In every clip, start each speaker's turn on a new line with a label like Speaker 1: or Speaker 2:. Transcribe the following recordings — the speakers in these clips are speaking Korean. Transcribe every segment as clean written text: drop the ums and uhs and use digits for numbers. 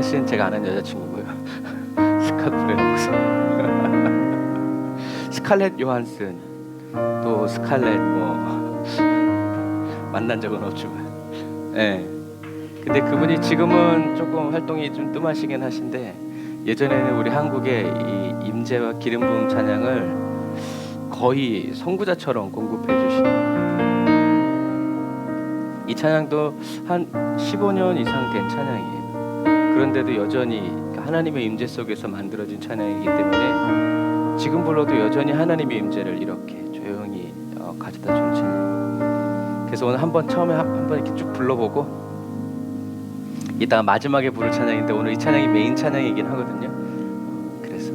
Speaker 1: 스칼렛은 제가 아는 여자친구고요. 스카프레라고 스칼렛 요한슨, 또 스칼렛 만난 적은 없지만, 예. 근데 그분이 지금은 조금 활동이 좀 뜸하시긴 하신데, 예전에는 우리 한국의 이 임재와 기름 부음 찬양을 거의 선구자처럼 공급해 주시는, 이 찬양도 한 15년 이상 된 찬양이에요. 그런데도 여전히 하나님의 임재 속에서 만들어진 찬양이기 때문에 지금 불러도 여전히 하나님의 임재를 이렇게 조용히 가져다 주는. 그래서 오늘 처음에 한번 이렇게 쭉 불러보고, 이따가 마지막에 부를 찬양인데 오늘 이 찬양이 메인 찬양이긴 하거든요. 그래서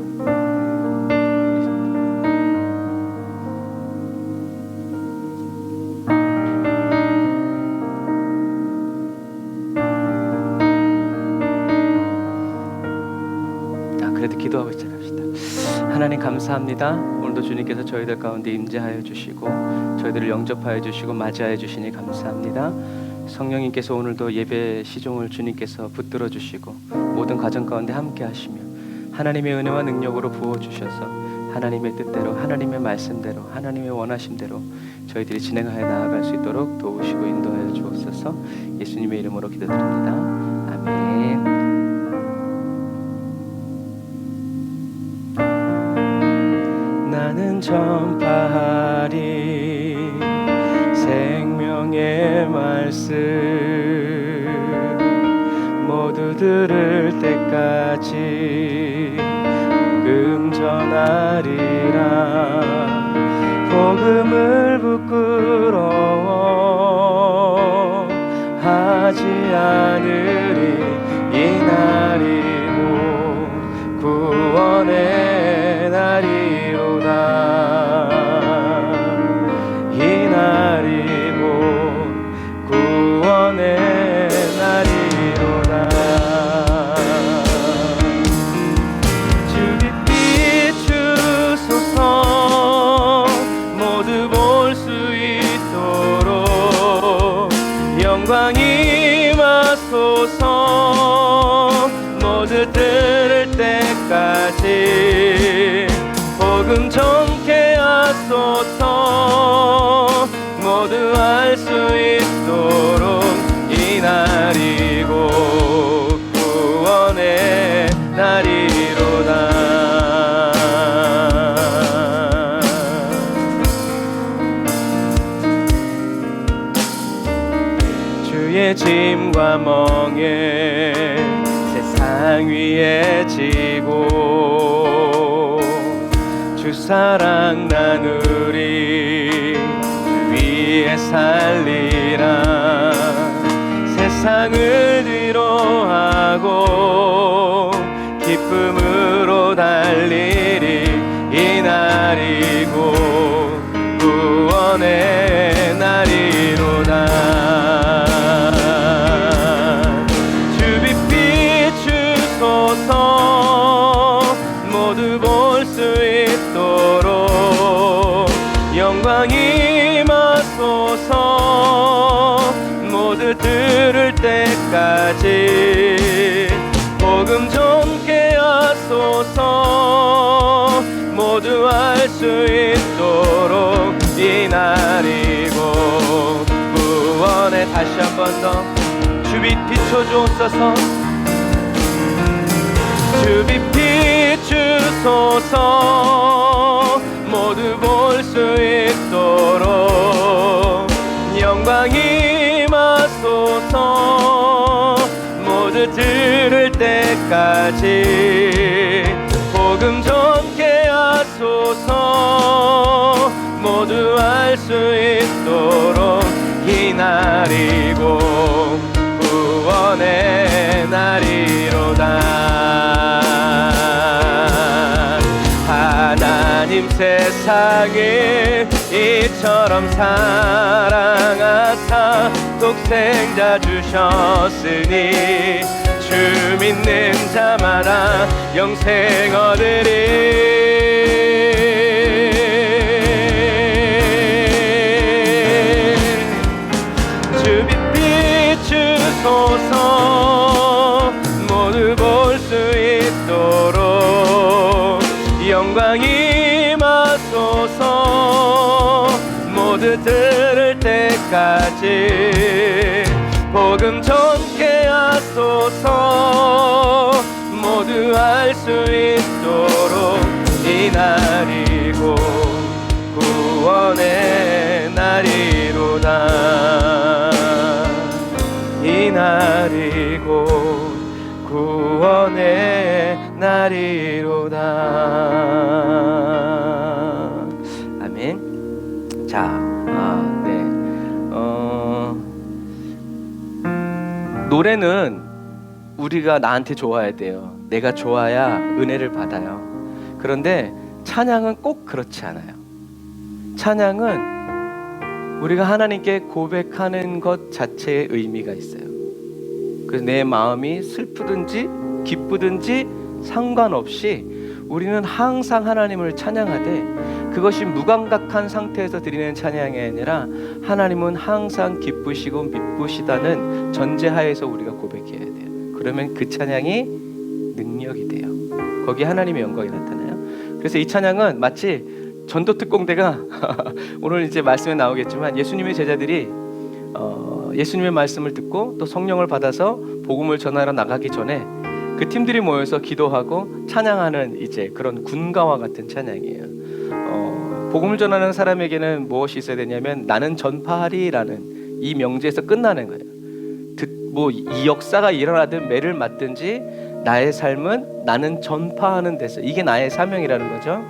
Speaker 1: 그래도 기도하고 시작합시다. 하나님 감사합니다. 오늘도 주님께서 저희들 가운데 임재하여 주시고 저희들을 영접하여 주시고 맞이하여 주시니 감사합니다. 성령님께서 오늘도 예배 시종을 주님께서 붙들어 주시고 모든 가정 가운데 함께 하시며 하나님의 은혜와 능력으로 부어주셔서 하나님의 뜻대로, 하나님의 말씀대로, 하나님의 원하심대로 저희들이 진행하여 나아갈 수 있도록 도우시고 인도하여 주옵소서. 예수님의 이름으로 기도드립니다. 아멘. 나는 전파하리 생명의 말씀, 모두 들을 때까지 복음 전하리라. 복음을 부끄러워하지 않으리. 이날이고 구원의 날이로다. 이날이고 구원의 날이로다. 주빛 비추소서. 모두 볼 수 있도록 영광 임하소서. 모두 들을 때까지 복음 전케 하소서. 모두 알 수 있도록 이날이고 구원의 날이로다. 주의 짐과 멍에 세상 위에 지고 주 사랑 나누리. 주 위에 살리라. 세상을 위로하고 기쁨으로 달리리. 이날이고 구원의 날이로다. 주빛 비추소서. 모두 볼 수 있도록 영광 임하소서. 모두 들을 때까지 복음 전케 하소서. 모두 알 수 있도록 이날이고 구원의. 다시 한 번 더 주빛 비춰주옵소서. 주빛 비추소서. 모두 볼 수 있도록 영광 임하소서. 모두 들을 때까지 복음 전케 하소서. 모두 알 수 있도록 이날이고 구원의 날이로다. 하나님 세상을 이처럼 사랑하사 독생자 주셨으니 주 믿는 자마다 영생 얻으리. 주빛 비추소서. 모두 다시 복음 전케 하소서. 모두 알 수 있도록 이날이 곧 구원의 날이로다. 이날이 곧 구원의 날이로다. 아멘. 자, 노래는 우리가 나한테 좋아야 돼요. 내가 좋아야 은혜를 받아요. 그런데 찬양은 꼭 그렇지 않아요. 찬양은 우리가 하나님께 고백하는 것 자체의 의미가 있어요. 그래서 내 마음이 슬프든지 기쁘든지 상관없이 우리는 항상 하나님을 찬양하되, 그것이 무감각한 상태에서 드리는 찬양이 아니라 하나님은 항상 기쁘시고 미쁘시다는 전제하에서 우리가 고백해야 돼요. 그러면 그 찬양이 능력이 돼요. 거기에 하나님의 영광이 나타나요. 그래서 이 찬양은 마치 전도특공대가 오늘 이제 말씀에 나오겠지만, 예수님의 제자들이 예수님의 말씀을 듣고 또 성령을 받아서 복음을 전하러 나가기 전에 그 팀들이 모여서 기도하고 찬양하는 이제 그런 군가와 같은 찬양이에요. 복음을 전하는 사람에게는 무엇이 있어야 되냐면, 나는 전파하리라는 이 명제에서 끝나는 거예요. 이 역사가 일어나든 매를 맞든지 나의 삶은 나는 전파하는 데서, 이게 나의 사명이라는 거죠.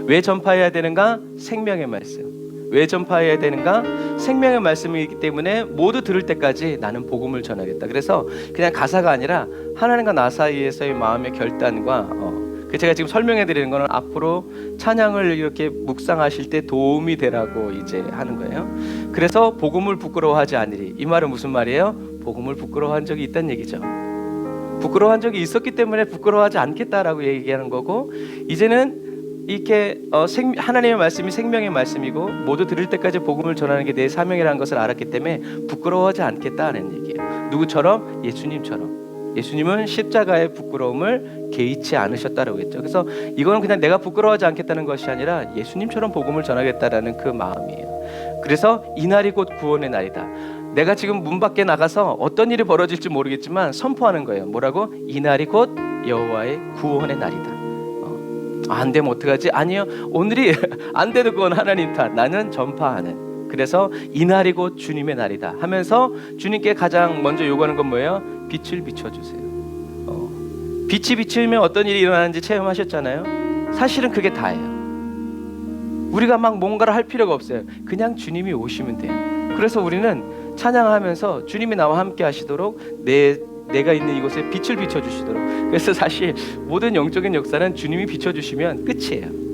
Speaker 1: 왜 전파해야 되는가? 생명의 말씀. 왜 전파해야 되는가? 생명의 말씀이기 때문에 모두 들을 때까지 나는 복음을 전하겠다. 그래서 그냥 가사가 아니라 하나님과 나 사이에서의 마음의 결단과 제가 지금 설명해 드리는 거는 앞으로 찬양을 이렇게 묵상하실 때 도움이 되라고 이제 하는 거예요. 그래서 복음을 부끄러워하지 않으리. 이 말은 무슨 말이에요? 복음을 부끄러워한 적이 있다는 얘기죠. 부끄러워한 적이 있었기 때문에 부끄러워하지 않겠다라고 얘기하는 거고, 이제는 이렇게 하나님의 말씀이 생명의 말씀이고 모두 들을 때까지 복음을 전하는 게 내 사명이라는 것을 알았기 때문에 부끄러워하지 않겠다는 얘기예요. 누구처럼? 예수님처럼. 예수님은 십자가의 부끄러움을 개의치 않으셨다라고 했죠. 그래서 이거는 그냥 내가 부끄러워하지 않겠다는 것이 아니라 예수님처럼 복음을 전하겠다라는 그 마음이에요. 그래서 이날이 곧 구원의 날이다. 내가 지금 문 밖에 나가서 어떤 일이 벌어질지 모르겠지만 선포하는 거예요. 뭐라고? 이날이 곧 여호와의 구원의 날이다. 안 되면 어떡하지? 아니요, 오늘이 안 돼도 그건 하나님 탓. 나는 전파하는. 그래서 이날이 곧 주님의 날이다 하면서 주님께 가장 먼저 요구하는 건 뭐예요? 빛을 비춰주세요. 빛이 비추면 어떤 일이 일어나는지 체험하셨잖아요. 사실은 그게 다예요. 우리가 막 뭔가를 할 필요가 없어요. 그냥 주님이 오시면 돼요. 그래서 우리는 찬양하면서 주님이 나와 함께 하시도록 내가 있는 이곳에 빛을 비춰주시도록. 그래서 사실 모든 영적인 역사는 주님이 비춰주시면 끝이에요.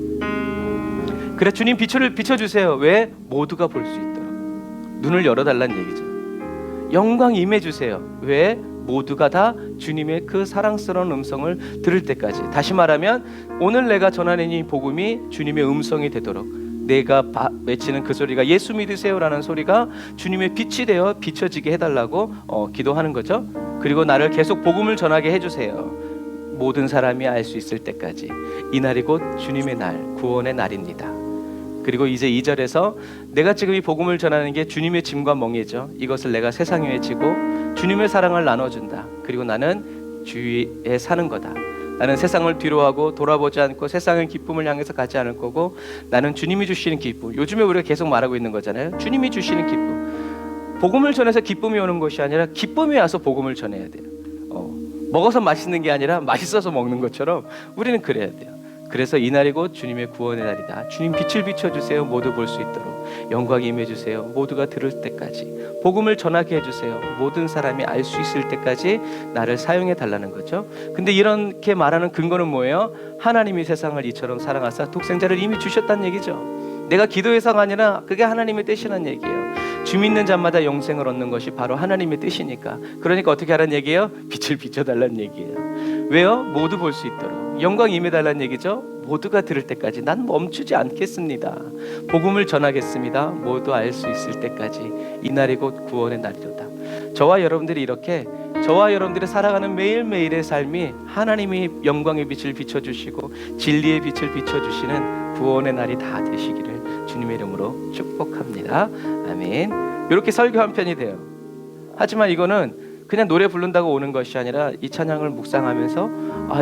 Speaker 1: 그래, 주님 빛을 비춰주세요. 왜? 모두가 볼 수 있도록. 눈을 열어달라는 얘기죠. 영광 임해주세요. 왜? 모두가 다 주님의 그 사랑스러운 음성을 들을 때까지. 다시 말하면 오늘 내가 전하는 이 복음이 주님의 음성이 되도록, 내가 외치는 그 소리가 예수 믿으세요라는 소리가 주님의 빛이 되어 비춰지게 해달라고 기도하는 거죠. 그리고 나를 계속 복음을 전하게 해주세요. 모든 사람이 알 수 있을 때까지. 이날이 곧 주님의 날, 구원의 날입니다. 그리고 이제 2절에서 내가 지금 이 복음을 전하는 게 주님의 짐과 멍에죠. 이것을 내가 세상에 외치고 주님의 사랑을 나눠준다. 그리고 나는 주위에 사는 거다. 나는 세상을 뒤로하고 돌아보지 않고 세상의 기쁨을 향해서 가지 않을 거고, 나는 주님이 주시는 기쁨. 요즘에 우리가 계속 말하고 있는 거잖아요. 주님이 주시는 기쁨. 복음을 전해서 기쁨이 오는 것이 아니라 기쁨이 와서 복음을 전해야 돼요. 먹어서 맛있는 게 아니라 맛있어서 먹는 것처럼 우리는 그래야 돼요. 그래서 이날이 곧 주님의 구원의 날이다. 주님 빛을 비춰주세요. 모두 볼 수 있도록. 영광이 임해주세요. 모두가 들을 때까지. 복음을 전하게 해주세요. 모든 사람이 알 수 있을 때까지 나를 사용해 달라는 거죠. 근데 이렇게 말하는 근거는 뭐예요? 하나님이 세상을 이처럼 사랑하사 독생자를 이미 주셨다는 얘기죠. 내가 기도해서가 아니라 그게 하나님의 뜻이라는 얘기예요. 주 믿는 자마다 영생을 얻는 것이 바로 하나님의 뜻이니까. 그러니까 어떻게 하라는 얘기예요? 빛을 비춰달라는 얘기예요. 왜요? 모두 볼 수 있도록. 영광 임해달라는 얘기죠. 모두가 들을 때까지 난 멈추지 않겠습니다. 복음을 전하겠습니다. 모두 알 수 있을 때까지. 이날이 곧 구원의 날이로다. 저와 여러분들이 이렇게, 저와 여러분들이 살아가는 매일매일의 삶이 하나님이 영광의 빛을 비춰주시고 진리의 빛을 비춰주시는 구원의 날이 다 되시기를 주님의 이름으로 축복합니다. 아멘. 이렇게 설교 한 편이 돼요. 하지만 이거는 그냥 노래 부른다고 오는 것이 아니라 이 찬양을 묵상하면서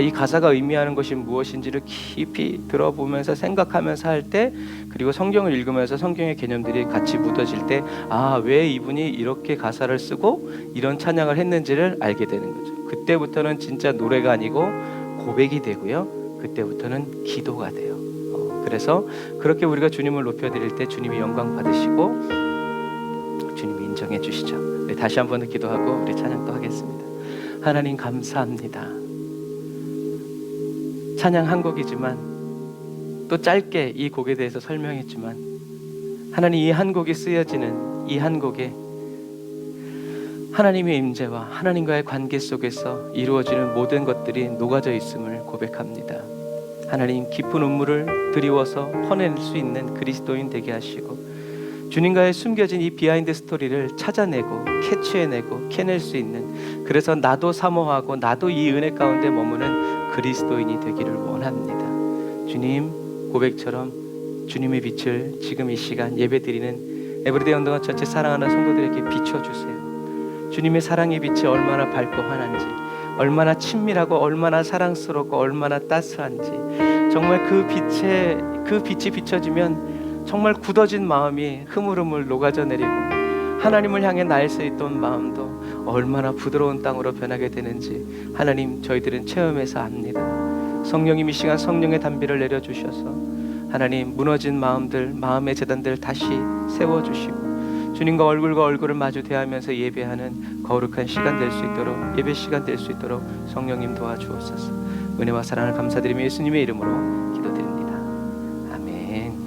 Speaker 1: 이 가사가 의미하는 것이 무엇인지를 깊이 들어보면서 생각하면서 할 때, 그리고 성경을 읽으면서 성경의 개념들이 같이 묻어질 때 왜 이분이 이렇게 가사를 쓰고 이런 찬양을 했는지를 알게 되는 거죠. 그때부터는 진짜 노래가 아니고 고백이 되고요, 그때부터는 기도가 돼요. 그래서 그렇게 우리가 주님을 높여드릴 때 주님이 영광 받으시고 주님이 인정해 주시죠. 우리 다시 한번 기도하고 우리 찬양 또 하겠습니다. 하나님 감사합니다. 찬양 한 곡이지만 또 짧게 이 곡에 대해서 설명했지만, 하나님 이 한 곡이 쓰여지는 이 한 곡에 하나님의 임재와 하나님과의 관계 속에서 이루어지는 모든 것들이 녹아져 있음을 고백합니다. 하나님, 깊은 눈물을 드리워서 퍼낼 수 있는 그리스도인 되게 하시고, 주님과의 숨겨진 이 비하인드 스토리를 찾아내고 캐치해내고 캐낼 수 있는, 그래서 나도 사모하고 나도 이 은혜 가운데 머무는 그리스도인이 되기를 원합니다. 주님, 고백처럼 주님의 빛을 지금 이 시간 예배드리는 에브리데이 언더가 전체 사랑하는 성도들에게 비춰주세요. 주님의 사랑의 빛이 얼마나 밝고 환한지, 얼마나 친밀하고 얼마나 사랑스럽고 얼마나 따스한지, 정말 그 빛이 비춰지면 정말 굳어진 마음이 흐물흐물 녹아져 내리고, 하나님을 향해 날 수 있던 마음도 얼마나 부드러운 땅으로 변하게 되는지 하나님, 저희들은 체험해서 압니다. 성령님, 이 시간 성령의 단비를 내려주셔서 하나님, 무너진 마음들, 마음의 재단들 다시 세워주시고, 주님과 얼굴과 얼굴을 마주 대하면서 예배하는 거룩한 시간 될 수 있도록, 예배 시간 될 수 있도록 성령님 도와주옵소서. 은혜와 사랑을 감사드리며 예수님의 이름으로 기도드립니다. 아멘.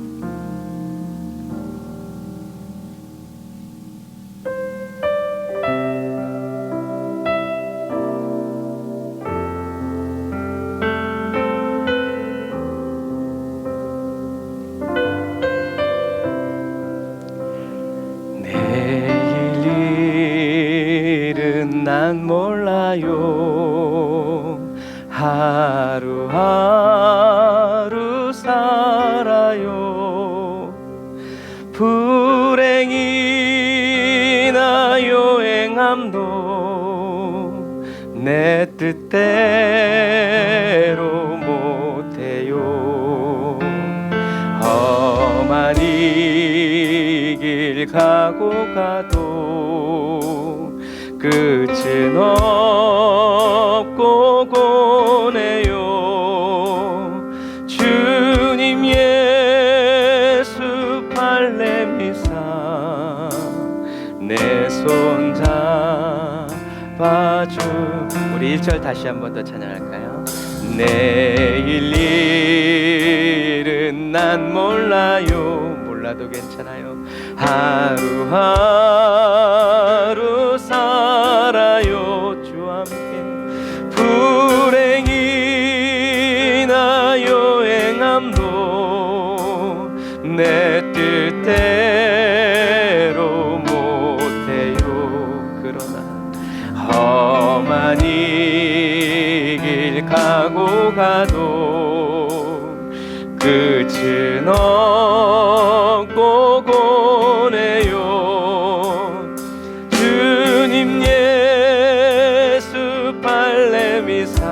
Speaker 1: 난 몰라요. 하루하루 살아요. 불행이나 요행함도 내 뜻대로 못해요. 험한 이 길 가고 가도 끝은 없고 고뇌요. 주님 예수 발레미사 내 손 잡아주. 우리 1절 다시 한 번 더 찬양할까요? 내일 일은 난 몰라요. 몰라도 괜찮아요. 하루하루 살아요. 주와 함께. 불행이나 요행함도 내 뜻대로 못해요. 그러나 험한 이 길 가고 가도 끝은 없고 고뇌요. 주님 예수 발레미사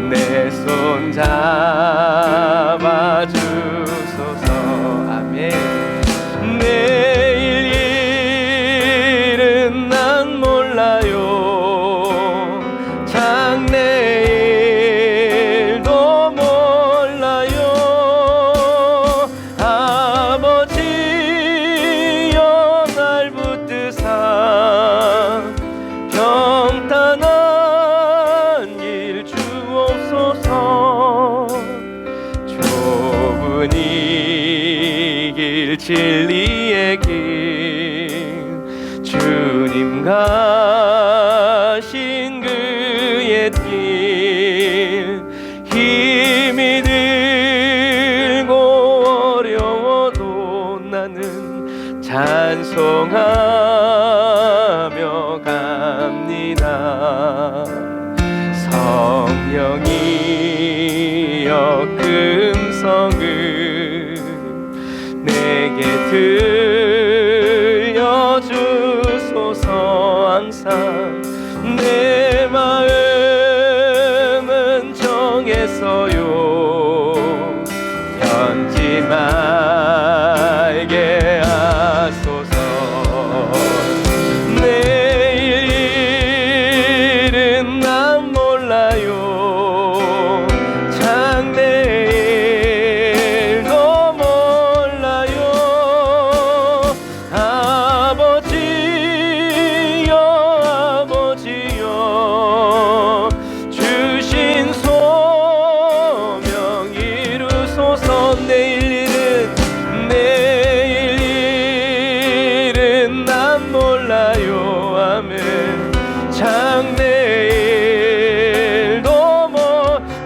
Speaker 1: 내 손 잡아주소서. 아멘. 내일 일은 난 몰라요. 장래일도 몰라요. 아버지여 날 붙드사 평탄한 길 주옵소서. 좁은 이 길 진리의 길 주님 가신 그의 길 힘이 들고 어려워도 나는 찬송하며 갑니다. 성령이여 금성을 내게 이상 내 마음은 정했어요. 변치 말게 하소서. 내일 일은 난 몰라요. 장래일도 몰라요. 아버지여 아버지여 주신 소명 이루소서. 내일 일은 난 몰라요. 아멘. 장래일도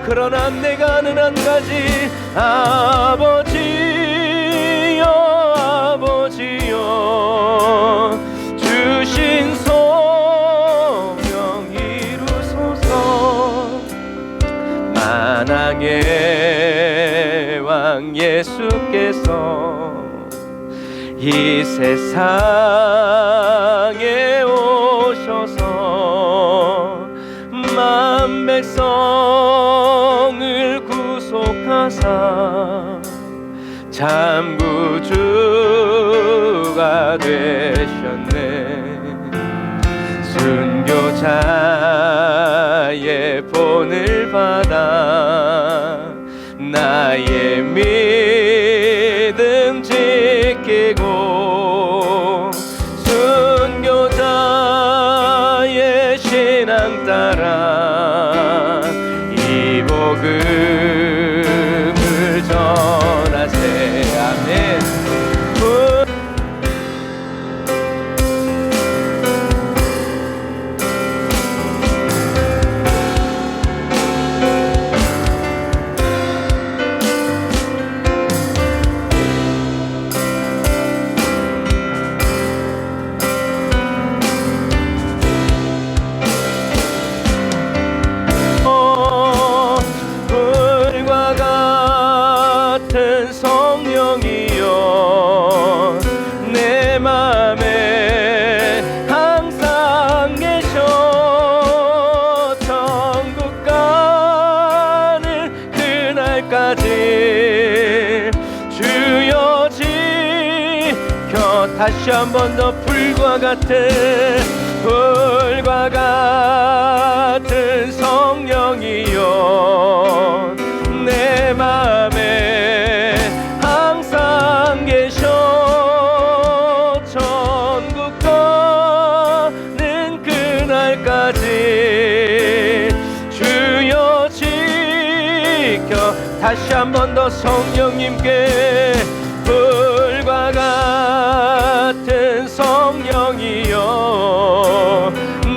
Speaker 1: 그러나 내가 아는 한 가지 아버지여 아버지여 주신 소명 이루소서. 만왕의 왕 예수께서 이 세상에 오셔서 만 백성을 구속하사 참 구주가 되셨네. 순교자의 본을 받아 나의 믿음 지키고 순교자의 신앙 따라 이 복음을 전하세. 아멘. 불과 같은 성령이여 내 맘에 항상 계셔. 천국 가는 그날까지 주여 지켜. 다시 한 번 더 불과 같은 성령이여 내 맘에 항상 계셔. 천국 가는 그날까지 주여 지켜. 다시 한 번 더 성령님께 불과 같은 성령이여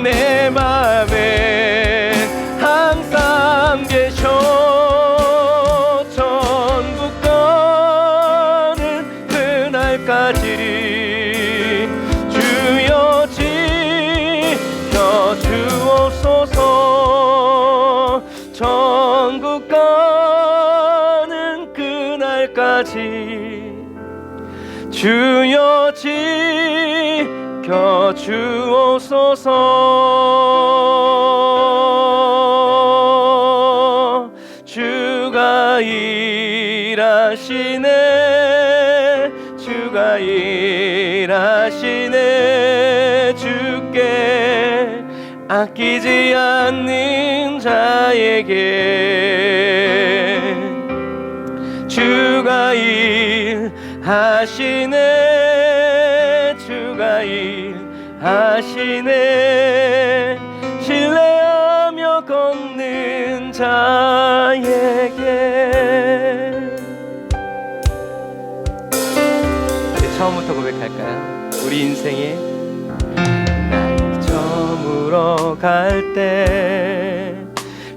Speaker 1: 내 맘에 항상 계셔. 천국 가는 그날까지 주여 지켜 주옵소서. 천국 가는 그날까지 주여 지켜 주옵소서. 주가 일하시네. 주가 일하시네. 주께 아끼지 않는 자에게 주가 일하시네. 주가 일하시네. 신뢰하며 걷는 자에게. 이제 처음부터 고백할까요? 우리 인생에 날 저물어 갈 때,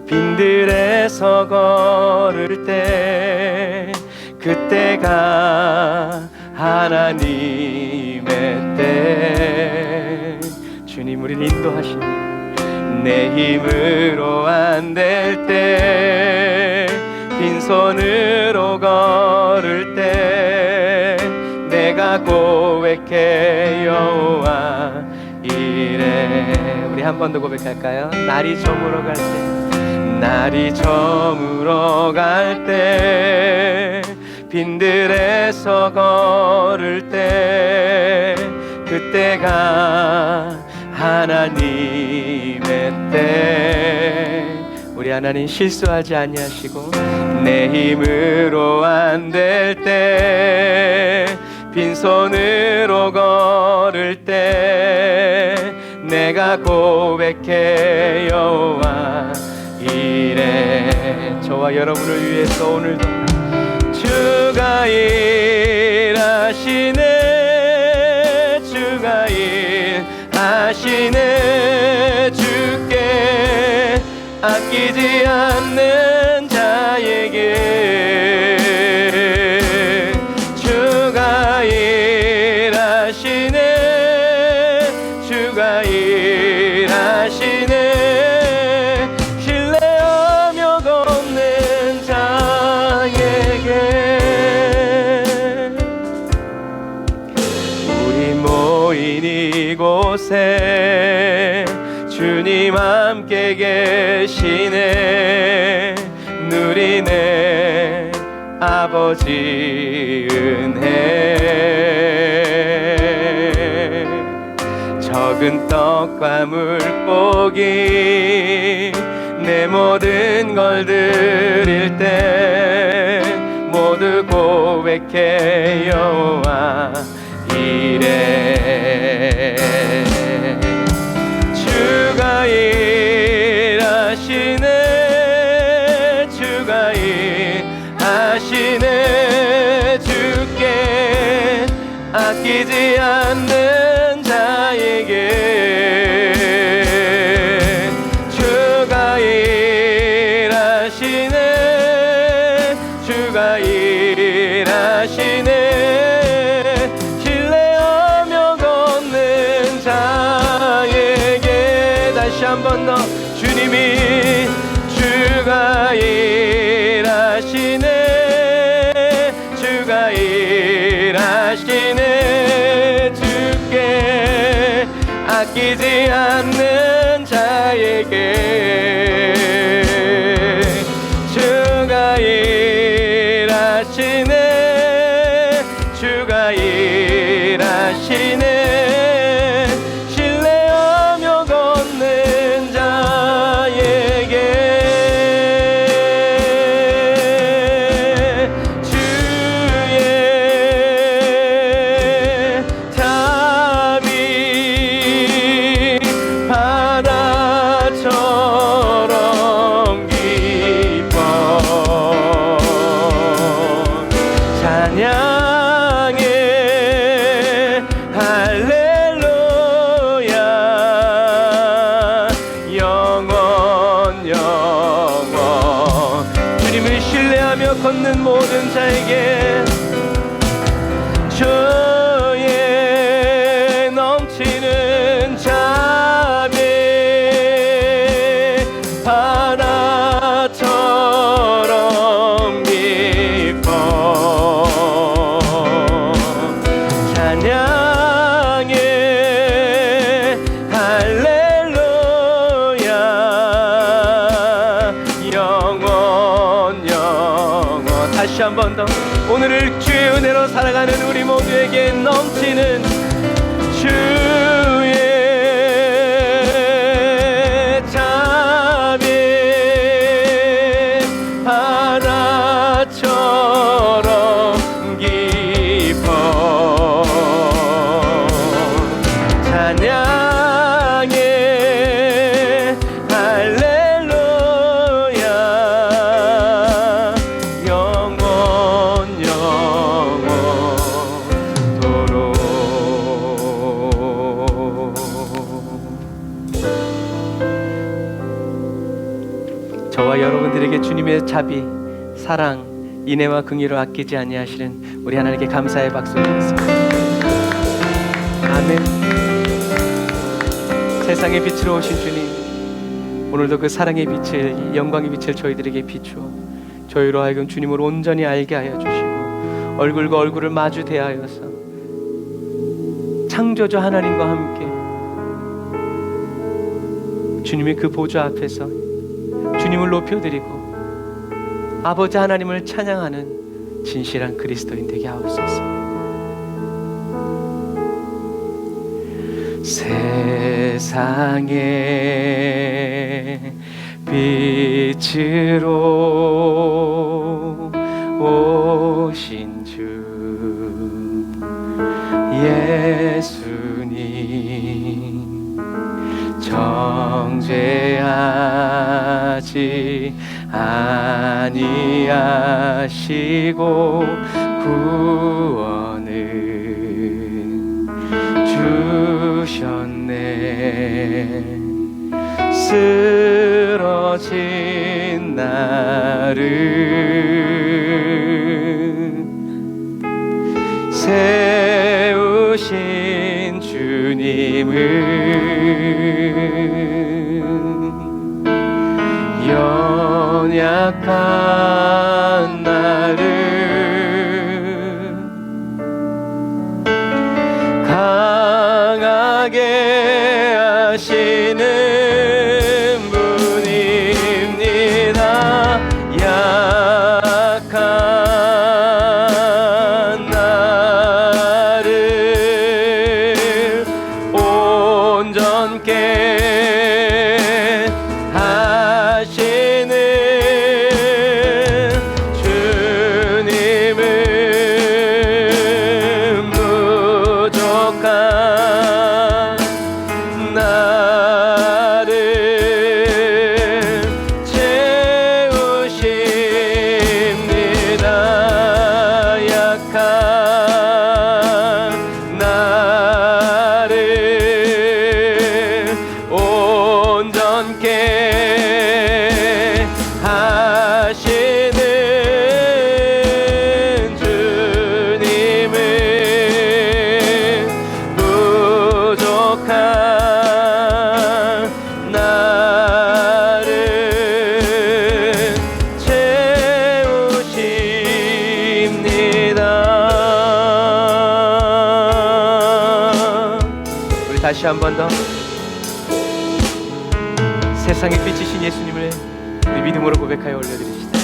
Speaker 1: 빈들에서 걸을 때, 그때가 하나님의 때. 주님 우리를 인도하시니 내 힘으로 안 될 때, 빈손으로 걸을 때 내가 고백해 여호와 이래 한 번 더 고백할까요? 날이 저물어 갈 때, 날이 저물어 갈 때, 빈들에서 걸을 때, 그때가 하나님의 때. 우리 하나님 실수하지 아니하시고 내 힘으로 안 될 때, 빈손으로 걸을 때 내가 고백해 여호와 이래. 저와 여러분을 위해서 오늘도 주가 일하시네, 주가 일하시네, 주께 아끼지 않는 자에게 주가 일하시네, 주가 일하시네, 신뢰하며 걷는 자에게. 우리 모인 이곳에 주님 함께 계시네, 누리네 아버지 은혜. 적은 떡과 물고기 내 모든 걸 드릴 때 모두 고백해 여호와 이래. 주가 일하시네, 주가 일하시네, 주께 아끼지 않는 자에게 주가 일하시네, 주가 일하시네, 신뢰하며 걷는 자에게. 다시 한 번 더 주님이 주가 일하시네, 주가 일하시네, 주께 아끼지 않는 자에게 주가 일하시네, 주가 일하시네, 신뢰하며 걷는 자에게 주의 답이 바다처럼 깊어. 찬양해 할렐루야, 영원 영원. 주님을 신뢰하며 걷는 모든 자에게 주의 넘치는 자비 바다처럼 깊어. 찬양해 할렐루야, 영원 영원. 다시 한 번 더 오늘을 주의 은혜로 살아가는 우리 모두에게 넘치는 주의 자비 바다처럼 깊어. 찬양해 할렐루야, 영원 영원토록. 저와 여러분들에게 주님의 자비, 사랑, 인애와 긍휼을 아끼지 아니하시는 우리 하나님께 감사의 박수 드리겠습니다. 아멘. 세상의 빛으로 오신 주님, 오늘도 그 사랑의 빛을, 영광의 빛을 저희들에게 비추어 저희로 하여금 주님을 온전히 알게 하여 주시고 얼굴과 얼굴을 마주 대하여서 창조주 하나님과 함께 주님의 그 보좌 앞에서 주님을 높여드리고 아버지 하나님을 찬양하는 진실한 그리스도인 되게 하옵소서. 세상에 빛으로 오신 주 예수님, 정죄하지 아니하시고 구원을 주셨네. 쓰러진 나를 세우신 주님을 연약한 나를 강하게 하시는 약한 나를 온전케 하시는 주님은 부족한 나를 다시 한 번 더 세상에 빛이신 예수님을 우리 믿음으로 고백하여 올려드립시다.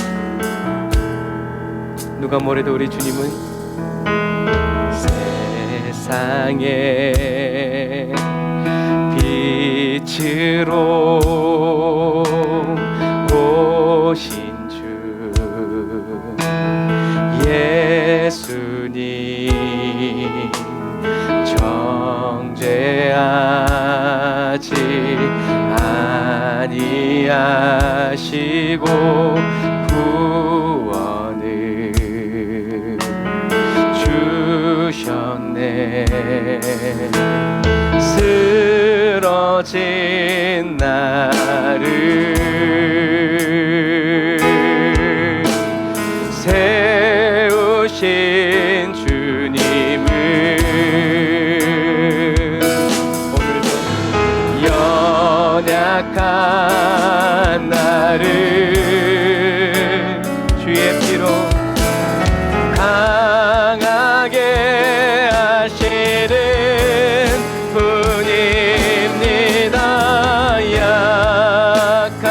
Speaker 1: 누가 뭐래도 우리 주님은 세상에 빛으로 오신 주 예수님, 정죄하지 아니하시고 구원을 주셨네. 쓰러진 나를 세우신 주님을 연약한 나를 주의 피로 강하게 하시는 분입니다. 약한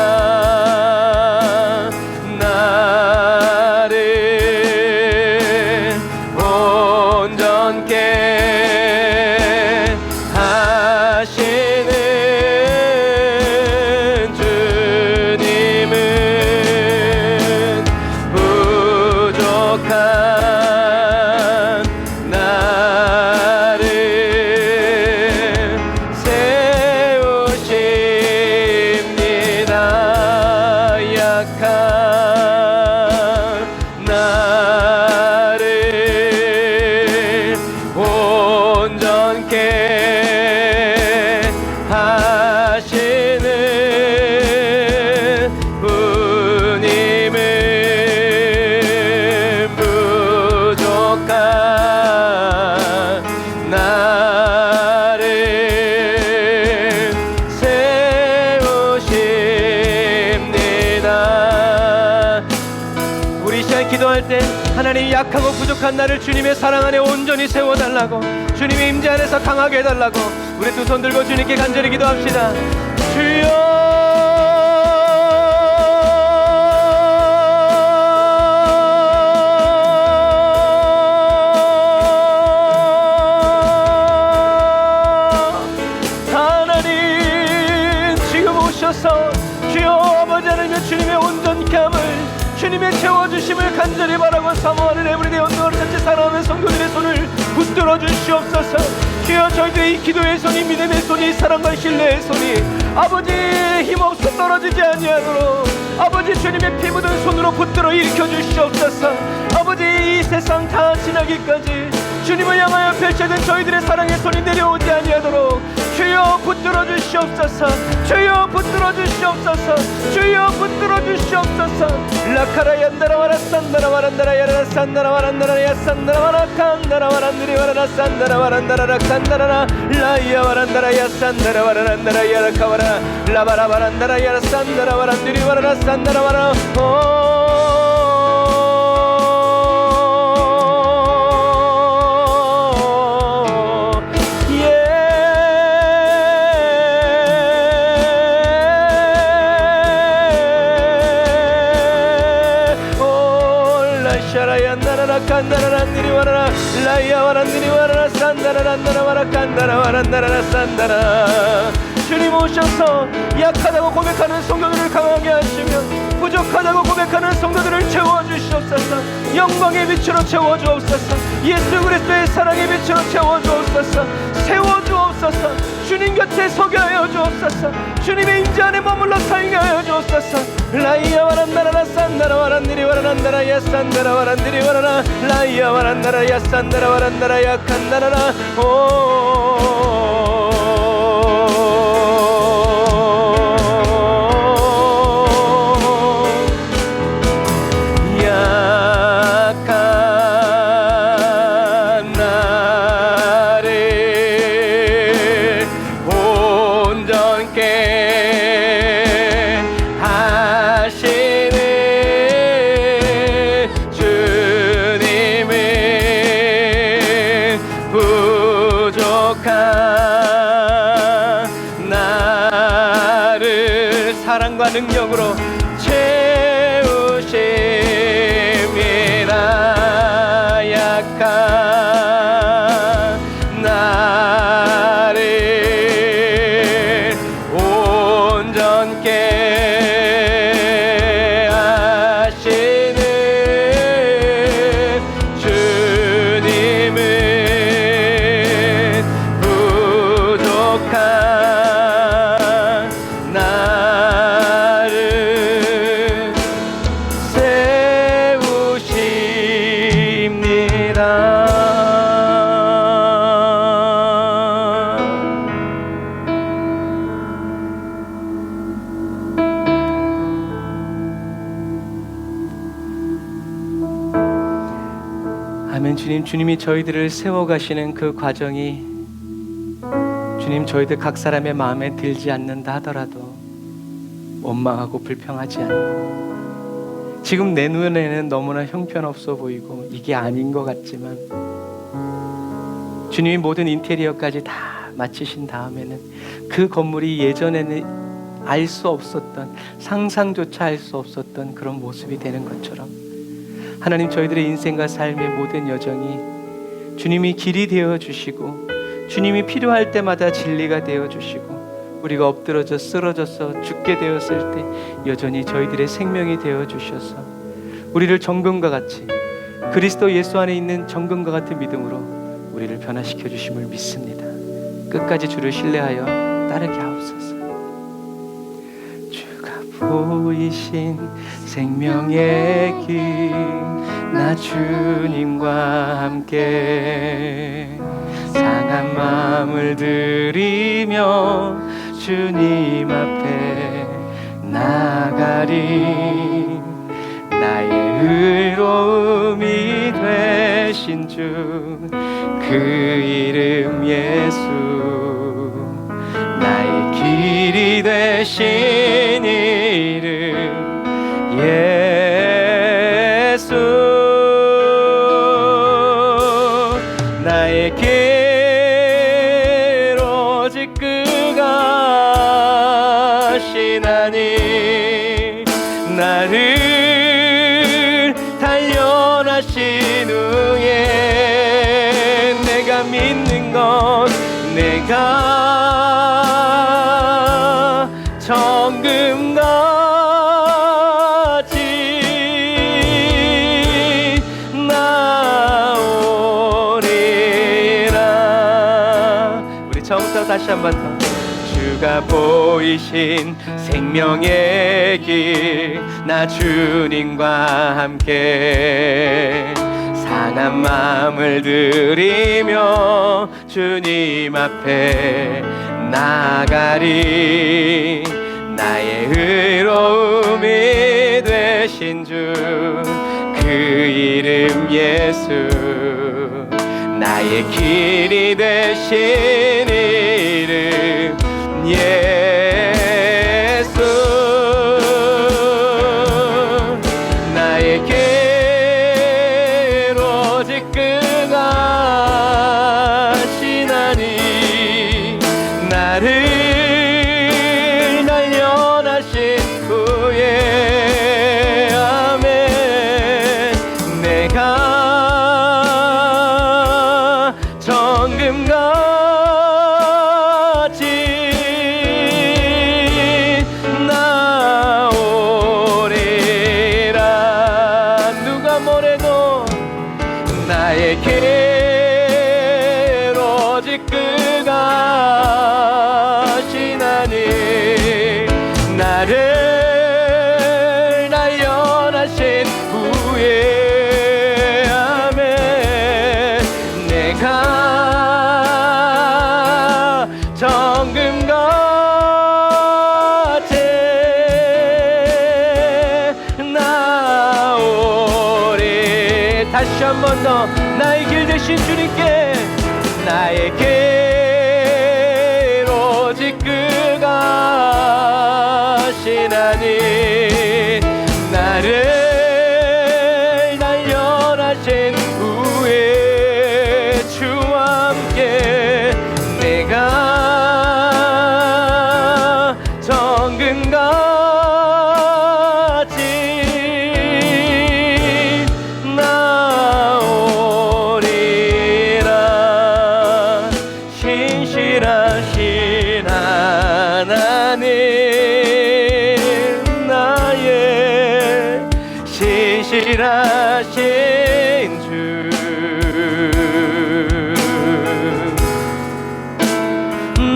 Speaker 1: 나를 온전케 하시는 기도할 때 하나님, 약하고 부족한 나를 주님의 사랑 안에 온전히 세워달라고, 주님의 임재 안에서 강하게 해달라고 우리 두 손 들고 주님께 간절히 기도합시다. 주여, 주여 아버지 하나님의 주님의 온전함을 주님의 채워주심을 간절히 바라고 사모하는 에브리데이 언더월 전체 사랑하는 성도들의 손을 붙들어 주시옵소서. 주여 저희들의 이 기도의 손이 믿음의 손이 사랑과 신뢰의 손이 아버지 힘없어 떨어지지 아니하도록 아버지 주님의 피 묻은 손으로 붙들어 일으켜 주시옵소서. 아버지 이 세상 다 지나기까지 주님을 향하여 펼쳐진 저희들의 사랑의 손이 내려오지 아니하도록 주여 붙들어 주시옵소서. 주여 붙들어 주시옵소서. 주여 붙들어 주시옵소서. 라카라 얀다라 와라 산다라 와란다라 야라라 산다라 와란다라 야 산다라 와라 칸다라 와란드리 와라라 산다라 와란다라 락산다라 라이야 와란다라 야 산다라 와란다라 야라카 와라 라바라 와란다라 야라 산다라 와란드리 와라라 산다라 와라 간다라란디리 와라라 라이야 와란디리 와라라 산다라란다라 와라 간다라 와란다라라 산다라. 주님 오셔서 약하다고 고백하는 성도들을 강하게 하시며 부족하다고 고백하는 성도들을 채워주시옵소서. 영광의 빛으로 채워주옵소서. 예수 그리스도의 사랑의 빛으로 채워주옵소서. 세워주옵소서. 주님 곁에 서게 하여 주옵소서. 주님의 임재 안에 머물러 살게 하여 주옵소서. 라이야 와란다라라 산다라 와란디리 와라란다라 야 산다라 와란디리 와라라 라이야 와란다라 야 산다라 와란다라 야 칸다라라 사랑과 능력으로 채우심이라. 약한 나를 온전케 하시는 주님은 부족한 나를 아멘. 주님이 저희들을 세워가시는 그 과정이 주님 저희들 각 사람의 마음에 들지 않는다 하더라도 원망하고 불평하지 않고 지금 내 눈에는 너무나 형편없어 보이고 이게 아닌 것 같지만 주님이 모든 인테리어까지 다 마치신 다음에는 그 건물이 예전에는 알 수 없었던 상상조차 할 수 없었던 그런 모습이 되는 것처럼 하나님 저희들의 인생과 삶의 모든 여정이 주님이 길이 되어주시고 주님이 필요할 때마다 진리가 되어주시고 우리가 엎드러져 쓰러져서 죽게 되었을 때 여전히 저희들의 생명이 되어주셔서 우리를 정금과 같이 그리스도 예수 안에 있는 정금과 같은 믿음으로 우리를 변화시켜 주심을 믿습니다. 끝까지 주를 신뢰하여 따르게 하옵소서. 주가 보이신 생명의 길 나 주님과 함께 상한 마음을 들이며 주님 앞에 나가리. 나의 의로움이 되신 주 그 이름 예수 나의 길이 되신 이름 예수 나의 길 오직 그가 하시나니 나를 단련하신 후에 내가 믿는 것 내가 정금같이 나오리라. 우리 처음부터 다시 한 번 더. 주가 보이신 생명의 길, 나 주님과 함께 상한 마음을 들이며 주님 앞에 나가리. 나의 의로움이 되신 주, 그 이름 예수, 나의 길이 되신 이름 예수. 나의 길 오직 그가 하시나니, 나를 단련하신 후에 아멘. 내가 정금같이 나오리라. 누가 뭐래도 나의 길 오직 그가 하시나니, 나를 단련하신 후에 아멘. 내가 정금같이 나오리. 다시 한 번 더. 나의 길 대신 주님께, 나의 길 오직 그가 하시나니, 나를 단련하신 후에 주와 함께 내가 정금같이 나오리라. 신실하신 하나님, 나의 신실하신 주,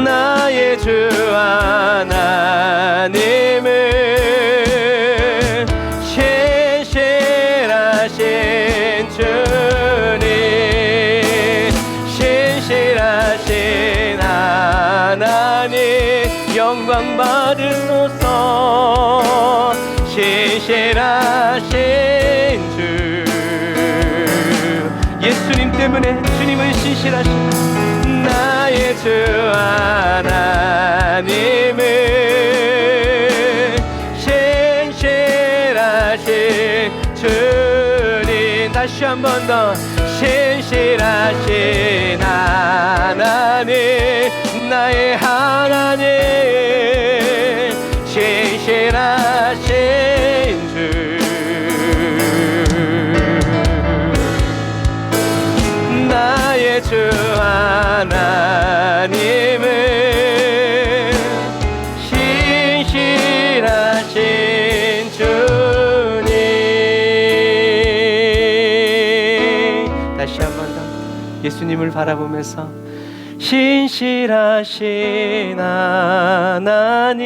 Speaker 1: 나의 주 하나님은 신실하신 주님, 신실하신 하나님 영광 받으소서. 신실하신 주, 예수님 때문에 주님은 신실하신 나의 주 하나님은 신실하신 주님. 다시 한 번 더. 신실하신 하나님, 나의 하나님, 신실하신 주, 나의 주 하나님은 신실하신 주님. 다시 한 번 더. 예수님을 바라보면서 신실하신 하나님,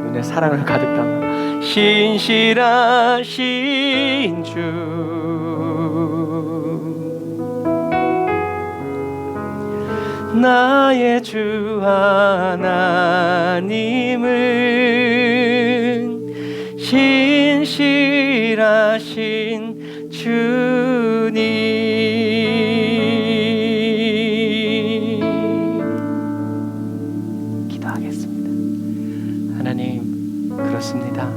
Speaker 1: 눈에 사랑을 가득 담아 신실하신 주, 나의 주 하나님은 신실하신 주님. 기도하겠습니다. 하나님, 그렇습니다.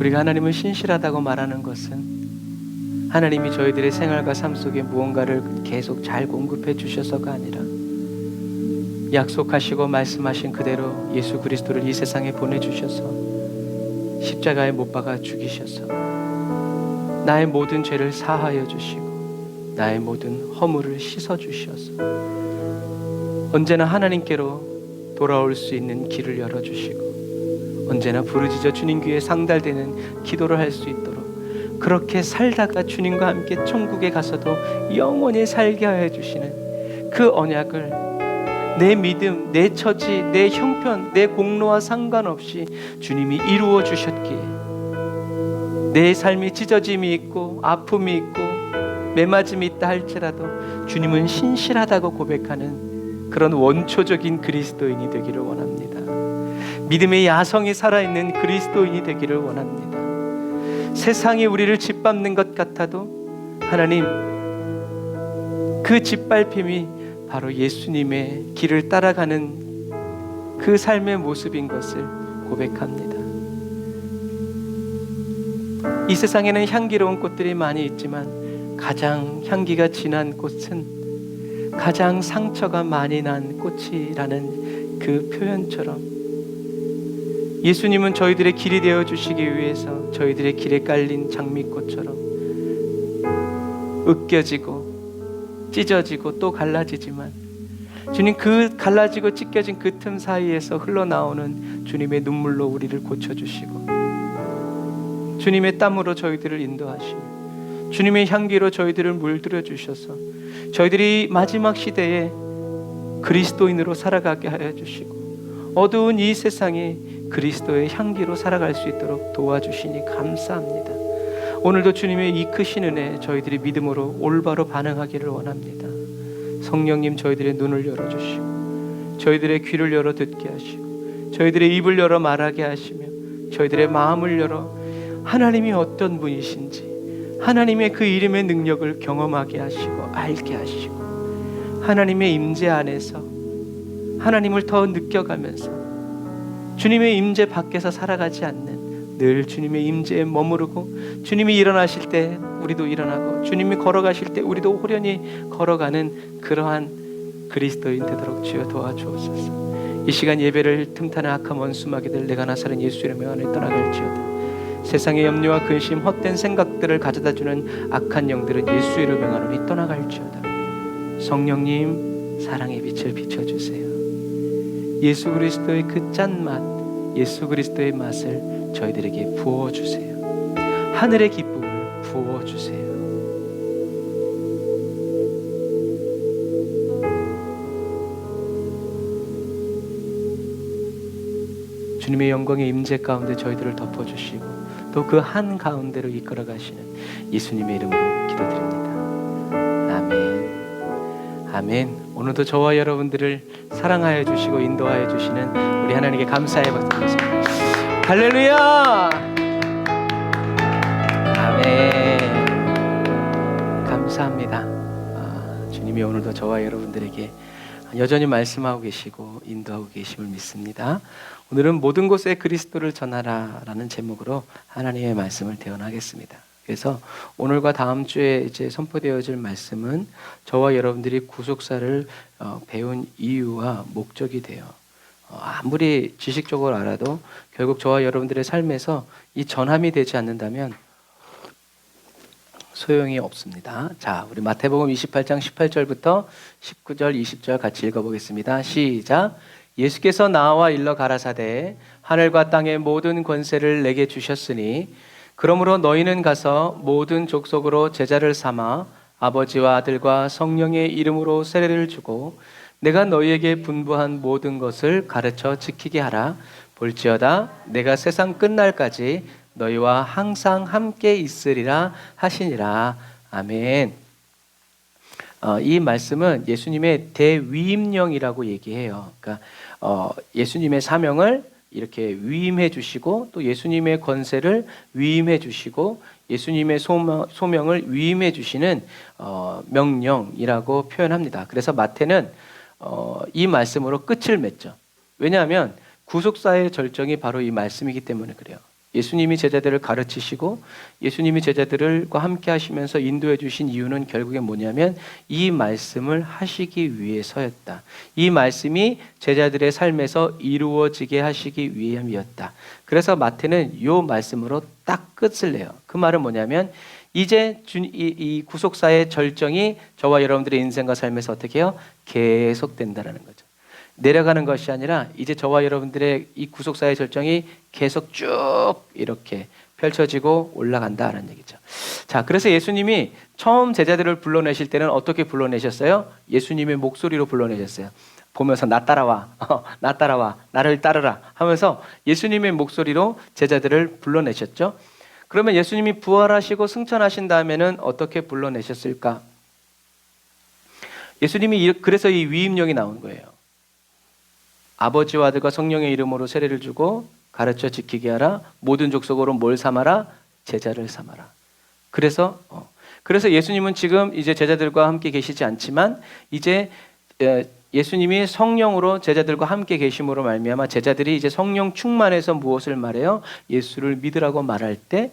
Speaker 1: 우리가 하나님을 신실하다고 말하는 것은 하나님이 저희들의 생활과 삶 속에 무언가를 계속 잘 공급해 주셔서가 아니라 약속하시고 말씀하신 그대로 예수 그리스도를 이 세상에 보내주셔서 십자가에 못 박아 죽이셔서 나의 모든 죄를 사하여 주시고 나의 모든 허물을 씻어 주셔서 언제나 하나님께로 돌아올 수 있는 길을 열어주시고 언제나 부르짖어 주님 귀에 상달되는 기도를 할 수 있도록 그렇게 살다가 주님과 함께 천국에 가서도 영원히 살게 하여 주시는 그 언약을 내 믿음, 내 처지, 내 형편, 내 공로와 상관없이 주님이 이루어 주셨기에 내 삶이 찢어짐이 있고 아픔이 있고 매맞음이 있다 할지라도 주님은 신실하다고 고백하는 그런 원초적인 그리스도인이 되기를 원합니다. 믿음의 야성이 살아있는 그리스도인이 되기를 원합니다. 세상이 우리를 짓밟는 것 같아도 하나님, 그 짓밟힘이 바로 예수님의 길을 따라가는 그 삶의 모습인 것을 고백합니다. 이 세상에는 향기로운 꽃들이 많이 있지만 가장 향기가 진한 꽃은 가장 상처가 많이 난 꽃이라는 그 표현처럼 예수님은 저희들의 길이 되어 주시기 위해서 저희들의 길에 깔린 장미꽃처럼 으깨지고 찢어지고 또 갈라지지만 주님, 그 갈라지고 찢겨진 그 틈 사이에서 흘러나오는 주님의 눈물로 우리를 고쳐주시고 주님의 땀으로 저희들을 인도하시며 주님의 향기로 저희들을 물들여 주셔서 저희들이 마지막 시대에 그리스도인으로 살아가게 하여 주시고 어두운 이 세상에 그리스도의 향기로 살아갈 수 있도록 도와주시니 감사합니다. 오늘도 주님의 이 크신 은혜 저희들이 믿음으로 올바로 반응하기를 원합니다. 성령님, 저희들의 눈을 열어주시고 저희들의 귀를 열어 듣게 하시고 저희들의 입을 열어 말하게 하시며 저희들의 마음을 열어 하나님이 어떤 분이신지 하나님의 그 이름의 능력을 경험하게 하시고 알게 하시고 하나님의 임재 안에서 하나님을 더 느껴가면서 주님의 임재 밖에서 살아가지 않는 늘 주님의 임재에 머무르고 주님이 일어나실 때 우리도 일어나고 주님이 걸어가실 때 우리도 호련히 걸어가는 그러한 그리스도인 되도록 주여 도와주옵소서. 이 시간 예배를 틈타는 악한 원수마귀들 내가 나사렛 예수 이름의 안에 떠나갈지어다. 세상의 염려와 근심 헛된 생각들을 가져다주는 악한 영들은 예수 이름의 안으로 떠나갈지어다. 성령님, 사랑의 빛을 비춰주세요. 예수 그리스도의 그 짠맛, 예수 그리스도의 맛을 저희들에게 부어주세요. 하늘의 기쁨을 부어주세요. 주님의 영광의 임재 가운데 저희들을 덮어주시고 또 그 한 가운데로 이끌어 가시는 예수님의 이름으로 기도드립니다. 아멘. 아멘. 오늘도 저와 여러분들을 사랑하여 주시고 인도하여 주시는 우리 하나님께 감사의 박수 드리겠습니다. 할렐루야. 아멘. 감사합니다. 주님이 오늘도 저와 여러분들에게 여전히 말씀하고 계시고 인도하고 계심을 믿습니다. 오늘은 모든 곳에 그리스도를 전하라 라는 제목으로 하나님의 말씀을 대언하겠습니다. 그래서 오늘과 다음 주에 이제 선포되어질 말씀은 저와 여러분들이 구속사를 배운 이유와 목적이 돼요. 아무리 지식적으로 알아도 결국 저와 여러분들의 삶에서 이 전함이 되지 않는다면 소용이 없습니다. 자, 우리 마태복음 28장 18절부터 19절, 20절 같이 읽어보겠습니다. 시작. 예수께서 나와 일러 가라사대 하늘과 땅의 모든 권세를 내게 주셨으니 그러므로 너희는 가서 모든 족속으로 제자를 삼아 아버지와 아들과 성령의 이름으로 세례를 주고 내가 너희에게 분부한 모든 것을 가르쳐 지키게 하라. 볼지어다 내가 세상 끝날까지 너희와 항상 함께 있으리라 하시니라. 아멘. 이 말씀은 예수님의 대위임령이라고 얘기해요. 그러니까 예수님의 사명을 이렇게 위임해 주시고 또 예수님의 권세를 위임해 주시고 예수님의 소명을 위임해 주시는 명령이라고 표현합니다. 그래서 마태는 이 말씀으로 끝을 맺죠. 왜냐하면 구속사의 절정이 바로 이 말씀이기 때문에 그래요. 예수님이 제자들을 가르치시고 예수님이 제자들과 함께 하시면서 인도해 주신 이유는 결국에 뭐냐면 이 말씀을 하시기 위해서였다. 이 말씀이 제자들의 삶에서 이루어지게 하시기 위함이었다. 그래서 마태는 이 말씀으로 딱 끝을 내요. 그 말은 뭐냐면 이제 이 구속사의 절정이 저와 여러분들의 인생과 삶에서 어떻게 해요? 계속된다는 거죠. 내려가는 것이 아니라 이제 저와 여러분들의 이 구속사의 절정이 계속 쭉 이렇게 펼쳐지고 올라간다라는 얘기죠. 자, 그래서 예수님이 처음 제자들을 불러내실 때는 어떻게 불러내셨어요? 예수님의 목소리로 불러내셨어요. 보면서 나 따라와, 나 따라와, 나를 따르라 하면서 예수님의 목소리로 제자들을 불러내셨죠. 그러면 예수님이 부활하시고 승천하신 다음에는 어떻게 불러내셨을까? 예수님이 그래서 이 위임령이 나온 거예요. 아버지와 아들과 성령의 이름으로 세례를 주고 가르쳐 지키게 하라. 모든 족속으로 뭘 삼아라? 제자를 삼아라. 그래서 예수님은 지금 이제 제자들과 함께 계시지 않지만 이제 예수님이 성령으로 제자들과 함께 계심으로 말미암아 제자들이 이제 성령 충만해서 무엇을 말해요? 예수를 믿으라고 말할 때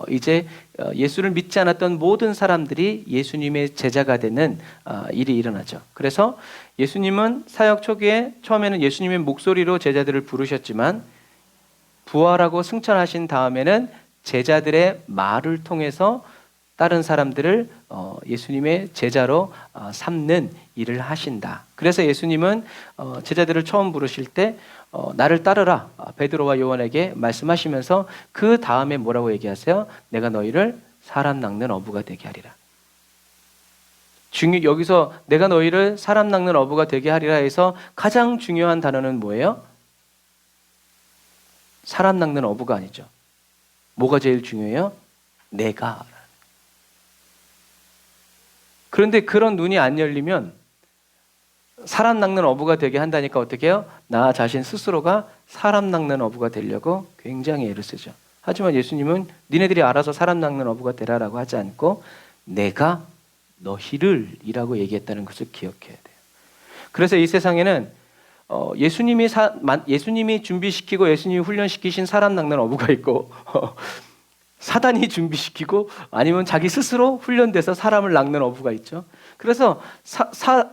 Speaker 1: 이제 예수를 믿지 않았던 모든 사람들이 예수님의 제자가 되는 일이 일어나죠. 그래서 예수님은 사역 초기에 처음에는 예수님의 목소리로 제자들을 부르셨지만 부활하고 승천하신 다음에는 제자들의 말을 통해서 다른 사람들을 예수님의 제자로 삼는 일을 하신다. 그래서 예수님은 제자들을 처음 부르실 때 나를 따르라 베드로와 요한에게 말씀하시면서 그 다음에 뭐라고 얘기하세요? 내가 너희를 사람 낚는 어부가 되게 하리라. 여기서 내가 너희를 사람 낚는 어부가 되게 하리라 해서 가장 중요한 단어는 뭐예요? 사람 낚는 어부가 아니죠. 뭐가 제일 중요해요? 내가. 그런데 그런 눈이 안 열리면 사람 낚는 어부가 되게 한다니까 어떻게 해요? 나 자신 스스로가 사람 낚는 어부가 되려고 굉장히 애를 쓰죠. 하지만 예수님은 니네들이 알아서 사람 낚는 어부가 되라라고 하지 않고 내가 너희를 이라고 얘기했다는 것을 기억해야 돼요. 그래서 이 세상에는 예수님이 준비시키고 예수님이 훈련시키신 사람 낚는 어부가 있고 사단이 준비시키고 아니면 자기 스스로 훈련돼서 사람을 낚는 어부가 있죠. 그래서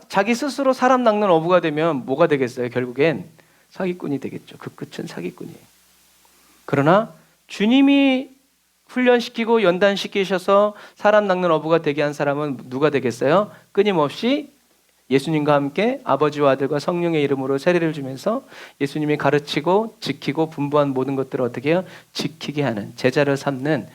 Speaker 1: 자기 스스로 사람 낚는 어부가 되면 뭐가 되겠어요? 결국엔 사기꾼이 되겠죠. 그 끝은 사기꾼이에요. 그러나 주님이 훈련시키고 연단시키셔서 사람 낚는 어부가 되게 한 사람은 누가 되겠어요? 끊임없이 예수님과 함께 아버지와 아들과 성령의 이름으로 세례를 주면서 예수님이 가르치고 지키고 분부한 모든 것들을 어떻게 해요? 지키게 하는 제자를 삼는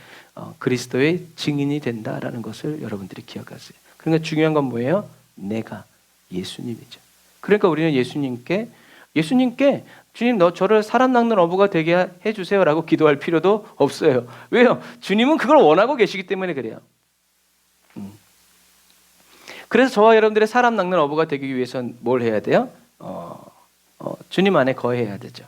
Speaker 1: 그리스도의 증인이 된다라는 것을 여러분들이 기억하세요. 그러니까 중요한 건 뭐예요? 내가 예수님이죠. 그러니까 우리는 예수님께 주님 저를 사람 낚는 어부가 되게 해주세요라고 기도할 필요도 없어요. 왜요? 주님은 그걸 원하고 계시기 때문에 그래요. 그래서 저와 여러분들의 사람 낚는 어부가 되기 위해서는 뭘 해야 돼요? 주님 안에 거해야 되죠.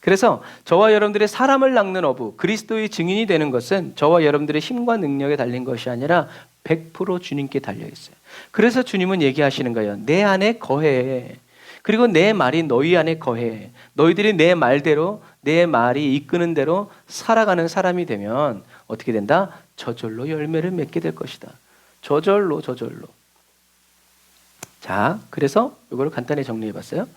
Speaker 1: 그래서 저와 여러분들의 사람을 낚는 어부, 그리스도의 증인이 되는 것은 저와 여러분들의 힘과 능력에 달린 것이 아니라 100% 주님께 달려 있어요. 그래서 주님은 얘기하시는 거예요. 내 안에 거해. 그리고 내 말이 너희 안에 거해. 너희들이 내 말대로, 내 말이 이끄는 대로 살아가는 사람이 되면 어떻게 된다? 저절로 열매를 맺게 될 것이다. 저절로. 자, 그래서 이걸 간단히 정리해 봤어요.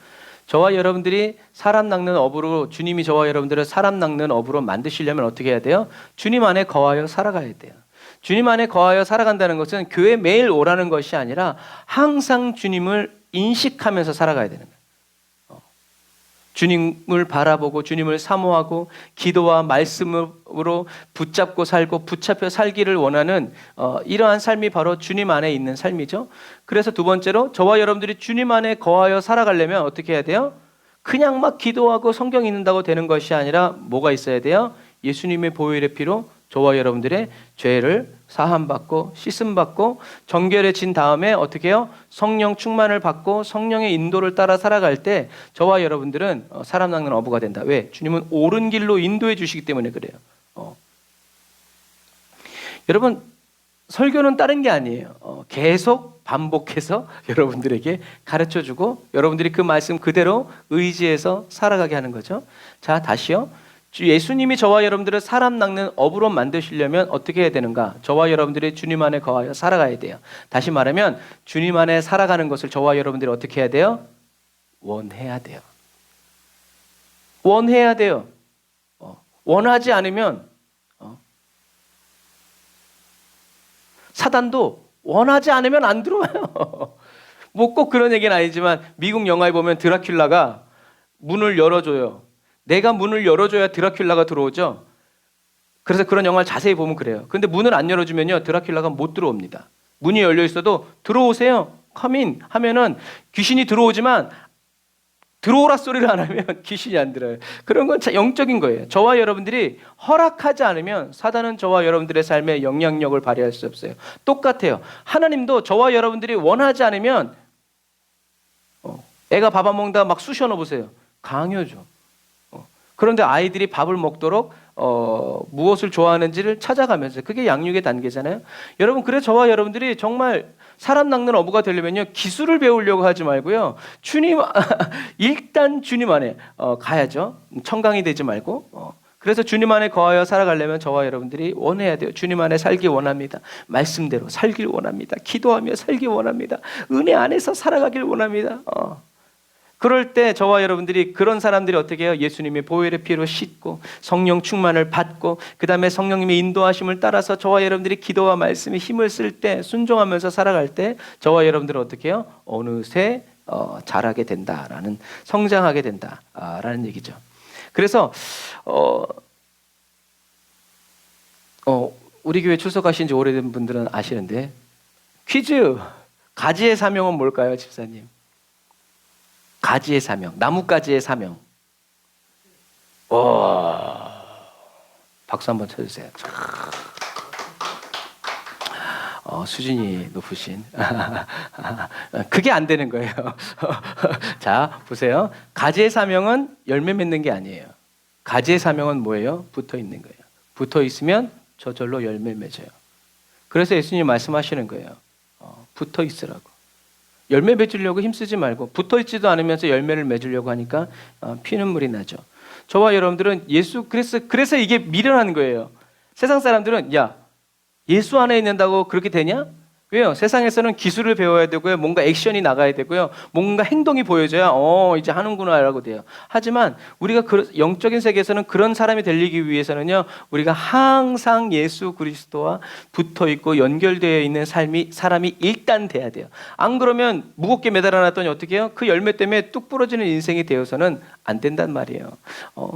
Speaker 1: 저와 여러분들이 사람 낚는 어부로, 주님이 저와 여러분들을 사람 낚는 어부로 만드시려면 어떻게 해야 돼요? 주님 안에 거하여 살아가야 돼요. 주님 안에 거하여 살아간다는 것은 교회 매일 오라는 것이 아니라 항상 주님을 인식하면서 살아가야 되는 거예요. 주님을 바라보고 주님을 사모하고 기도와 말씀으로 붙잡고 살고 붙잡혀 살기를 원하는 이러한 삶이 바로 주님 안에 있는 삶이죠. 그래서 두 번째로 저와 여러분들이 주님 안에 거하여 살아가려면 어떻게 해야 돼요? 그냥 막 기도하고 성경 읽는다고 되는 것이 아니라 뭐가 있어야 돼요? 예수님의 보혈의 피로 저와 여러분들의 죄를 사함받고 씻음받고 정결해진 다음에 어떻게 해요? 성령 충만을 받고 성령의 인도를 따라 살아갈 때 저와 여러분들은 사람 낚는 어부가 된다. 왜? 주님은 옳은 길로 인도해 주시기 때문에 그래요. 여러분 설교는 다른 게 아니에요. 계속 반복해서 여러분들에게 가르쳐주고 여러분들이 그 말씀 그대로 의지해서 살아가게 하는 거죠. 자, 다시요. 예수님이 저와 여러분들을 사람 낚는 어부로 만드시려면 어떻게 해야 되는가? 저와 여러분들이 주님 안에 거하여 살아가야 돼요. 다시 말하면 주님 안에 살아가는 것을 저와 여러분들이 어떻게 해야 돼요? 원해야 돼요. 원해야 돼요. 원하지 않으면 사단도 원하지 않으면 안 들어와요. 뭐 꼭 그런 얘기는 아니지만 미국 영화에 보면 드라큘라가 문을 열어줘요. 내가 문을 열어줘야 드라큘라가 들어오죠. 그래서 그런 영화를 자세히 보면 그래요. 근데 문을 안 열어주면요, 드라큘라가 못 들어옵니다. 문이 열려 있어도 들어오세요, 커민 하면은 귀신이 들어오지만 들어오라 소리를 안 하면 귀신이 안 들어요. 그런 건 영적인 거예요. 저와 여러분들이 허락하지 않으면 사단은 저와 여러분들의 삶에 영향력을 발휘할 수 없어요. 똑같아요. 하나님도 저와 여러분들이 원하지 않으면 애가 밥 안 먹는다 막 쑤셔 넣어보세요. 강요죠. 그런데 아이들이 밥을 먹도록 무엇을 좋아하는지를 찾아가면서, 그게 양육의 단계잖아요. 여러분, 그래서 저와 여러분들이 정말 사람 낚는 어부가 되려면요, 기술을 배우려고 하지 말고요, 주님 일단 주님 안에 가야죠. 청강이 되지 말고. 그래서 주님 안에 거하여 살아가려면 저와 여러분들이 원해야 돼요. 주님 안에 살기 원합니다. 말씀대로 살길 원합니다. 기도하며 살기 원합니다. 은혜 안에서 살아가길 원합니다. 그럴 때 저와 여러분들이, 그런 사람들이 어떻게 해요? 예수님의 보혈의 피로 씻고 성령 충만을 받고 그 다음에 성령님의 인도하심을 따라서 저와 여러분들이 기도와 말씀에 힘을 쓸 때, 순종하면서 살아갈 때 저와 여러분들은 어떻게 해요? 어느새 자라게 된다라는, 성장하게 된다라는 얘기죠. 그래서 우리 교회 출석하신 지 오래된 분들은 아시는데, 퀴즈, 가지의 사명은 뭘까요, 집사님? 가지의 사명, 나뭇가지의 사명. 와, 박수 한번 쳐주세요. 수준이 높으신. 그게 안 되는 거예요. 자, 보세요. 가지의 사명은 열매 맺는 게 아니에요. 가지의 사명은 뭐예요? 붙어 있는 거예요. 붙어 있으면 저절로 열매 맺어요. 그래서 예수님 말씀하시는 거예요. 붙어 있으라고. 열매 맺으려고 힘쓰지 말고, 붙어있지도 않으면서 열매를 맺으려고 하니까 피눈물이 나죠. 저와 여러분들은 그래서 이게 미련한 거예요. 세상 사람들은 야, 예수 안에 있는다고 그렇게 되냐? 왜요? 세상에서는 기술을 배워야 되고요, 뭔가 액션이 나가야 되고요, 뭔가 행동이 보여져야 이제 하는구나 라고 돼요. 하지만 우리가 영적인 세계에서는 그런 사람이 되기 위해서는요, 우리가 항상 예수 그리스도와 붙어있고 연결되어 있는 사람이 일단 돼야 돼요. 안 그러면 무겁게 매달아놨더니 어떻게 해요? 그 열매 때문에 뚝 부러지는 인생이 되어서는 안 된단 말이에요.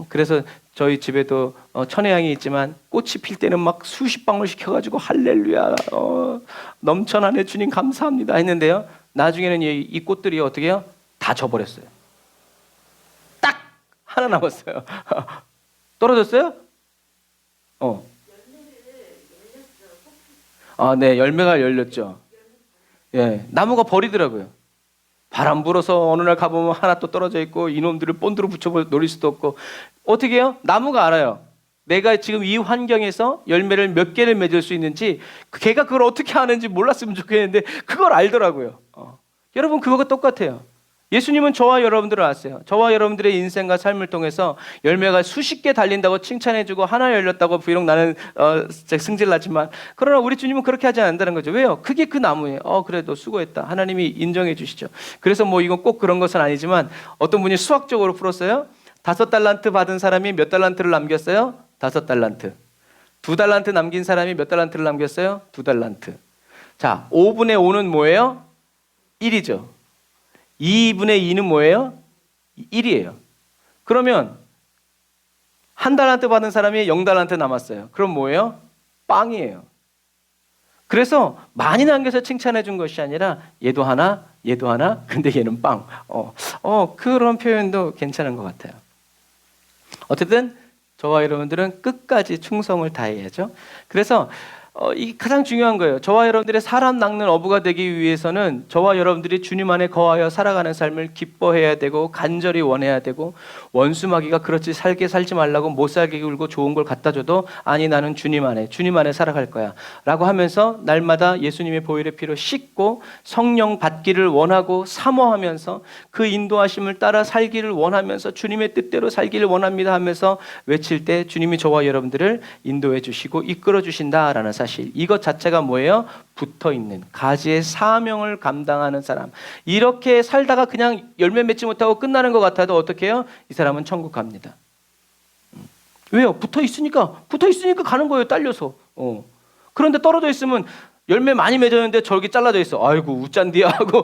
Speaker 1: 그래서 저희 집에도 천혜향이 있지만 꽃이 필 때는 막 수십 방울 시켜가지고 할렐루야, 넘쳐나네 주님 감사합니다 했는데요, 나중에는 이 꽃들이 어떻게 해요? 다 져버렸어요. 딱 하나 남았어요. 떨어졌어요? 네, 열매가 열렸죠. 예, 나무가 버리더라고요. 바람 불어서 어느 날 가보면 하나 또 떨어져 있고, 이놈들을 본드로 붙여 노릴 수도 없고. 어떻게 해요? 나무가 알아요. 내가 지금 이 환경에서 열매를 몇 개를 맺을 수 있는지, 걔가 그걸 어떻게 아는지 몰랐으면 좋겠는데 그걸 알더라고요. 여러분, 그거가 똑같아요. 예수님은 저와 여러분들을 아세요. 저와 여러분들의 인생과 삶을 통해서 열매가 수십 개 달린다고 칭찬해주고, 하나 열렸다고 비록 나는 승질나지만, 그러나 우리 주님은 그렇게 하지 않는다는 거죠. 왜요? 그게 그 나무예요. 그래도 수고했다, 하나님이 인정해 주시죠. 그래서 뭐 이건 꼭 그런 것은 아니지만, 어떤 분이 수학적으로 풀었어요. 5달란트 받은 사람이 몇 달란트를 남겼어요? 5달란트. 2달란트 남긴 사람이 몇 달란트를 남겼어요? 2달란트. 자, 5분의 5는 뭐예요? 1이죠. 2분의 2는 뭐예요? 1이에요. 그러면 1달란트 받은 사람이 0달란트 남았어요. 그럼 뭐예요? 빵이에요. 그래서 많이 남겨서 칭찬해 준 것이 아니라, 얘도 하나, 얘도 하나, 근데 얘는 빵. 그런 표현도 괜찮은 것 같아요. 어쨌든 저와 여러분들은 끝까지 충성을 다해야죠. 그래서 이 가장 중요한 거예요. 저와 여러분들의 사람 낚는 어부가 되기 위해서는 저와 여러분들이 주님 안에 거하여 살아가는 삶을 기뻐해야 되고, 간절히 원해야 되고, 원수마귀가 그렇지 살지 말라고 못 살게 굴고 좋은 걸 갖다 줘도, 아니 나는 주님 안에 살아갈 거야 라고 하면서 날마다 예수님의 보혈의 피로 씻고 성령 받기를 원하고 사모하면서, 그 인도하심을 따라 살기를 원하면서, 주님의 뜻대로 살기를 원합니다 하면서 외칠 때 주님이 저와 여러분들을 인도해 주시고 이끌어 주신다라는 사실, 이것 자체가 뭐예요? 붙어있는 가지의 사명을 감당하는 사람. 이렇게 살다가 그냥 열매 맺지 못하고 끝나는 것 같아도 어떻게 해요? 이 사람은 천국 갑니다. 왜요? 붙어있으니까 가는 거예요, 딸려서. 그런데 떨어져 있으면 열매 많이 맺었는데 저기 잘라져 있어. 아이고 우짠디야 하고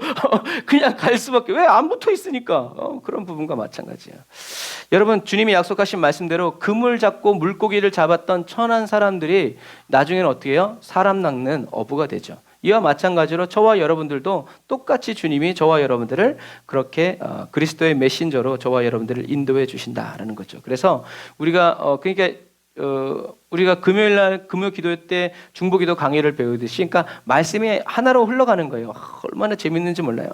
Speaker 1: 그냥 갈 수밖에. 왜 안 붙어 있으니까. 그런 부분과 마찬가지야. 여러분, 주님이 약속하신 말씀대로 그물 잡고 물고기를 잡았던 천한 사람들이 나중에는 어떻게 해요? 사람 낚는 어부가 되죠. 이와 마찬가지로 저와 여러분들도 똑같이 주님이 저와 여러분들을 그렇게 그리스도의 메신저로 저와 여러분들을 인도해 주신다라는 거죠. 그래서 우리가 우리가 금요일 날 금요 기도 때 중보기도 강의를 배우듯이, 그러니까 말씀이 하나로 흘러가는 거예요. 얼마나 재밌는지 몰라요.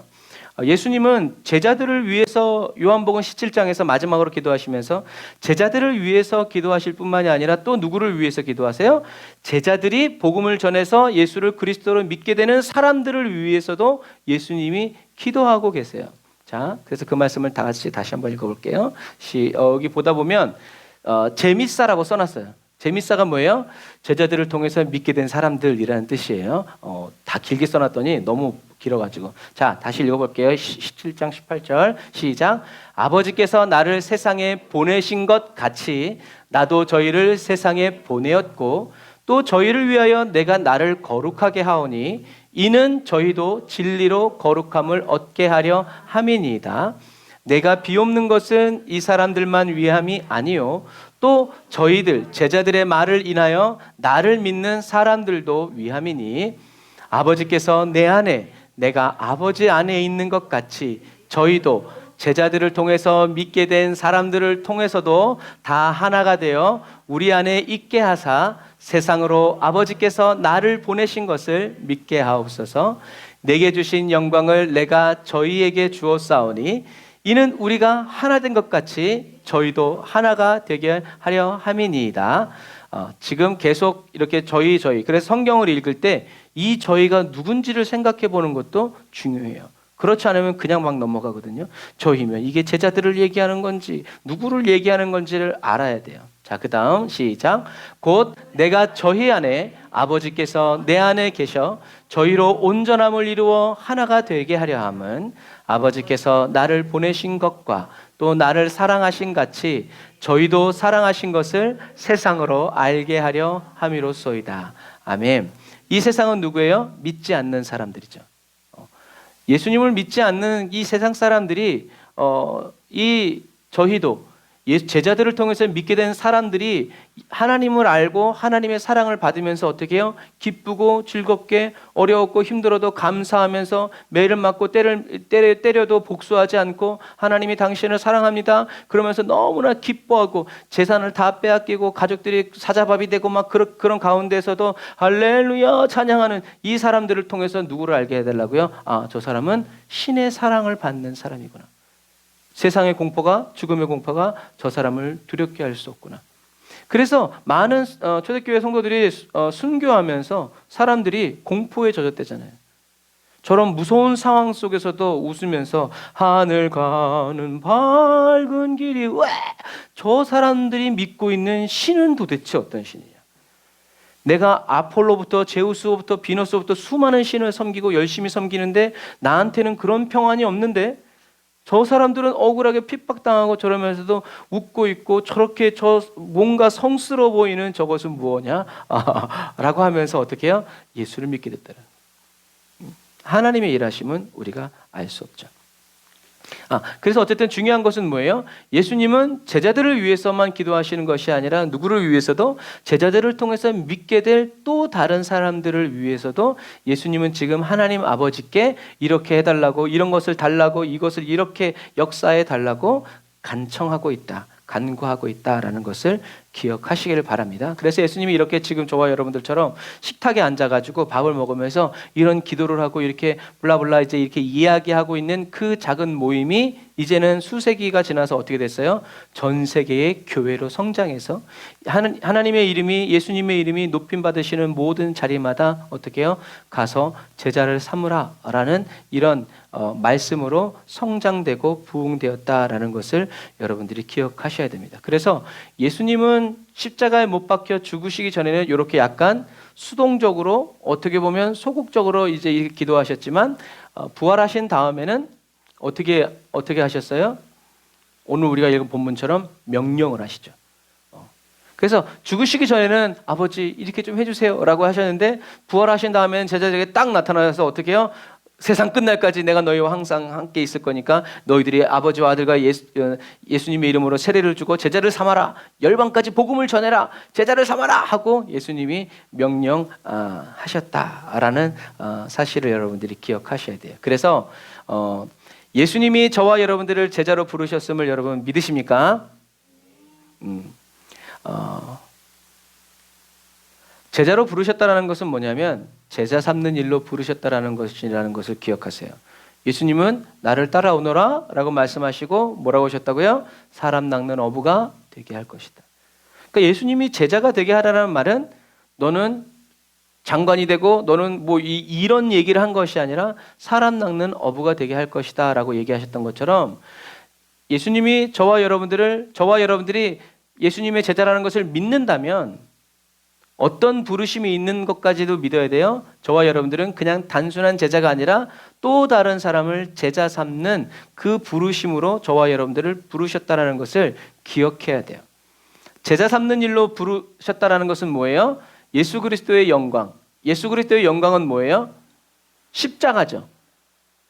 Speaker 1: 예수님은 제자들을 위해서 요한복음 17장에서 마지막으로 기도하시면서 제자들을 위해서 기도하실 뿐만이 아니라 또 누구를 위해서 기도하세요? 제자들이 복음을 전해서 예수를 그리스도로 믿게 되는 사람들을 위해서도 예수님이 기도하고 계세요. 자, 그래서 그 말씀을 다 같이 다시 한번 읽어볼게요. 여기 보다 보면 제미사라고 써놨어요. 제미사가 뭐예요? 제자들을 통해서 믿게 된 사람들이라는 뜻이에요. 다 길게 써놨더니 너무 길어가지고. 자, 다시 읽어볼게요. 17장 18절 시작. 아버지께서 나를 세상에 보내신 것 같이 나도 저희를 세상에 보내었고 또 저희를 위하여 내가 나를 거룩하게 하오니 이는 저희도 진리로 거룩함을 얻게 하려 함이니이다. 내가 비옵는 것은 이 사람들만 위함이 아니요 또 저희들 제자들의 말을 인하여 나를 믿는 사람들도 위함이니 아버지께서 내 안에 내가 아버지 안에 있는 것 같이 저희도 제자들을 통해서 믿게 된 사람들을 통해서도 다 하나가 되어 우리 안에 있게 하사 세상으로 아버지께서 나를 보내신 것을 믿게 하옵소서. 내게 주신 영광을 내가 저희에게 주었사오니 이는 우리가 하나 된 것 같이 저희도 하나가 되게 하려 함이니이다. 지금 계속 이렇게 저희 그래서 성경을 읽을 때 이 저희가 누군지를 생각해 보는 것도 중요해요. 그렇지 않으면 그냥 막 넘어가거든요. 저희면 이게 제자들을 얘기하는 건지 누구를 얘기하는 건지를 알아야 돼요. 자, 그 다음 시작. 곧 내가 저희 안에 아버지께서 내 안에 계셔 저희로 온전함을 이루어 하나가 되게 하려 함은 아버지께서 나를 보내신 것과 또 나를 사랑하신 같이 저희도 사랑하신 것을 세상으로 알게 하려 함이로소이다. 아멘. 이 세상은 누구예요? 믿지 않는 사람들이죠. 예수님을 믿지 않는 이 세상 사람들이 저희도 제자들을 통해서 믿게 된 사람들이 하나님을 알고 하나님의 사랑을 받으면서 어떻게 해요? 기쁘고 즐겁게 어려웠고 힘들어도 감사하면서 매를 맞고 때려도 복수하지 않고 하나님이 당신을 사랑합니다. 그러면서 너무나 기뻐하고 재산을 다 빼앗기고 가족들이 사자밥이 되고 막 그런 가운데서도 할렐루야 찬양하는 이 사람들을 통해서 누구를 알게 해달라고요? 저 사람은 신의 사랑을 받는 사람이구나. 세상의 공포가 죽음의 공포가 저 사람을 두렵게 할 수 없구나. 그래서 많은 초대교회 성도들이 순교하면서 사람들이 공포에 젖었대잖아요. 저런 무서운 상황 속에서도 웃으면서 하늘 가는 밝은 길이 왜? 저 사람들이 믿고 있는 신은 도대체 어떤 신이냐? 내가 아폴로부터 제우스부터 비너스부터 수많은 신을 섬기고 열심히 섬기는데 나한테는 그런 평안이 없는데 저 사람들은 억울하게 핍박당하고 저러면서도 웃고 있고 저렇게 뭔가 성스러워 보이는 저것은 무엇냐? 라고 하면서 어떻게 해요? 예수를 믿게 됐다는. 하나님의 일하심은 우리가 알 수 없죠. 그래서 어쨌든 중요한 것은 뭐예요? 예수님은 제자들을 위해서만 기도하시는 것이 아니라 누구를 위해서도 제자들을 통해서 믿게 될 또 다른 사람들을 위해서도 예수님은 지금 하나님 아버지께 이렇게 해달라고 이런 것을 달라고 이것을 이렇게 역사해 달라고 간청하고 있다. 간구하고 있다라는 것을 기억하시기를 바랍니다. 그래서 예수님이 이렇게 지금 저와 여러분들처럼 식탁에 앉아가지고 밥을 먹으면서 이런 기도를 하고 이렇게 블라블라 이제 이렇게 이야기하고 있는 그 작은 모임이 이제는 수세기가 지나서 어떻게 됐어요? 전 세계의 교회로 성장해서 하나님의 이름이 예수님의 이름이 높임 받으시는 모든 자리마다 어떻게 해요? 가서 제자를 삼으라라는 이런 말씀으로 성장되고 부흥되었다라는 것을 여러분들이 기억하셔야 됩니다. 그래서 예수님은 십자가에 못 박혀 죽으시기 전에는 이렇게 약간 수동적으로 어떻게 보면 소극적으로 이제 이렇게 기도하셨지만 부활하신 다음에는 어떻게 하셨어요? 오늘 우리가 읽은 본문처럼 명령을 하시죠. 그래서 죽으시기 전에는 아버지 이렇게 좀 해주세요라고 하셨는데 부활하신 다음에는 제자들에게 딱 나타나서 어떻게 해요? 세상 끝날까지 내가 너희와 항상 함께 있을 거니까 너희들이 아버지와 아들과 예수님의 이름으로 세례를 주고 제자를 삼아라. 열방까지 복음을 전해라. 제자를 삼아라 하고 예수님이 명령하셨다라는 사실을 여러분들이 기억하셔야 돼요. 그래서 예수님이 저와 여러분들을 제자로 부르셨음을 여러분 믿으십니까? 제자로 부르셨다라는 것은 뭐냐면 제자 삼는 일로 부르셨다라는 것이라는 것을 기억하세요. 예수님은 나를 따라오너라 라고 말씀하시고 뭐라고 하셨다고요? 사람 낚는 어부가 되게 할 것이다. 그러니까 예수님이 제자가 되게 하라는 말은 너는 장관이 되고 너는 뭐 이런 얘기를 한 것이 아니라 사람 낚는 어부가 되게 할 것이다 라고 얘기하셨던 것처럼 예수님이 저와 여러분들이 예수님의 제자라는 것을 믿는다면 어떤 부르심이 있는 것까지도 믿어야 돼요. 저와 여러분들은 그냥 단순한 제자가 아니라 또 다른 사람을 제자 삼는 그 부르심으로 저와 여러분들을 부르셨다는 것을 기억해야 돼요. 제자 삼는 일로 부르셨다는 것은 뭐예요? 예수 그리스도의 영광. 예수 그리스도의 영광은 뭐예요? 십자가죠.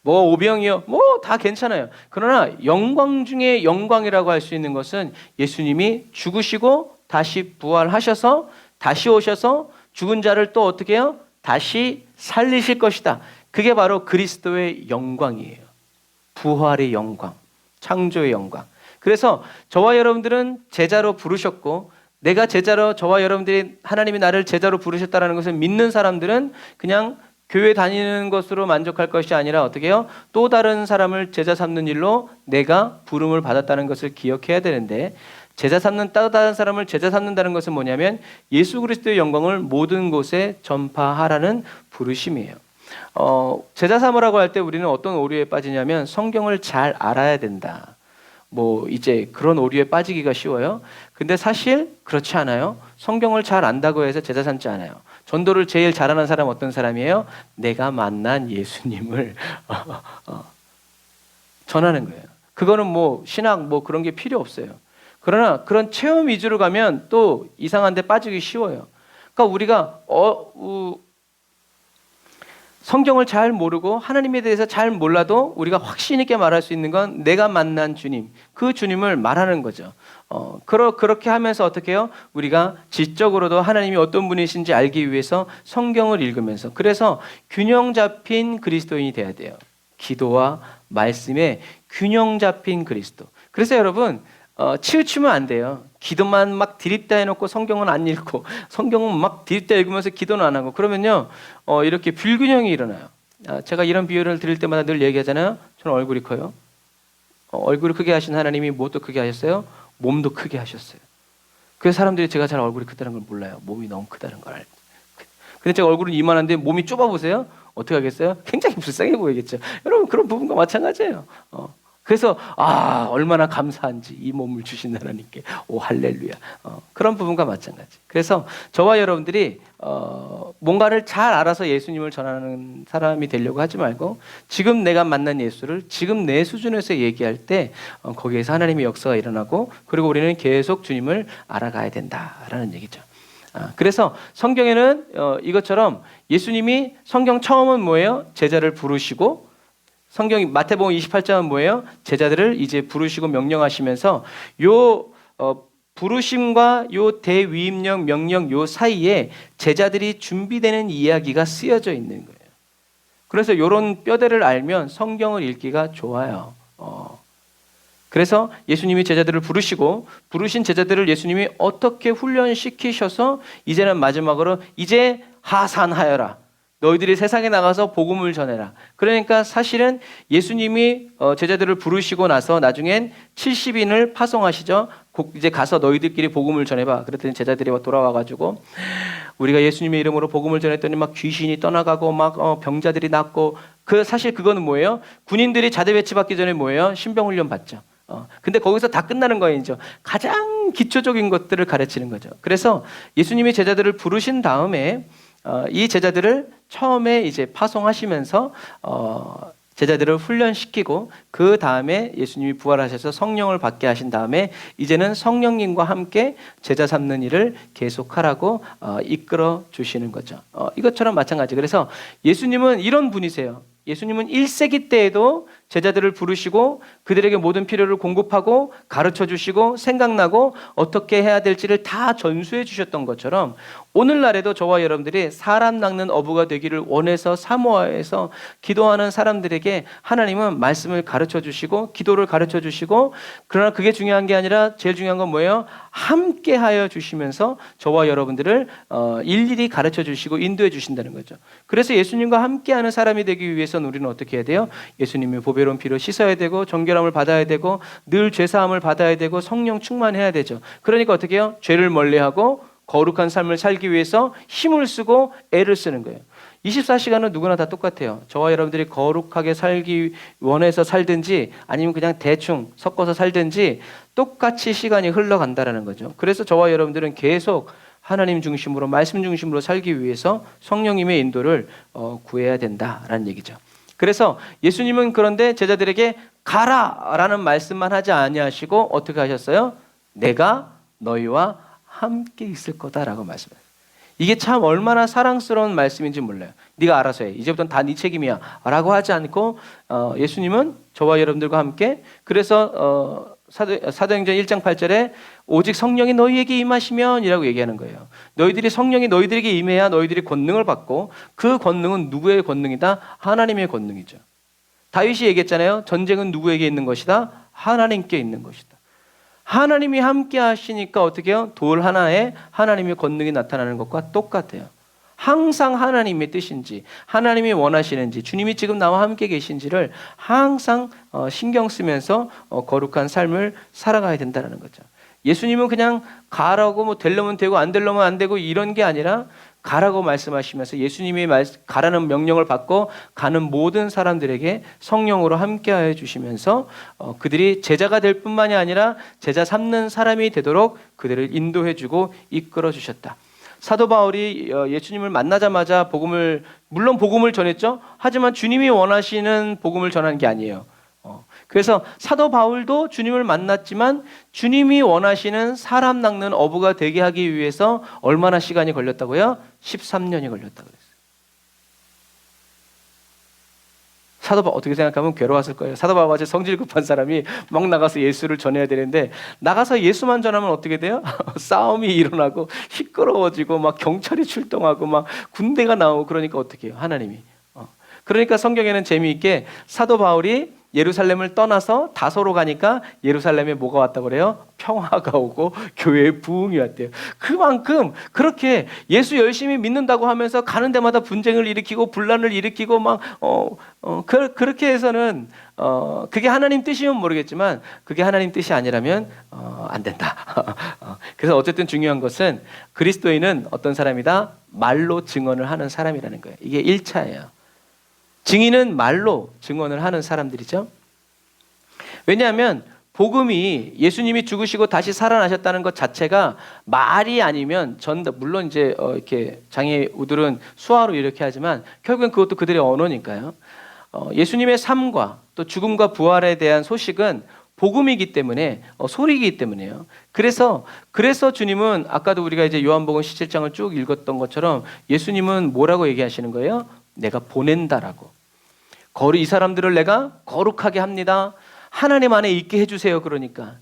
Speaker 1: 뭐 오병이요? 뭐 다 괜찮아요. 그러나 영광 중에 영광이라고 할 수 있는 것은 예수님이 죽으시고 다시 부활하셔서 다시 오셔서 죽은 자를 또 어떻게 해요? 다시 살리실 것이다. 그게 바로 그리스도의 영광이에요. 부활의 영광, 창조의 영광. 그래서 저와 여러분들은 제자로 부르셨고 내가 제자로 저와 여러분들이 하나님이 나를 제자로 부르셨다는 것을 믿는 사람들은 그냥 교회 다니는 것으로 만족할 것이 아니라 어떻게 해요? 또 다른 사람을 제자 삼는 일로 내가 부름을 받았다는 것을 기억해야 되는데 제자 삼는 또 다른 사람을 제자 삼는다는 것은 뭐냐면 예수 그리스도의 영광을 모든 곳에 전파하라는 부르심이에요. 제자 삼으라고 할 때 우리는 어떤 오류에 빠지냐면 성경을 잘 알아야 된다. 뭐 이제 그런 오류에 빠지기가 쉬워요. 근데 사실 그렇지 않아요. 성경을 잘 안다고 해서 제자 삼지 않아요. 전도를 제일 잘하는 사람 어떤 사람이에요? 내가 만난 예수님을 전하는 거예요. 그거는 뭐 신학 뭐 그런 게 필요 없어요. 그러나 그런 체험 위주로 가면 또 이상한 데 빠지기 쉬워요. 그러니까 우리가 성경을 잘 모르고 하나님에 대해서 잘 몰라도 우리가 확신 있게 말할 수 있는 건 내가 만난 주님, 그 주님을 말하는 거죠. 그렇게 하면서 어떻게 해요? 우리가 지적으로도 하나님이 어떤 분이신지 알기 위해서 성경을 읽으면서 그래서 균형 잡힌 그리스도인이 돼야 돼요. 기도와 말씀에 균형 잡힌 그리스도. 그래서 여러분 치우치면 안 돼요. 기도만 막 디립다 해놓고 성경은 안 읽고 성경은 막 디립다 읽으면서 기도는 안 하고 그러면요 이렇게 불균형이 일어나요. 제가 이런 비유를 드릴 때마다 늘 얘기하잖아요. 저는 얼굴이 커요. 얼굴이 크게 하신 하나님이 무엇도 크게 하셨어요? 몸도 크게 하셨어요. 그래서 사람들이 제가 잘 얼굴이 크다는 걸 몰라요. 몸이 너무 크다는 걸 알고. 근데 제가 얼굴은 이만한데 몸이 좁아 보세요. 어떻게 하겠어요? 굉장히 불쌍해 보이겠죠. 여러분 그런 부분과 마찬가지예요. 그래서 얼마나 감사한지 이 몸을 주신 하나님께 오 할렐루야. 그런 부분과 마찬가지. 그래서 저와 여러분들이 뭔가를 잘 알아서 예수님을 전하는 사람이 되려고 하지 말고 지금 내가 만난 예수를 지금 내 수준에서 얘기할 때 거기에서 하나님의 역사가 일어나고 그리고 우리는 계속 주님을 알아가야 된다라는 얘기죠. 그래서 성경에는 이것처럼 예수님이 성경 처음은 뭐예요? 제자를 부르시고 성경이 마태복음 28장은 뭐예요? 제자들을 이제 부르시고 명령하시면서 요 부르심과 요 대위임령 명령 요 사이에 제자들이 준비되는 이야기가 쓰여져 있는 거예요. 그래서 이런 뼈대를 알면 성경을 읽기가 좋아요. 그래서 예수님이 제자들을 부르시고 부르신 제자들을 예수님이 어떻게 훈련시키셔서 이제는 마지막으로 이제 하산하여라. 너희들이 세상에 나가서 복음을 전해라. 그러니까 사실은 예수님이 제자들을 부르시고 나서 나중엔 70인을 파송하시죠. 이제 가서 너희들끼리 복음을 전해봐. 그랬더니 제자들이 돌아와가지고 우리가 예수님의 이름으로 복음을 전했더니 막 귀신이 떠나가고 막 병자들이 낫고 사실 그거는 뭐예요? 군인들이 자대 배치받기 전에 뭐예요? 신병훈련 받죠. 근데 거기서 다 끝나는 거예요. 가장 기초적인 것들을 가르치는 거죠. 그래서 예수님이 제자들을 부르신 다음에 이 제자들을 처음에 이제 파송하시면서 제자들을 훈련시키고 그 다음에 예수님이 부활하셔서 성령을 받게 하신 다음에 이제는 성령님과 함께 제자 삼는 일을 계속하라고 이끌어 주시는 거죠. 이것처럼 마찬가지. 그래서 예수님은 이런 분이세요. 예수님은 1세기 때에도 제자들을 부르시고 그들에게 모든 필요를 공급하고 가르쳐 주시고 생각나고 어떻게 해야 될지를 다 전수해 주셨던 것처럼 오늘날에도 저와 여러분들이 사람 낚는 어부가 되기를 원해서 사모해서 기도하는 사람들에게 하나님은 말씀을 가르쳐 주시고 기도를 가르쳐 주시고, 그러나 그게 중요한 게 아니라 제일 중요한 건 뭐예요? 함께 하여 주시면서 저와 여러분들을 일일이 가르쳐 주시고 인도해 주신다는 거죠. 그래서 예수님과 함께하는 사람이 되기 위해서는 우리는 어떻게 해야 돼요? 예수님의 보배로운 피로 씻어야 되고 정결함을 받아야 되고 늘 죄사함을 받아야 되고 성령 충만해야 되죠. 그러니까 어떻게 해요? 죄를 멀리하고 거룩한 삶을 살기 위해서 힘을 쓰고 애를 쓰는 거예요. 24시간은 누구나 다 똑같아요. 저와 여러분들이 거룩하게 살기 원해서 살든지 아니면 그냥 대충 섞어서 살든지 똑같이 시간이 흘러간다는 거죠. 그래서 저와 여러분들은 계속 하나님 중심으로 말씀 중심으로 살기 위해서 성령님의 인도를 구해야 된다라는 얘기죠. 그래서 예수님은 그런데 제자들에게 가라라는 말씀만 하지 아니하시고 어떻게 하셨어요? 내가 너희와 함께 있을 거다라고 말씀해요. 이게 참 얼마나 사랑스러운 말씀인지 몰라요. 네가 알아서 해. 이제부터는 다 네 책임이야 라고 하지 않고 예수님은 저와 여러분들과 함께, 그래서 사도행전 1장 8절에 오직 성령이 너희에게 임하시면 이라고 얘기하는 거예요. 너희들이 성령이 너희들에게 임해야 너희들이 권능을 받고, 그 권능은 누구의 권능이다? 하나님의 권능이죠. 다윗이 얘기했잖아요. 전쟁은 누구에게 있는 것이다? 하나님께 있는 것이다. 하나님이 함께 하시니까 어떻게 해요? 돌 하나에 하나님의 권능이 나타나는 것과 똑같아요. 항상 하나님의 뜻인지, 하나님이 원하시는지, 주님이 지금 나와 함께 계신지를 항상 신경 쓰면서 거룩한 삶을 살아가야 된다는 거죠. 예수님은 그냥 가라고 뭐 되려면 되고 안 되려면 안 되고 이런 게 아니라 가라고 말씀하시면서 예수님이 가라는 명령을 받고 가는 모든 사람들에게 성령으로 함께하여 주시면서 그들이 제자가 될 뿐만이 아니라 제자 삼는 사람이 되도록 그들을 인도해 주고 이끌어 주셨다. 사도 바울이 예수님을 만나자마자 물론 복음을 전했죠. 하지만 주님이 원하시는 복음을 전한 게 아니에요. 그래서 사도 바울도 주님을 만났지만 주님이 원하시는 사람 낚는 어부가 되게 하기 위해서 얼마나 시간이 걸렸다고요? 13년이 걸렸다고 그랬어요. 사도 바울 어떻게 생각하면 괴로웠을 거예요. 사도 바울 같이 성질 급한 사람이 막 나가서 예수를 전해야 되는데 나가서 예수만 전하면 어떻게 돼요? 싸움이 일어나고 시끄러워지고 막 경찰이 출동하고 막 군대가 나오고, 그러니까 어떻게 해요? 하나님이. 그러니까 성경에는 재미있게 사도 바울이 예루살렘을 떠나서 다소로 가니까 예루살렘에 뭐가 왔다고 그래요? 평화가 오고 교회에 부흥이 왔대요. 그만큼 그렇게 예수 열심히 믿는다고 하면서 가는 데마다 분쟁을 일으키고 분란을 일으키고 막 그렇게 해서는 그게 하나님 뜻이면 모르겠지만 그게 하나님 뜻이 아니라면 안 된다. 그래서 어쨌든 중요한 것은 그리스도인은 어떤 사람이다? 말로 증언을 하는 사람이라는 거예요. 이게 1차예요. 증인은 말로 증언을 하는 사람들이죠. 왜냐하면 복음이 예수님이 죽으시고 다시 살아나셨다는 것 자체가 말이 아니면 물론 이제 이렇게 장애우들은 수화로 이렇게 하지만 결국엔 그것도 그들의 언어니까요. 예수님의 삶과 또 죽음과 부활에 대한 소식은 복음이기 때문에 소리이기 때문에요. 그래서 주님은 아까도 우리가 이제 요한복음 17장을 쭉 읽었던 것처럼 예수님은 뭐라고 얘기하시는 거예요? 내가 보낸다라고. 이 사람들을 내가 거룩하게 합니다. 하나님 안에 있게 해주세요. 그러니까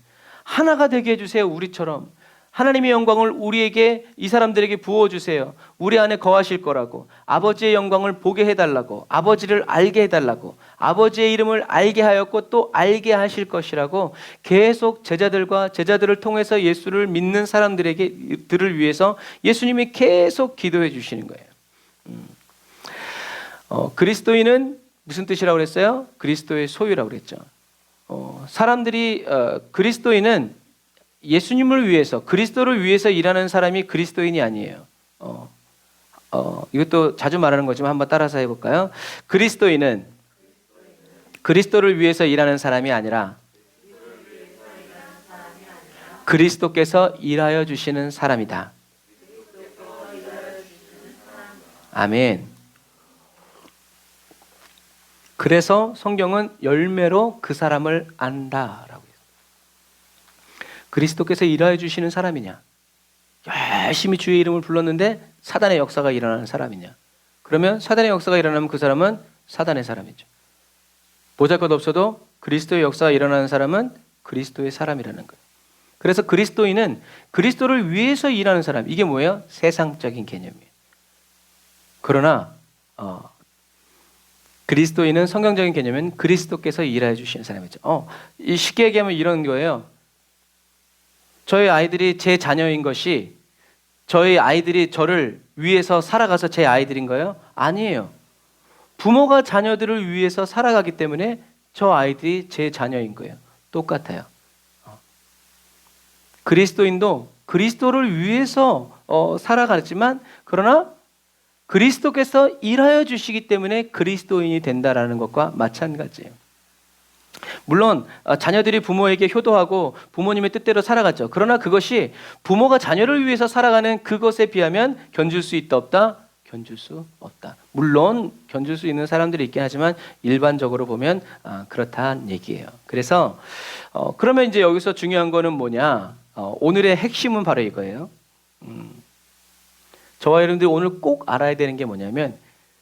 Speaker 1: 하나가 되게 해주세요. 우리처럼 하나님의 영광을 우리에게, 이 사람들에게 부어주세요. 우리 안에 거하실 거라고. 아버지의 영광을 보게 해달라고. 아버지를 알게 해달라고. 아버지의 이름을 알게 하였고 또 알게 하실 것이라고 계속 제자들을 통해서 예수를 믿는 사람들을 위해서 예수님이 계속 기도해 주시는 거예요. 그리스도인은 무슨 뜻이라고 그랬어요? 그리스도의 소유라고 그랬죠. 사람들이 그리스도인은 예수님을 위해서, 그리스도를 위해서 일하는 사람이 그리스도인이 아니에요. 이것도 자주 말하는 거지만 한번 따라서 해볼까요? 그리스도인은 그리스도를 위해서 일하는 사람이 아니라 그리스도께서 일하여 주시는 사람이다. 아멘. 그래서 성경은 열매로 그 사람을 안다라고 해요. 그리스도께서 일하여 주시는 사람이냐, 열심히 주의 이름을 불렀는데 사단의 역사가 일어나는 사람이냐, 그러면 사단의 역사가 일어나면 그 사람은 사단의 사람이죠. 보잘것없어도 그리스도의 역사가 일어나는 사람은 그리스도의 사람이라는 거예요. 그래서 그리스도인은 그리스도를 위해서 일하는 사람, 이게 뭐예요? 세상적인 개념이에요. 그러나 그리스도인은 성경적인 개념은 그리스도께서 일하여 주시는 사람이죠. 이 쉽게 얘기하면 이런 거예요. 저희 아이들이 제 자녀인 것이 저희 아이들이 저를 위해서 살아가서 제 아이들인 거예요? 아니에요. 부모가 자녀들을 위해서 살아가기 때문에 저 아이들이 제 자녀인 거예요. 똑같아요. 그리스도인도 그리스도를 위해서 살아가지만, 그러나 그리스도께서 일하여 주시기 때문에 그리스도인이 된다라는 것과 마찬가지예요. 물론 자녀들이 부모에게 효도하고 부모님의 뜻대로 살아가죠. 그러나 그것이 부모가 자녀를 위해서 살아가는 그것에 비하면 견줄 수 있다 없다? 견줄 수 없다. 물론 견줄 수 있는 사람들이 있긴 하지만 일반적으로 보면 그렇다는 얘기예요. 그래서 그러면 이제 여기서 중요한 거는 뭐냐? 오늘의 핵심은 바로 이거예요. 저와 여러분들이 오늘 꼭 알아야 되는 게 뭐냐면,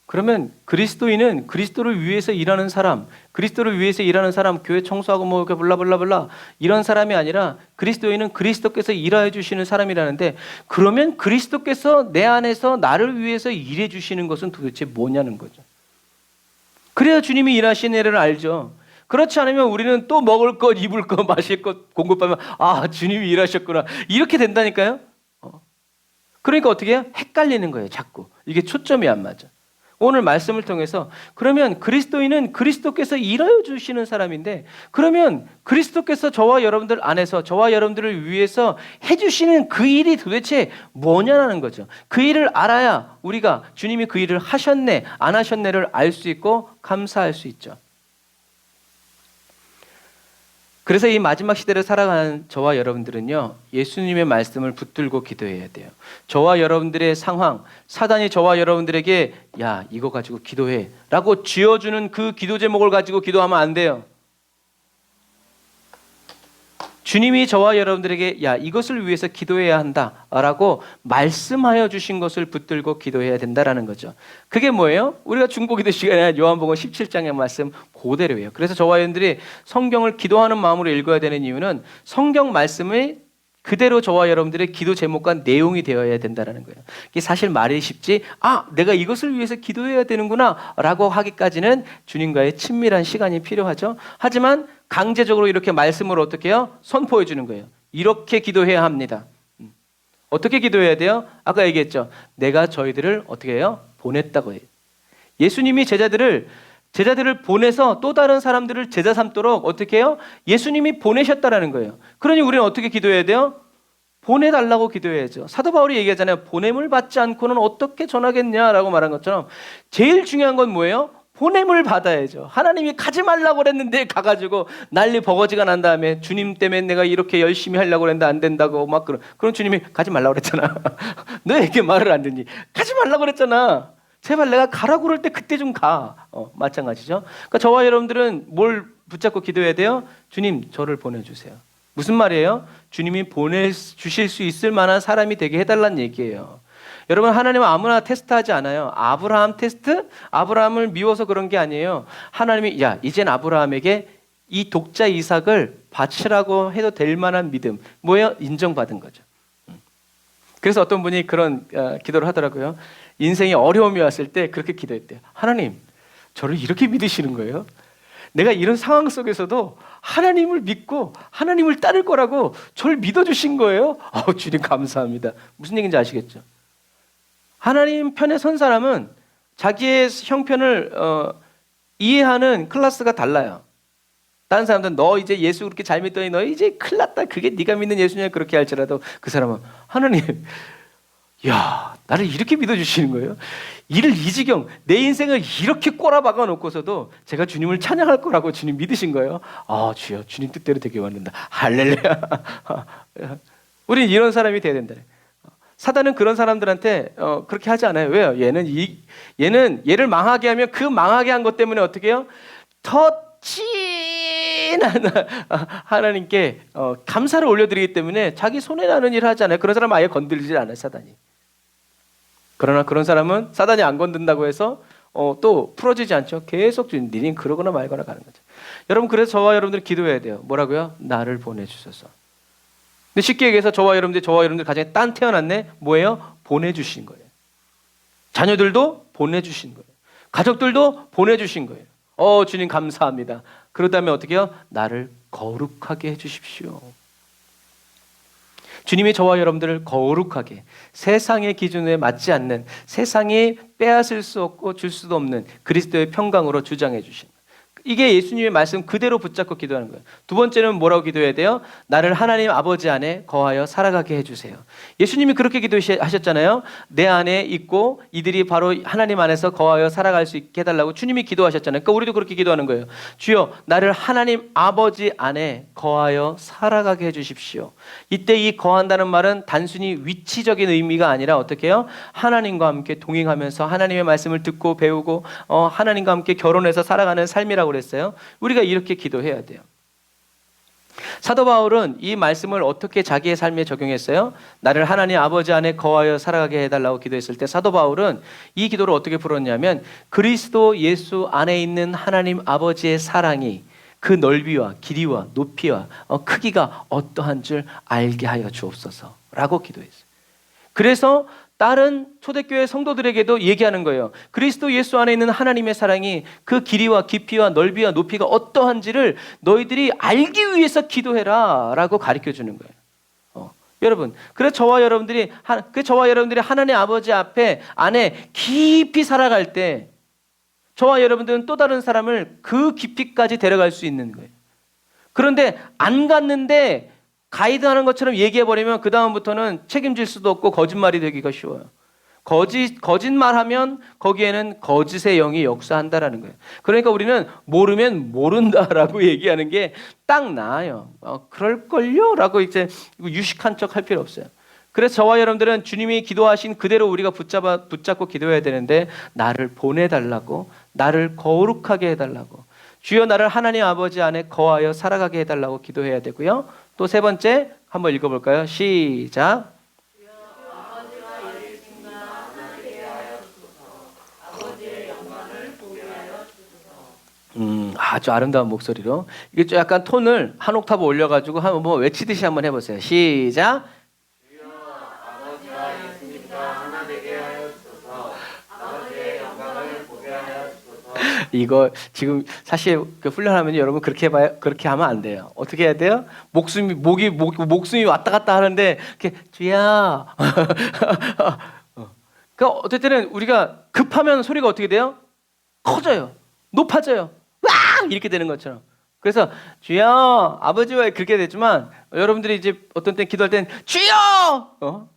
Speaker 1: 그러면 그리스도인은 그리스도를 위해서 일하는 사람, 그리스도를 위해서 일하는 사람, 교회 청소하고 뭐 이렇게 블라블라블라 이런 사람이 아니라 그리스도인은 그리스도께서 일하여 주시는 사람이라는데, 그러면 그리스도께서 내 안에서 나를 위해서 일해 주시는 것은 도대체 뭐냐는 거죠. 그래야 주님이 일하시는 일을 알죠. 그렇지 않으면 우리는 또 먹을 것, 입을 것, 마실 것 공급하면 주님이 일하셨구나 이렇게 된다니까요. 그러니까 어떻게 해요? 헷갈리는 거예요. 자꾸 이게 초점이 안 맞아. 오늘 말씀을 통해서 그러면 그리스도인은 그리스도께서 일하여 주시는 사람인데, 그러면 그리스도께서 저와 여러분들 안에서 저와 여러분들을 위해서 해주시는 그 일이 도대체 뭐냐는 거죠. 그 일을 알아야 우리가 주님이 그 일을 하셨네 안 하셨네를 알 수 있고 감사할 수 있죠. 그래서 이 마지막 시대를 살아가는 저와 여러분들은요, 예수님의 말씀을 붙들고 기도해야 돼요. 저와 여러분들의 상황, 사단이 저와 여러분들에게 야 이거 가지고 기도해 라고 쥐어주는 그 기도 제목을 가지고 기도하면 안 돼요. 주님이 저와 여러분들에게 야 이것을 위해서 기도해야 한다 라고 말씀하여 주신 것을 붙들고 기도해야 된다라는 거죠. 그게 뭐예요? 우리가 중보기도 시간에 요한복음 17장의 말씀 그대로예요. 그래서 저와 여러분들이 성경을 기도하는 마음으로 읽어야 되는 이유는 성경 말씀이 그대로 저와 여러분들의 기도 제목과 내용이 되어야 된다는 거예요. 이게 사실 말이 쉽지 내가 이것을 위해서 기도해야 되는구나 라고 하기까지는 주님과의 친밀한 시간이 필요하죠. 하지만 강제적으로 이렇게 말씀을 어떻게 해요? 선포해 주는 거예요. 이렇게 기도해야 합니다. 어떻게 기도해야 돼요? 아까 얘기했죠. 내가 저희들을 어떻게 해요? 보냈다고 해요. 예수님이 제자들을 보내서 또 다른 사람들을 제자 삼도록 어떻게 해요? 예수님이 보내셨다라는 거예요. 그러니 우리는 어떻게 기도해야 돼요? 보내달라고 기도해야죠. 사도 바울이 얘기하잖아요. 보냄을 받지 않고는 어떻게 전하겠냐라고 말한 것처럼 제일 중요한 건 뭐예요? 보냄을 받아야죠. 하나님이 가지 말라고 그랬는데 가가지고 난리 버거지가 난 다음에 주님 때문에 내가 이렇게 열심히 하려고 그랬는데 안 된다고 막 그럼 주님이 가지 말라고 그랬잖아. 너에게 말을 안 듣니? 가지 말라고 그랬잖아. 제발 내가 가라고 그럴 때 그때 좀 가. 마찬가지죠. 그러니까 저와 여러분들은 뭘 붙잡고 기도해야 돼요? 주님 저를 보내주세요. 무슨 말이에요? 주님이 보내주실 수 있을 만한 사람이 되게 해달라는 얘기예요. 여러분 하나님은 아무나 테스트하지 않아요. 아브라함 테스트? 아브라함을 미워서 그런 게 아니에요. 하나님이 이젠 아브라함에게 이 독자 이삭을 바치라고 해도 될 만한 믿음. 뭐예요? 인정받은 거죠. 그래서 어떤 분이 그런 기도를 하더라고요. 인생에 어려움이 왔을 때 그렇게 기도했대요. 하나님 저를 이렇게 믿으시는 거예요? 내가 이런 상황 속에서도 하나님을 믿고 하나님을 따를 거라고 저를 믿어주신 거예요? 주님 감사합니다. 무슨 얘기인지 아시겠죠? 하나님 편에 선 사람은 자기의 형편을 이해하는 클래스가 달라요. 다른 사람들은 너 이제 예수 그렇게 잘 믿더니 너 이제 큰일 났다. 그게 네가 믿는 예수냐 그렇게 할지라도 그 사람은 하나님 나를 이렇게 믿어주시는 거예요? 이를 이 지경 내 인생을 이렇게 꼬라박아 놓고서도 제가 주님을 찬양할 거라고 주님 믿으신 거예요? 주여 주님 뜻대로 되게 왔는다. 할렐루야. 우린 이런 사람이 돼야 된다. 사단은 그런 사람들한테 그렇게 하지 않아요. 왜요? 얘는 얘를 망하게 하면 그 망하게 한 것 때문에 어떻게 해요? 더 진한 하나님께 감사를 올려드리기 때문에 자기 손에 나는 일을 하지 않아요. 그런 사람은 아예 건들지 않아요, 사단이. 그러나 그런 사람은 사단이 안 건든다고 해서 또 풀어지지 않죠. 계속 니는 그러거나 말거나 가는 거죠. 여러분, 그래서 저와 여러분들 기도해야 돼요. 뭐라고요? 나를 보내주소서. 근데 쉽게 얘기해서 저와 여러분들 가정에 딴 태어났네? 뭐예요? 보내주신 거예요. 자녀들도 보내주신 거예요. 가족들도 보내주신 거예요. 주님 감사합니다. 그러다면 어떻게 해요? 나를 거룩하게 해주십시오. 주님이 저와 여러분들을 거룩하게, 세상의 기준에 맞지 않는, 세상이 빼앗을 수 없고 줄 수도 없는 그리스도의 평강으로 주장해 주신 거예요. 이게 예수님의 말씀 그대로 붙잡고 기도하는 거예요. 두 번째는 뭐라고 기도해야 돼요? 나를 하나님 아버지 안에 거하여 살아가게 해주세요. 예수님이 그렇게 기도하셨잖아요. 내 안에 있고 이들이 바로 하나님 안에서 거하여 살아갈 수 있게 해달라고 주님이 기도하셨잖아요. 그러니까 우리도 그렇게 기도하는 거예요. 주여, 나를 하나님 아버지 안에 거하여 살아가게 해주십시오. 이때 이 거한다는 말은 단순히 위치적인 의미가 아니라 어떻게 해요? 하나님과 함께 동행하면서 하나님의 말씀을 듣고 배우고 하나님과 함께 결혼해서 살아가는 삶이라고 그랬어요. 우리가 이렇게 기도해야 돼요. 사도 바울은 이 말씀을 어떻게 자기의 삶에 적용했어요? 나를 하나님 아버지 안에 거하여 살아가게 해달라고 기도했을 때 사도 바울은 이 기도를 어떻게 풀었냐면 그리스도 예수 안에 있는 하나님 아버지의 사랑이 그 넓이와 길이와 높이와 크기가 어떠한 줄 알게 하여 주옵소서라고 기도했어요. 그래서 다른 초대교회 성도들에게도 얘기하는 거예요. 그리스도 예수 안에 있는 하나님의 사랑이 그 길이와 깊이와 넓이와 높이가 어떠한지를 너희들이 알기 위해서 기도해라 라고 가르쳐주는 거예요. 여러분, 그래서 저와 여러분들이 하나님 아버지 안에 깊이 살아갈 때 저와 여러분들은 또 다른 사람을 그 깊이까지 데려갈 수 있는 거예요. 그런데 안 갔는데 가이드하는 것처럼 얘기해버리면 그 다음부터는 책임질 수도 없고 거짓말이 되기가 쉬워요. 거짓말하면 거기에는 거짓의 영이 역사한다라는 거예요. 그러니까 우리는 모르면 모른다라고 얘기하는 게 딱 나아요. 그럴걸요? 라고 이제 유식한 척 할 필요 없어요. 그래서 저와 여러분들은 주님이 기도하신 그대로 우리가 붙잡고 기도해야 되는데 나를 보내달라고, 나를 거룩하게 해달라고, 주여 나를 하나님 아버지 안에 거하여 살아가게 해달라고 기도해야 되고요. 또 세 번째 한번 읽어볼까요? 시작. 아주 아름다운 목소리로 이게 좀 약간 톤을 한 옥타브 올려가지고 한번 외치듯이 한번 해보세요. 시작. 이거 지금 사실 훈련하면 여러분 그렇게 하면 안 돼요. 어떻게 해야 돼요? 목숨이 왔다 갔다 하는데 이렇게 주야. 그러니까 어떨 때는 우리가 급하면 소리가 어떻게 돼요? 커져요. 높아져요. 와! 이렇게 되는 것처럼. 그래서 주여 아버지와 그렇게 되지만 여러분들이 이제 어떤 때 기도할 땐 주여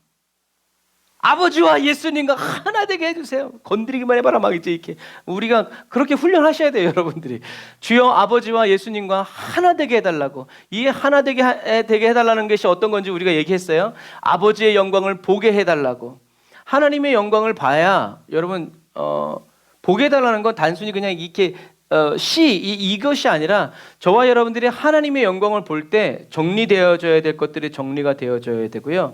Speaker 1: 아버지와 예수님과 하나 되게 해주세요. 건드리기만 해봐라 막 이제 이렇게 우리가 그렇게 훈련하셔야 돼요, 여러분들이. 주여 아버지와 예수님과 하나 되게 해달라고. 이 하나 되게 해달라는 것이 어떤 건지 우리가 얘기했어요. 아버지의 영광을 보게 해달라고. 하나님의 영광을 봐야 여러분 보게 해달라는 건 단순히 그냥 이렇게 이것이 아니라 저와 여러분들이 하나님의 영광을 볼 때 정리되어져야 될 것들이 정리가 되어져야 되고요.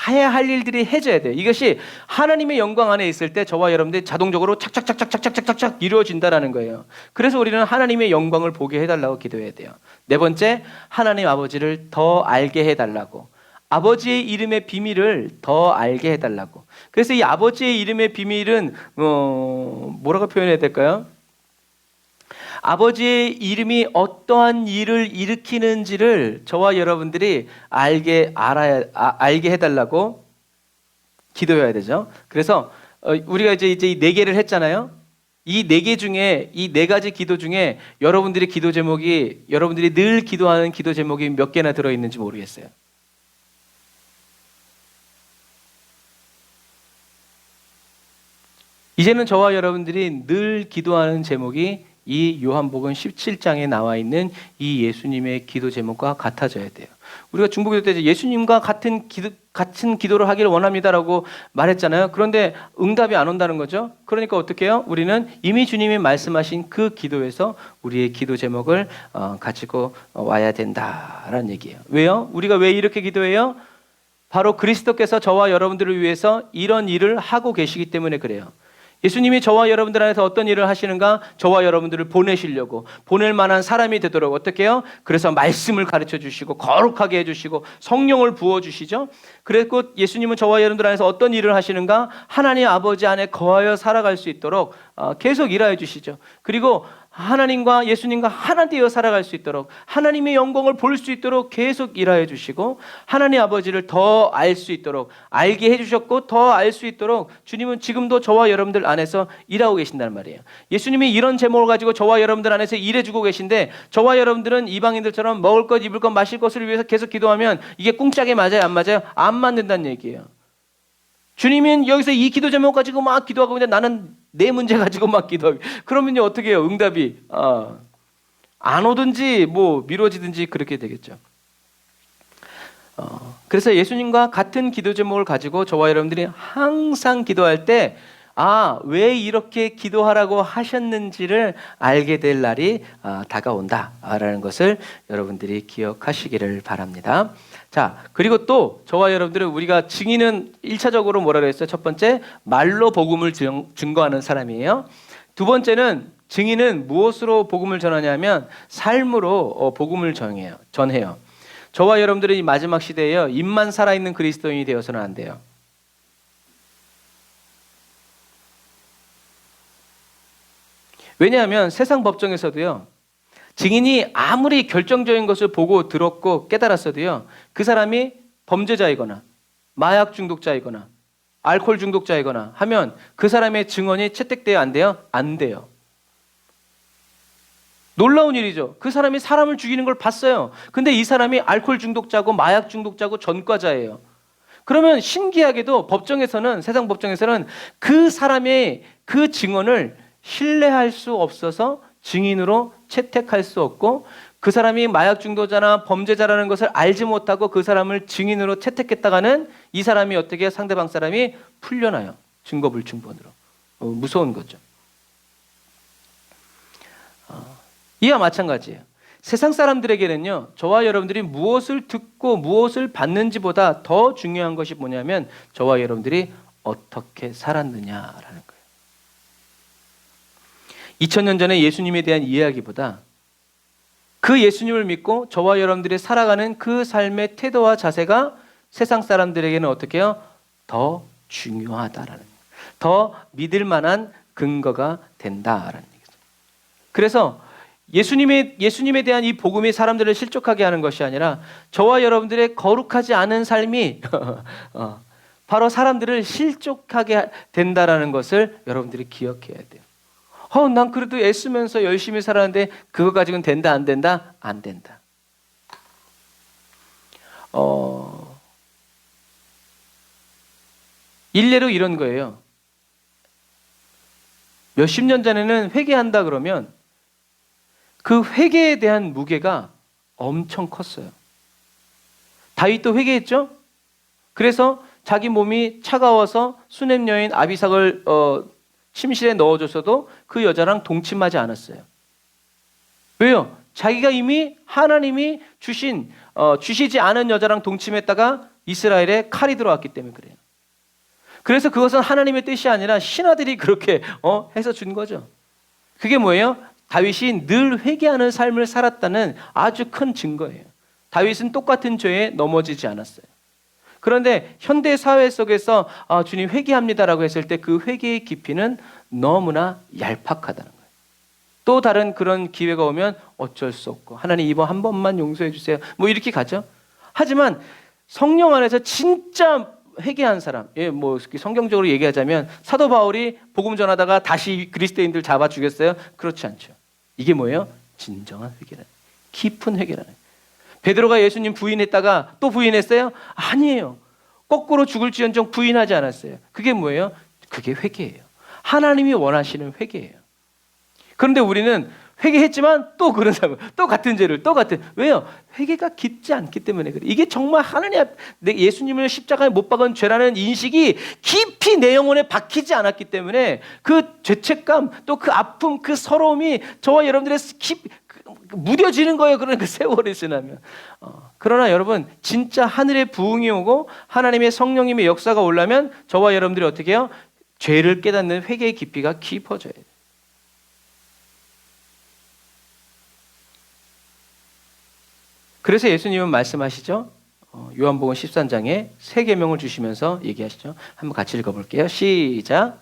Speaker 1: 해야 할 일들이 해져야 돼요. 이것이 하나님의 영광 안에 있을 때 저와 여러분들이 자동적으로 착착착착착착착착 이루어진다라는 거예요. 그래서 우리는 하나님의 영광을 보게 해달라고 기도해야 돼요. 네 번째, 하나님 아버지를 더 알게 해달라고. 아버지의 이름의 비밀을 더 알게 해달라고. 그래서 이 아버지의 이름의 비밀은 뭐라고 표현해야 될까요? 아버지의 이름이 어떠한 일을 일으키는지를 저와 여러분들이 알게 해달라고 기도해야 되죠. 그래서 우리가 이제 이 네 개를 했잖아요. 이 네 개 중에 이 네 가지 기도 중에 여러분들이 늘 기도하는 기도 제목이 몇 개나 들어 있는지 모르겠어요. 이제는 저와 여러분들이 늘 기도하는 제목이 이 요한복음 17장에 나와 있는 이 예수님의 기도 제목과 같아져야 돼요. 우리가 중보기도 때 예수님과 같은 같은 기도를 하기를 원합니다라고 말했잖아요. 그런데 응답이 안 온다는 거죠. 그러니까 어떻게 해요? 우리는 이미 주님이 말씀하신 그 기도에서 우리의 기도 제목을 가지고 와야 된다라는 얘기예요. 왜요? 우리가 왜 이렇게 기도해요? 바로 그리스도께서 저와 여러분들을 위해서 이런 일을 하고 계시기 때문에 그래요. 예수님이 저와 여러분들 안에서 어떤 일을 하시는가? 저와 여러분들을 보내시려고, 보낼 만한 사람이 되도록 어떻게 해요? 그래서 말씀을 가르쳐 주시고 거룩하게 해주시고 성령을 부어주시죠. 그리고 예수님은 저와 여러분들 안에서 어떤 일을 하시는가? 하나님 아버지 안에 거하여 살아갈 수 있도록 계속 일하여 주시죠. 그리고 하나님과 예수님과 하나 되어 살아갈 수 있도록, 하나님의 영광을 볼 수 있도록 계속 일하여 주시고, 하나님 아버지를 더 알 수 있도록, 알게 해주셨고 더 알 수 있도록 주님은 지금도 저와 여러분들 안에서 일하고 계신다는 말이에요. 예수님이 이런 제목을 가지고 저와 여러분들 안에서 일해주고 계신데, 저와 여러분들은 이방인들처럼 먹을 것, 입을 것, 마실 것을 위해서 계속 기도하면 이게 꿍짝에 맞아요? 안 맞아요? 안 맞는다는 얘기예요. 주님은 여기서 이 기도 제목 가지고 막 기도하고 있는데 나는 내 문제 가지고 막 기도하고, 그러면요 어떻게 해요? 응답이 안 오든지 뭐 미뤄지든지 그렇게 되겠죠. 그래서 예수님과 같은 기도 제목을 가지고 저와 여러분들이 항상 기도할 때 왜 이렇게 기도하라고 하셨는지를 알게 될 날이 다가온다라는 것을 여러분들이 기억하시기를 바랍니다. 자, 그리고 또 저와 여러분들은 우리가 증인은 1차적으로 뭐라 그랬어요? 첫 번째, 말로 복음을 증거하는 사람이에요. 두 번째는 증인은 무엇으로 복음을 전하냐면 삶으로 복음을 전해요. 저와 여러분들은 이 마지막 시대에요, 입만 살아있는 그리스도인이 되어서는 안 돼요. 왜냐하면 세상 법정에서도요, 증인이 아무리 결정적인 것을 보고 들었고 깨달았어도요, 그 사람이 범죄자이거나 마약 중독자이거나 알코올 중독자이거나 하면 그 사람의 증언이 채택돼야 안 돼요? 안 돼요. 놀라운 일이죠. 그 사람이 사람을 죽이는 걸 봤어요. 근데 이 사람이 알코올 중독자고 마약 중독자고 전과자예요. 그러면 신기하게도 법정에서는, 세상 법정에서는 그 사람의 그 증언을 신뢰할 수 없어서 증인으로 채택할 수 없고, 그 사람이 마약 중독자나 범죄자라는 것을 알지 못하고 그 사람을 증인으로 채택했다가는 이 사람이 어떻게 상대방 사람이 풀려나요. 증거 불충분으로. 무서운 거죠. 이와 마찬가지예요. 세상 사람들에게는요, 저와 여러분들이 무엇을 듣고 무엇을 받는지보다 더 중요한 것이 뭐냐면 저와 여러분들이 어떻게 살았느냐라는 거예요. 2000년 전에 예수님에 대한 이야기보다 그 예수님을 믿고 저와 여러분들이 살아가는 그 삶의 태도와 자세가 세상 사람들에게는 어떻게 해요? 더 중요하다라는 거예요. 더 믿을 만한 근거가 된다라는 얘기죠. 그래서 예수님에 대한 이 복음이 사람들을 실족하게 하는 것이 아니라 저와 여러분들의 거룩하지 않은 삶이 바로 사람들을 실족하게 된다라는 것을 여러분들이 기억해야 돼요. 난 그래도 애쓰면서 열심히 살았는데 그거 가지고는 된다 안 된다? 안 된다. 일례로 이런 거예요. 몇십 년 전에는 회개한다 그러면 그 회개에 대한 무게가 엄청 컸어요. 다윗도 회개했죠? 그래서 자기 몸이 차가워서 수냄 여인 아비삭을 침실에 넣어줬어도 그 여자랑 동침하지 않았어요. 왜요? 자기가 이미 하나님이 주시지 않은 여자랑 동침했다가 이스라엘에 칼이 들어왔기 때문에 그래요. 그래서 그것은 하나님의 뜻이 아니라 신하들이 그렇게 해서 준 거죠. 그게 뭐예요? 다윗이 늘 회개하는 삶을 살았다는 아주 큰 증거예요. 다윗은 똑같은 죄에 넘어지지 않았어요. 그런데 현대 사회 속에서 주님 회개합니다라고 했을 때 그 회개의 깊이는 너무나 얄팍하다는 거예요. 또 다른 그런 기회가 오면 어쩔 수 없고 하나님 이번 한 번만 용서해 주세요. 뭐 이렇게 가죠. 하지만 성령 안에서 진짜 회개한 사람, 뭐 성경적으로 얘기하자면 사도 바울이 복음 전하다가 다시 그리스도인들 잡아 죽였어요? 그렇지 않죠. 이게 뭐예요? 진정한 회개라는, 깊은 회개라는. 베드로가 예수님 부인했다가 또 부인했어요? 아니에요. 거꾸로 죽을지언정 부인하지 않았어요. 그게 뭐예요? 그게 회개예요. 하나님이 원하시는 회개예요. 그런데 우리는 회개했지만 또 그런 삶을, 또 같은 죄를, 또 같은. 왜요? 회개가 깊지 않기 때문에 그래. 이게 정말 하나님 앞, 예수님을 십자가에 못 박은 죄라는 인식이 깊이 내 영혼에 박히지 않았기 때문에 그 죄책감, 또 그 아픔, 그 서러움이 저와 여러분들의 무뎌지는 거예요. 그런 그 세월이 지나면. 그러나 여러분, 진짜 하늘의 부흥이 오고 하나님의 성령님의 역사가 올라면 저와 여러분들이 어떻게 해요? 죄를 깨닫는 회개의 깊이가 깊어져야 돼요. 그래서 예수님은 말씀하시죠. 요한복음 13장에 세 계명을 주시면서 얘기하시죠. 한번 같이 읽어볼게요. 시작.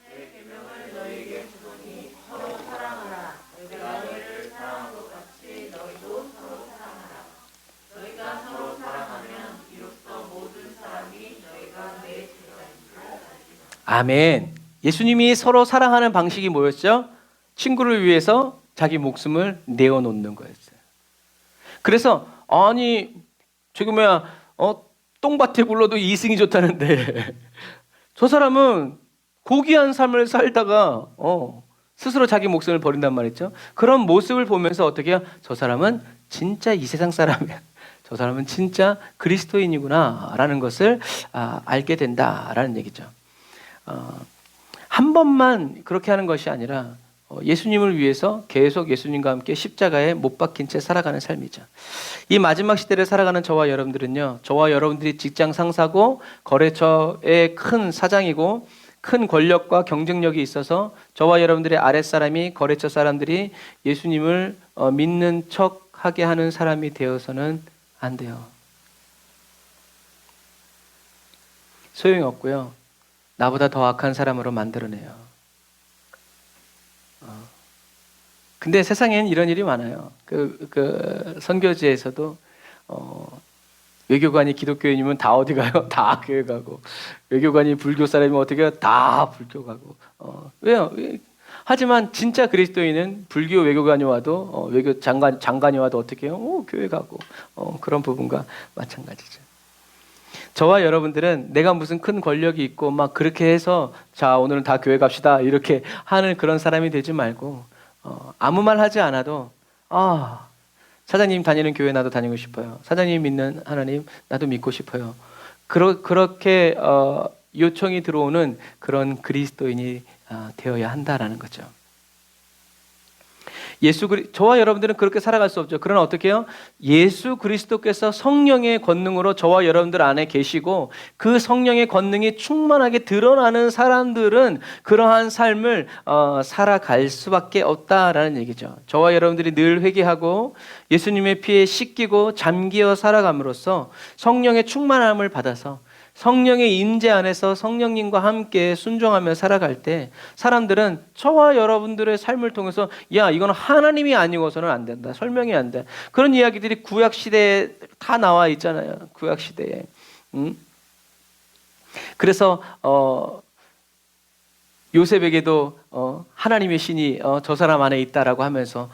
Speaker 2: 내 계명을 너희에게 주노니 서로 사랑하라. 내가 너희를 사랑한 것 같이 너희도 서로 사랑하라. 너희가 서로 사랑하면 이로써 모든 사람이 너희가 내 제자인 줄 알리라.
Speaker 1: 아멘. 예수님이 서로 사랑하는 방식이 뭐였죠? 친구를 위해서 자기 목숨을 내어놓는 거였어요. 그래서 아니 저기 똥밭에 굴러도 이승이 좋다는데 저 사람은 고귀한 삶을 살다가 스스로 자기 목숨을 버린단 말이죠. 그런 모습을 보면서 어떻게 해요? 저 사람은 진짜 이 세상 사람이야. 저 사람은 진짜 그리스도인이구나 라는 것을 알게 된다라는 얘기죠. 한 번만 그렇게 하는 것이 아니라 예수님을 위해서 계속 예수님과 함께 십자가에 못 박힌 채 살아가는 삶이죠. 이 마지막 시대를 살아가는 저와 여러분들은요, 저와 여러분들이 직장 상사고 거래처의 큰 사장이고 큰 권력과 경쟁력이 있어서 저와 여러분들의 아랫사람이, 거래처 사람들이 예수님을 믿는 척하게 하는 사람이 되어서는 안 돼요. 소용이 없고요. 나보다 더 악한 사람으로 만들어내요. 근데 세상엔 이런 일이 많아요. 그 선교지에서도 외교관이 기독교인이면 다 어디 가요? 다 교회 가고, 외교관이 불교 사람이면 어떻게 해요? 다 불교 가고. 왜요? 하지만 진짜 그리스도인은 불교 외교관이 와도 외교 장관이 와도 어떻게 해요? 교회 가고. 그런 부분과 마찬가지죠. 저와 여러분들은 내가 무슨 큰 권력이 있고 막 그렇게 해서 자 오늘은 다 교회 갑시다 이렇게 하는 그런 사람이 되지 말고 아무 말 하지 않아도 사장님 다니는 교회 나도 다니고 싶어요. 사장님 믿는 하나님 나도 믿고 싶어요. 그렇게 요청이 들어오는 그런 그리스도인이 되어야 한다라는 거죠. 저와 여러분들은 그렇게 살아갈 수 없죠. 그러나 어떻게 해요? 예수 그리스도께서 성령의 권능으로 저와 여러분들 안에 계시고 그 성령의 권능이 충만하게 드러나는 사람들은 그러한 삶을 살아갈 수밖에 없다라는 얘기죠. 저와 여러분들이 늘 회개하고 예수님의 피에 씻기고 잠기어 살아감으로써 성령의 충만함을 받아서 성령의 임재 안에서 성령님과 함께 순종하며 살아갈 때 사람들은 저와 여러분들의 삶을 통해서 야 이거는 하나님이 아니고서는 안 된다. 설명이 안 돼. 그런 이야기들이 구약 시대에 다 나와 있잖아요. 구약 시대에. 그래서 요셉에게도 하나님의 신이 저 사람 안에 있다라고 하면서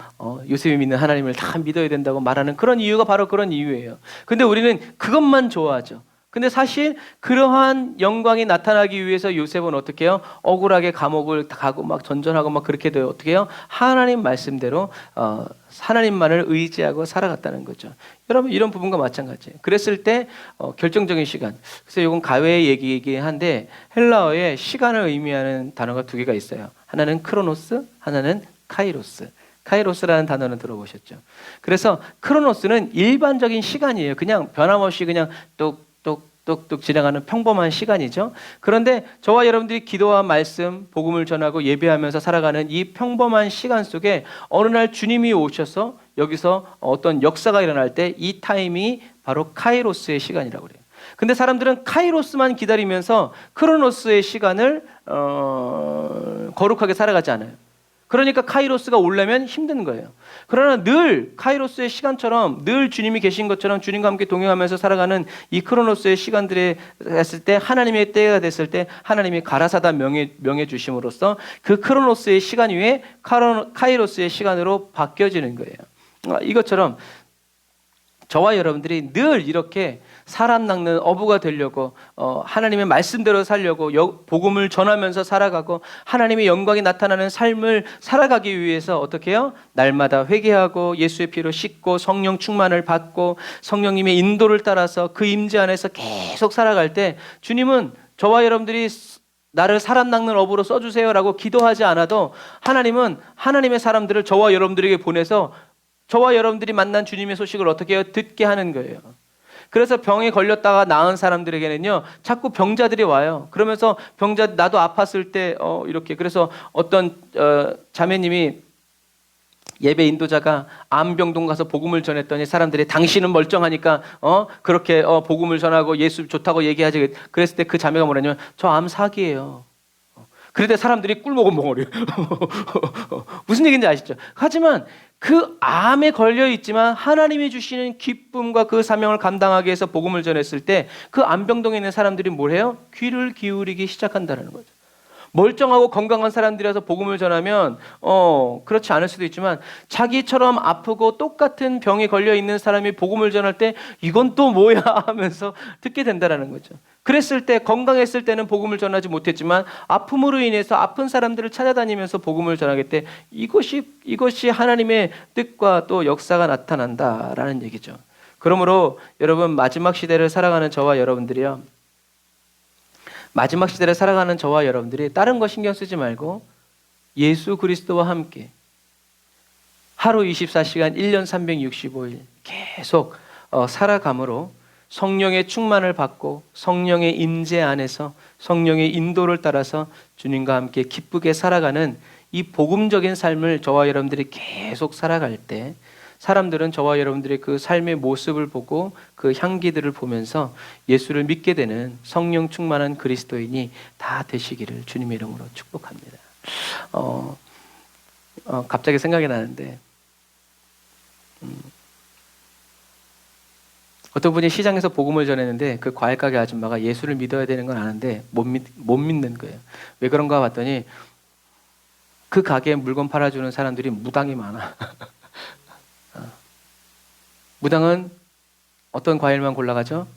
Speaker 1: 요셉이 믿는 하나님을 다 믿어야 된다고 말하는 그런 이유가 바로 그런 이유예요. 근데 우리는 그것만 좋아하죠. 근데 사실 그러한 영광이 나타나기 위해서 요셉은 어떻게 해요? 억울하게 감옥을 가고 막 전전하고 막 그렇게 돼요. 어떻게 해요? 하나님 말씀대로 하나님만을 의지하고 살아갔다는 거죠. 여러분 이런 부분과 마찬가지예요. 그랬을 때 결정적인 시간. 그래서 이건 가외의 얘기이긴 한데 헬라어에 시간을 의미하는 단어가 두 개가 있어요. 하나는 크로노스, 하나는 카이로스. 카이로스라는 단어는 들어보셨죠? 그래서 크로노스는 일반적인 시간이에요. 그냥 변함없이 그냥 똑똑 지나가는 평범한 시간이죠. 그런데 저와 여러분들이 기도와 말씀, 복음을 전하고 예배하면서 살아가는 이 평범한 시간 속에 어느 날 주님이 오셔서 여기서 어떤 역사가 일어날 때 이 타임이 바로 카이로스의 시간이라고 그래요. 근데 사람들은 카이로스만 기다리면서 크로노스의 시간을 거룩하게 살아가지 않아요. 그러니까 카이로스가 오려면 힘든 거예요. 그러나 늘 카이로스의 시간처럼 늘 주님이 계신 것처럼 주님과 함께 동행하면서 살아가는 이 크로노스의 시간들에 했을 때 하나님의 때가 됐을 때 하나님이 가라사다 명해 주심으로써 그 크로노스의 시간 위에 카이로스의 시간으로 바뀌어지는 거예요. 이것처럼 저와 여러분들이 늘 이렇게 사람 낚는 어부가 되려고 하나님의 말씀대로 살려고 복음을 전하면서 살아가고 하나님의 영광이 나타나는 삶을 살아가기 위해서 어떻게 해요? 날마다 회개하고 예수의 피로 씻고 성령 충만을 받고 성령님의 인도를 따라서 그 임재 안에서 계속 살아갈 때 주님은 저와 여러분들이 나를 사람 낚는 어부로 써주세요라고 기도하지 않아도 하나님은 하나님의 사람들을 저와 여러분들에게 보내서 저와 여러분들이 만난 주님의 소식을 어떻게 해요? 듣게 하는 거예요. 그래서 병에 걸렸다가 나은 사람들에게는요 자꾸 병자들이 와요. 그러면서 병자 나도 아팠을 때 이렇게 그래서 어떤 자매님이 예배 인도자가 암병동 가서 복음을 전했더니 사람들이 당신은 멀쩡하니까 그렇게 복음을 전하고 예수 좋다고 얘기하지. 그랬을 때 그 자매가 뭐라냐면 저 암 사기예요. 그럴 때 사람들이 꿀먹은 벙어리요. 무슨 얘기인지 아시죠? 하지만 그 암에 걸려 있지만 하나님이 주시는 기쁨과 그 사명을 감당하기 위해서 복음을 전했을 때 그 암병동에 있는 사람들이 뭘 해요? 귀를 기울이기 시작한다는 거죠. 멀쩡하고 건강한 사람들이라서 복음을 전하면 그렇지 않을 수도 있지만 자기처럼 아프고 똑같은 병에 걸려 있는 사람이 복음을 전할 때 이건 또 뭐야 하면서 듣게 된다는 거죠. 그랬을 때 건강했을 때는 복음을 전하지 못했지만 아픔으로 인해서 아픈 사람들을 찾아다니면서 복음을 전하기 때 이것이 하나님의 뜻과 또 역사가 나타난다라는 얘기죠. 그러므로 여러분 마지막 시대를 살아가는 저와 여러분들이요. 마지막 시대를 살아가는 저와 여러분들이 다른 거 신경 쓰지 말고 예수 그리스도와 함께 하루 24시간 1년 365일 계속 살아감으로 성령의 충만을 받고 성령의 임재 안에서 성령의 인도를 따라서 주님과 함께 기쁘게 살아가는 이 복음적인 삶을 저와 여러분들이 계속 살아갈 때 사람들은 저와 여러분들의 그 삶의 모습을 보고 그 향기들을 보면서 예수를 믿게 되는 성령 충만한 그리스도인이 다 되시기를 주님의 이름으로 축복합니다. 갑자기 생각이 나는데 어떤 분이 시장에서 복음을 전했는데 그 과일 가게 아줌마가 예수를 믿어야 되는 건 아는데 못 믿는 거예요. 왜 그런가 봤더니 그 가게에 물건 팔아주는 사람들이 무당이 많아. 무당은 어떤 과일만 골라가죠?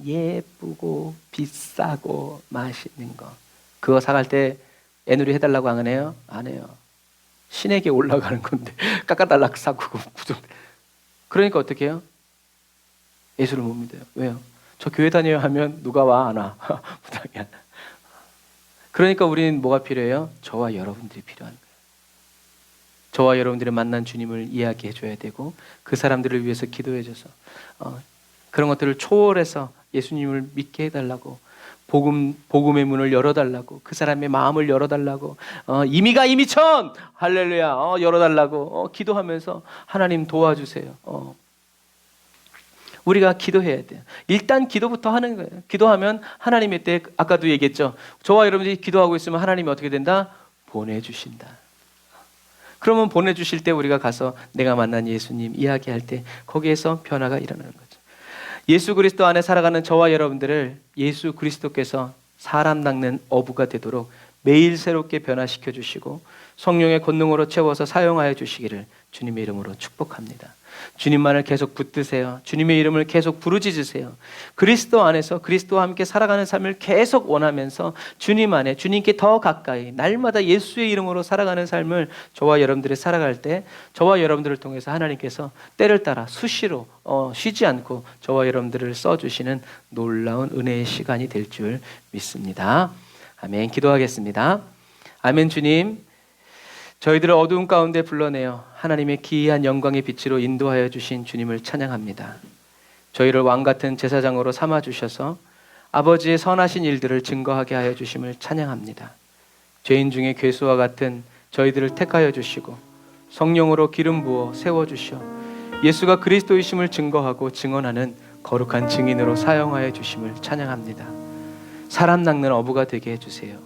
Speaker 1: 예쁘고 비싸고 맛있는 거. 그거 사갈 때 애누리 해달라고 안 해요? 안 해요. 신에게 올라가는 건데 깎아달라고 사고 구정. 그러니까 어떻게 해요? 예수를 못 믿어요. 왜요? 저 교회 다녀야 하면 누가 와? 안 와. 무당이야. 그러니까 우리는 뭐가 필요해요? 저와 여러분들이 필요한 거예요. 저와 여러분들이 만난 주님을 이야기해 줘야 되고 그 사람들을 위해서 기도해 줘서 그런 것들을 초월해서 예수님을 믿게 해달라고 복음의 문을 열어달라고 그 사람의 마음을 열어달라고 이미가 이미천 할렐루야 열어달라고 기도하면서 하나님 도와주세요. 우리가 기도해야 돼요. 일단 기도부터 하는 거예요. 기도하면 하나님의 때 아까도 얘기했죠. 저와 여러분들이 기도하고 있으면 하나님이 어떻게 된다? 보내주신다. 그러면 보내주실 때 우리가 가서 내가 만난 예수님 이야기할 때 거기에서 변화가 일어나는 거죠. 예수 그리스도 안에 살아가는 저와 여러분들을 예수 그리스도께서 사람 낚는 어부가 되도록 매일 새롭게 변화시켜 주시고 성령의 권능으로 채워서 사용하여 주시기를 주님의 이름으로 축복합니다. 주님만을 계속 붙드세요. 주님의 이름을 계속 부르짖으세요. 그리스도 안에서 그리스도와 함께 살아가는 삶을 계속 원하면서 주님 안에 주님께 더 가까이 날마다 예수의 이름으로 살아가는 삶을 저와 여러분들이 살아갈 때 저와 여러분들을 통해서 하나님께서 때를 따라 수시로 쉬지 않고 저와 여러분들을 써주시는 놀라운 은혜의 시간이 될 줄 믿습니다. 아멘. 기도하겠습니다. 아멘. 주님, 저희들을 어두운 가운데 불러내어 하나님의 기이한 영광의 빛으로 인도하여 주신 주님을 찬양합니다. 저희를 왕같은 제사장으로 삼아주셔서 아버지의 선하신 일들을 증거하게 하여 주심을 찬양합니다. 죄인 중에 괴수와 같은 저희들을 택하여 주시고 성령으로 기름 부어 세워주셔 예수가 그리스도이심을 증거하고 증언하는 거룩한 증인으로 사용하여 주심을 찬양합니다. 사람 낚는 어부가 되게 해주세요.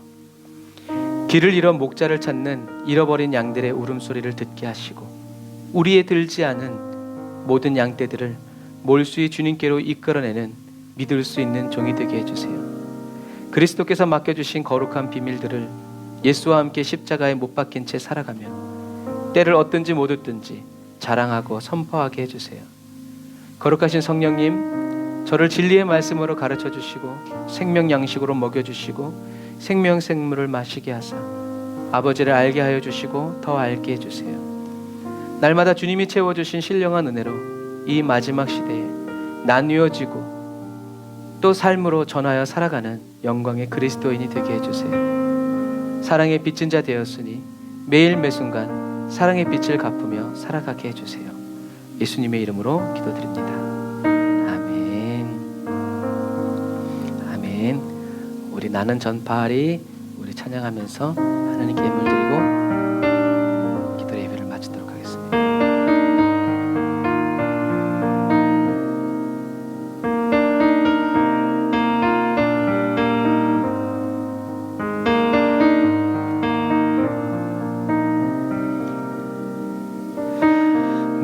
Speaker 1: 길을 잃어 목자를 찾는 잃어버린 양들의 울음소리를 듣게 하시고 우리에 들지 않은 모든 양떼들을 몰수히 주님께로 이끌어내는 믿을 수 있는 종이 되게 해주세요. 그리스도께서 맡겨주신 거룩한 비밀들을 예수와 함께 십자가에 못 박힌 채 살아가며 때를 얻든지 못 얻든지 자랑하고 선포하게 해주세요. 거룩하신 성령님, 저를 진리의 말씀으로 가르쳐 주시고 생명 양식으로 먹여 주시고 생명 생물을 마시게 하사 아버지를 알게 하여 주시고 더 알게 해 주세요. 날마다 주님이 채워 주신 신령한 은혜로 이 마지막 시대에 나뉘어지고 또 삶으로 전하여 살아가는 영광의 그리스도인이 되게 해 주세요. 사랑의 빚진 자 되었으니 매일 매순간 사랑의 빛을 갚으며 살아가게 해 주세요. 예수님의 이름으로 기도드립니다. 아멘. 우리 나는 전파하리 우리 찬양하면서 하나님께 예물 드리고 기도의 예배를 마치도록 하겠습니다.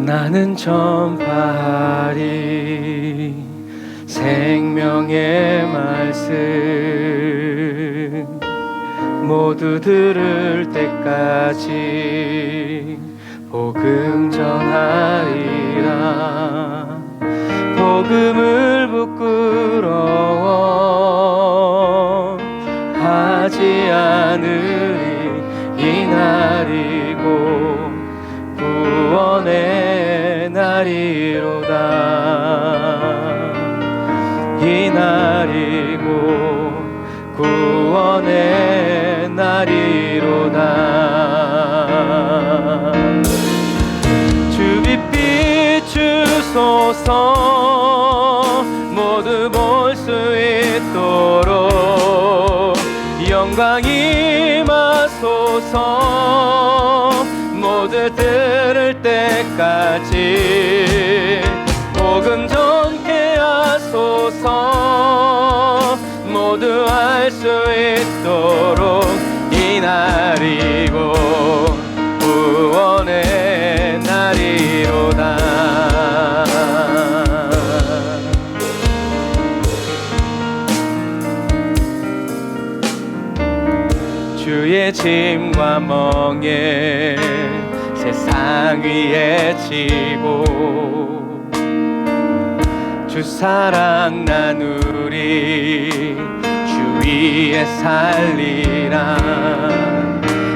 Speaker 1: 나는 전파하리 생명의 말씀 모두 들을 때까지 복음 전하리라. 복음을 부끄러워 하지 않으리. 이날이고 구원의 날이로다. 이날이고 구원의 날이로다. 주빛 비추소서 모두 볼 수 있도록 영광 임하소서 모두 들을 때까지 복음 전케 하소서 모두 알 수 있도록 이날이고 구원의 날이로다. 주의 짐과 멍에 세상 위에 지고 주 사랑 나누리. 주 위에 살리라.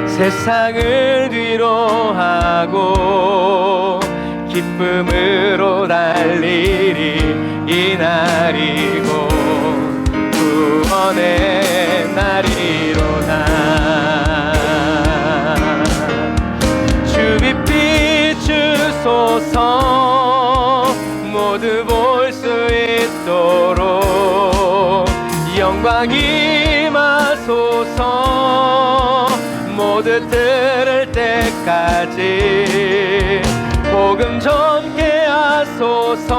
Speaker 1: 세상을 뒤로하고 기쁨으로 달리리. 이날이고 구원의 날이로다. 주빛 비추소서 모두 볼 수 있도록 영광 임하소서 모두 들을 때까지 복음 전케 하소서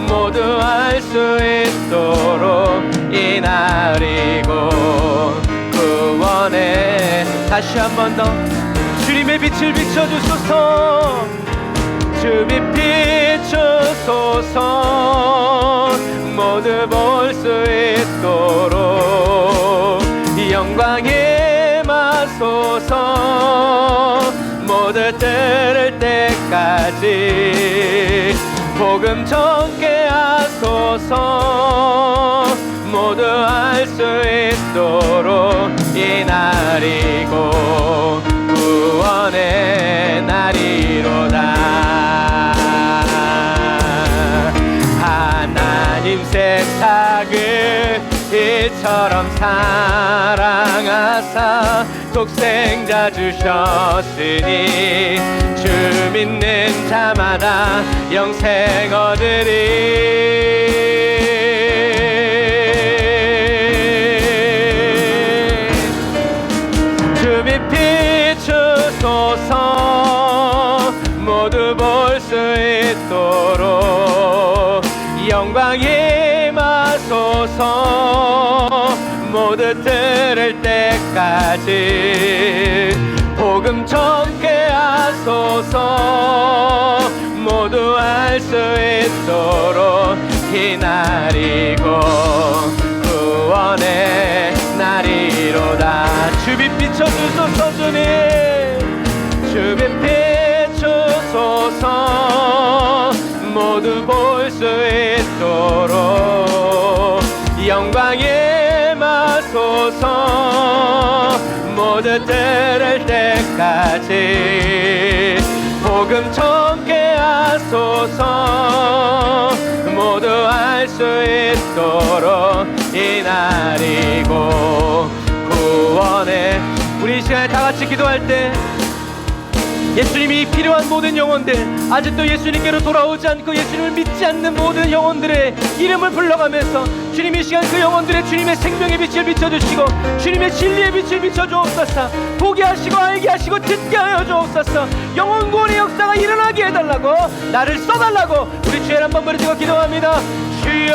Speaker 1: 모두 알 수 있도록 이날이고 구원의. 다시 한 번 더 주님의 빛을 비춰주소서. 주빛 비추소서 모두 볼 수 있도록 영광 임하소서 모두 들을 때까지 복음 전케 하소서 모두 알 수 있도록 이날이고 구원의 날이로다. 하나님 세상을 이처럼 사랑하사 독생자 주셨으니 주 믿는 자마다 영생 얻으리. 주빛 비추소서 모두 볼 수 있도록 영광 임하소서 모두 들을 때까지 복음 전케 하소서 모두 알 수 있도록 이날이고 구원의 날이로다. 주빛 비춰주소서 주님. 주빛 비추소서 모두 볼 수 있도록 있도록 영광에 임하소서. 모두 들을 때까지 복음 전케 하소서. 모두 알 수 있도록 이 날이고 구원의 우리 이 시간에 다 같이 기도할 때 예수님이 필요한 모든 영혼들, 아직도 예수님께로 돌아오지 않고 예수님을 믿지 않는 모든 영혼들의 이름을 불러가면서 주님 이 시간 그 영혼들의 주님의 생명의 빛을 비춰주시고 주님의 진리의 빛을 비춰주옵소서. 보게 하시고 알게 하시고 듣게 하여 주옵소서. 영혼 구원의 역사가 일어나게 해달라고, 나를 써달라고 우리 주의 한번 부르짖고 기도합니다. 주여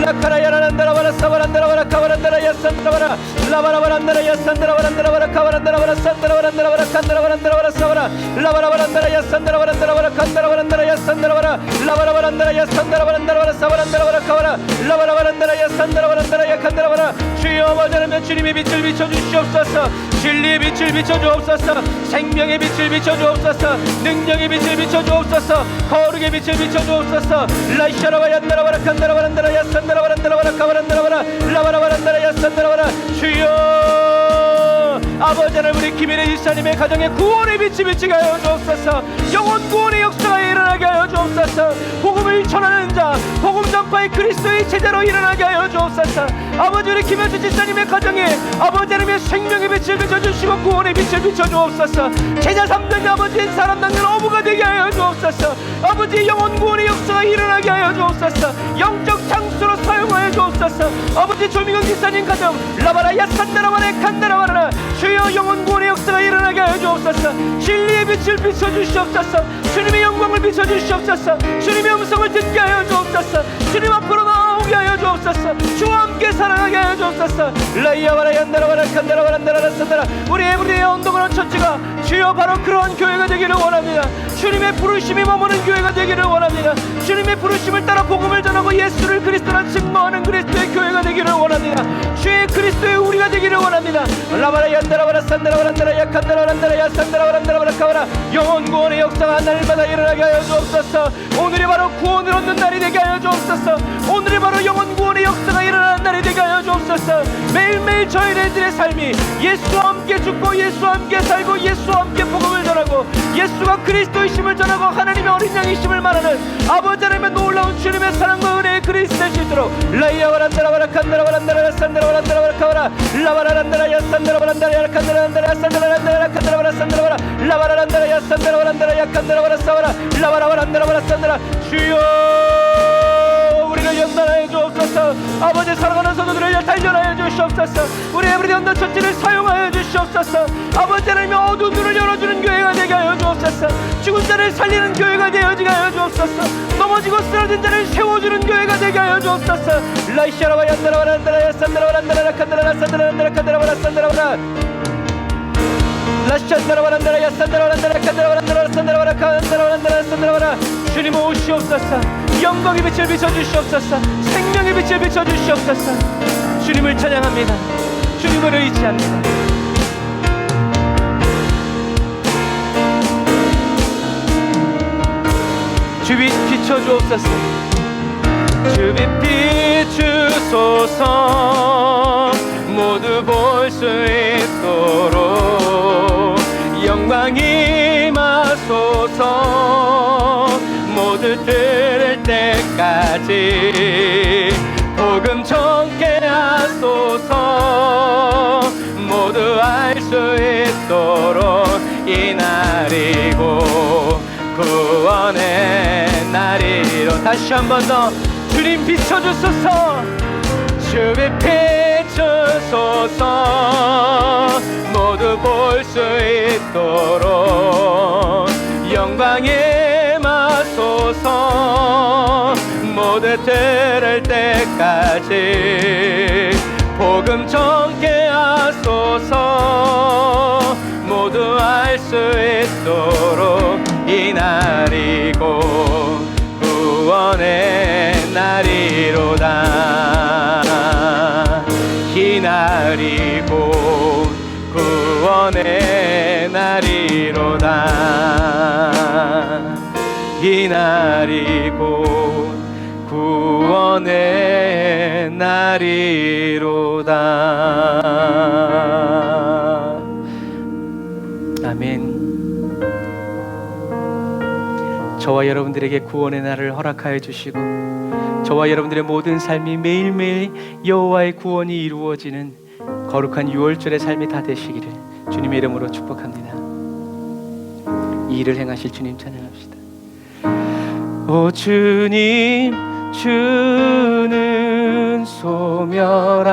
Speaker 1: 라카라야란다라바라 사바란다라바라 카바란다라야 산다라바라 라바라바란다라야 산다라바란다라바라 카바란다라바라 산다라바란다라바라 칸다라바란다라바라 사바라 라바라바란다라야 산다라바란다라바라 칸다라바란다라야 산다라바라 라바라바란다라야 산다라바란다라바라 사바란다라바라 카바라 라바라바란다라야 산다라바란다라야 칸다라바라. 주여 아버지 하나님 주님의 빛을 비춰주시옵소서. 진리의 빛을 비춰주옵소서. 생명의 빛을 비춰주옵소서. 능력의 빛을 비춰주옵소서. 거룩의 빛을 비춰주옵소서. 라이샤라바얀다라바라 칸다라바란다라야 산다라바란다라바라 카바란다라바라 라바라바란다라야 산다라바라. 주여 아버지 하나님 우리 김일의 지사님의 가정에 구원의 빛이 비치게 하여 주옵소서. 영혼 구원의 역사가 일어나게 하여 주옵소서. 복음을 전하는 자, 복음 전파의 그리스도의 제자로 일어나게 하여 주옵소서. 아버지 우리 김일의 지사님의 가정에 아버지 하나님의 생명의 빛을 비춰주시고 구원의 빛을 비춰주옵소서. 제자 3년 아버지 사람 낳는 어부가 되게 하여 주옵소서. 아버지 영혼 구원의 역사가 일어나게 하여 주옵소서. 영적 장수로 사용하여 주옵소서. 아버지 조미경 지사님 가정 라바라 야산다라바라 칸다라바라. 주여 영혼 구원의 역사가 일어나게 하여 주옵소서. 진리의 빛을 비춰주시옵소서. 주님의 영광을 비춰주시옵소서. 주님의 음성을 듣게 하여 주옵소서. 주님 앞으로 나오게 하여 주옵소서. 주와 함께 살아가게 하여 주옵소서. 라이야바라 얀다라바라 칸다라바란다라라 산다라. 우리 에브리의 언덕을 처치가 주여 바로 그러한 교회가 되기를 원합니다. 주님의 부르심이 머무는 교회가 되기를 원합니다. 주님의 부르심을 따라 복음을 전하고 예수를 그리스도라 증거하는 그리스도의 교회가 되기를 원합니다. 주의 그리스도의 우리가 되기를 원합니다. 라바라 얀다라바라 산다라바란다라 야칸다라바란다라 야산다라바란다라바라 카바라. 영혼 구원의 역사가 날마다 일어나게 하여 주옵소서. 오늘이 바로 구원을 얻는 날이 되게 하여 주옵소서. 오늘이 바로 영혼 구원의 역사가 일어나는 날이 되게 하여 주옵소서. 매일매일 저희들의 삶이 예수와 함께 죽고 예수와 함께 살고 예수와 함께 복음을 전하고 예수가 그리스도이심을 전하고 하나님의 어린 양이심을 말하는 아버지 하나님의 놀라운 주님의 사랑과 은혜의 그리스도의 실도록 라이야바란다라바라 칸다라바란다라 산다라바란다라바라 카바라 라바라란다라 야산다라바란다라 야칸다라란다라 야산다라란다라 칸다라바라 산다라바라 라바라란다라 야산다라바란다라 야칸다라바라 사바라 라바라바란다라바라 산다라. 주여 우리를 연단하여 주옵소서. 아버지 사랑하는 성도들을 단련하여 주시옵소서. 우리 에브리데이 언더 처치를 사용하여 주시옵소서. 아버지 하나님의 어두운 눈을 열어주는 교회가 되게 하여 주옵소서. 죽은 자를 살리는 교회가 되어지게 하여 주옵소서. 넘어지고 쓰러진 자를 세워주는 교회가 되게 하여 주옵소서. 라이샤라바 얀다라바란다라 야산다라바란다라 칸다라라 산다라란다라 칸다라바라 산다라바라 라샤다라바란다라 야산다라바란다라 칸다라바란다라 산다라바라 칸다라바란다라 산다라바라. 주님 오시옵소서. 영광의 빛을 비춰주시옵소서. 생명의 빛을 비춰주시옵소서. 주님을 찬양합니다. 주님을 의지합니다. 주빛 비춰주옵소서. 주빛 비추소서. 모두 볼 수 있도록 영광이 임하소서. 모두 들을 때까지 복음 전케 하소서. 모두 알 수 있도록 이 날이고 구원의 날이로. 다시 한 번 더 주님 비춰주소서. 주빛 비추소서. 모두 볼 수 있도록 영광의 임하소서. 모두 들을 때까지 복음 전케 하소서. 모두 알 수 있도록 이 날이고 구원의 날이로다. 이 날이고 구원의 날 이 날이 곧 구원의 날이로다. 아멘. 저와 여러분들에게 구원의 날을 허락하여 주시고 저와 여러분들의 모든 삶이 매일매일 여호와의 구원이 이루어지는 거룩한 6월절의 삶이 다 되시기를 주님의 이름으로 축복합니다. 이 일을 행하실 주님 찬양합시다. 오 주님, 주는 소멸하는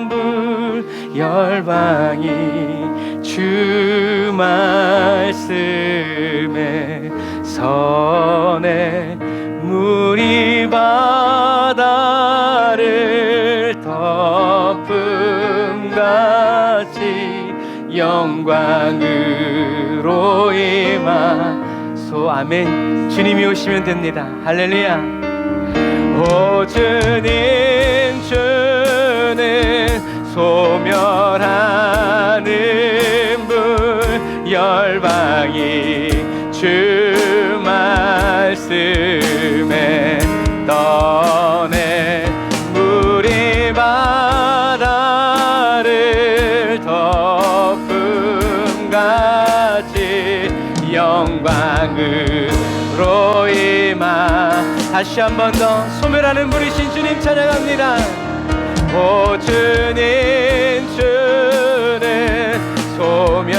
Speaker 1: 불, 열방이 주 말씀에 선해 물이 바다를 덮음같이 영광으로 임하소. 아멘. 주님이 오시면 됩니다. 할렐루야. 오 주님, 주는 소멸하는 불, 열방이 주 말씀에 떠내 물이 바다를 덮음같이 영광으로 임하. 다시 한 번 더 소멸하는 불이신 주님 찬양합니다. 오 주님, 주는 소멸하는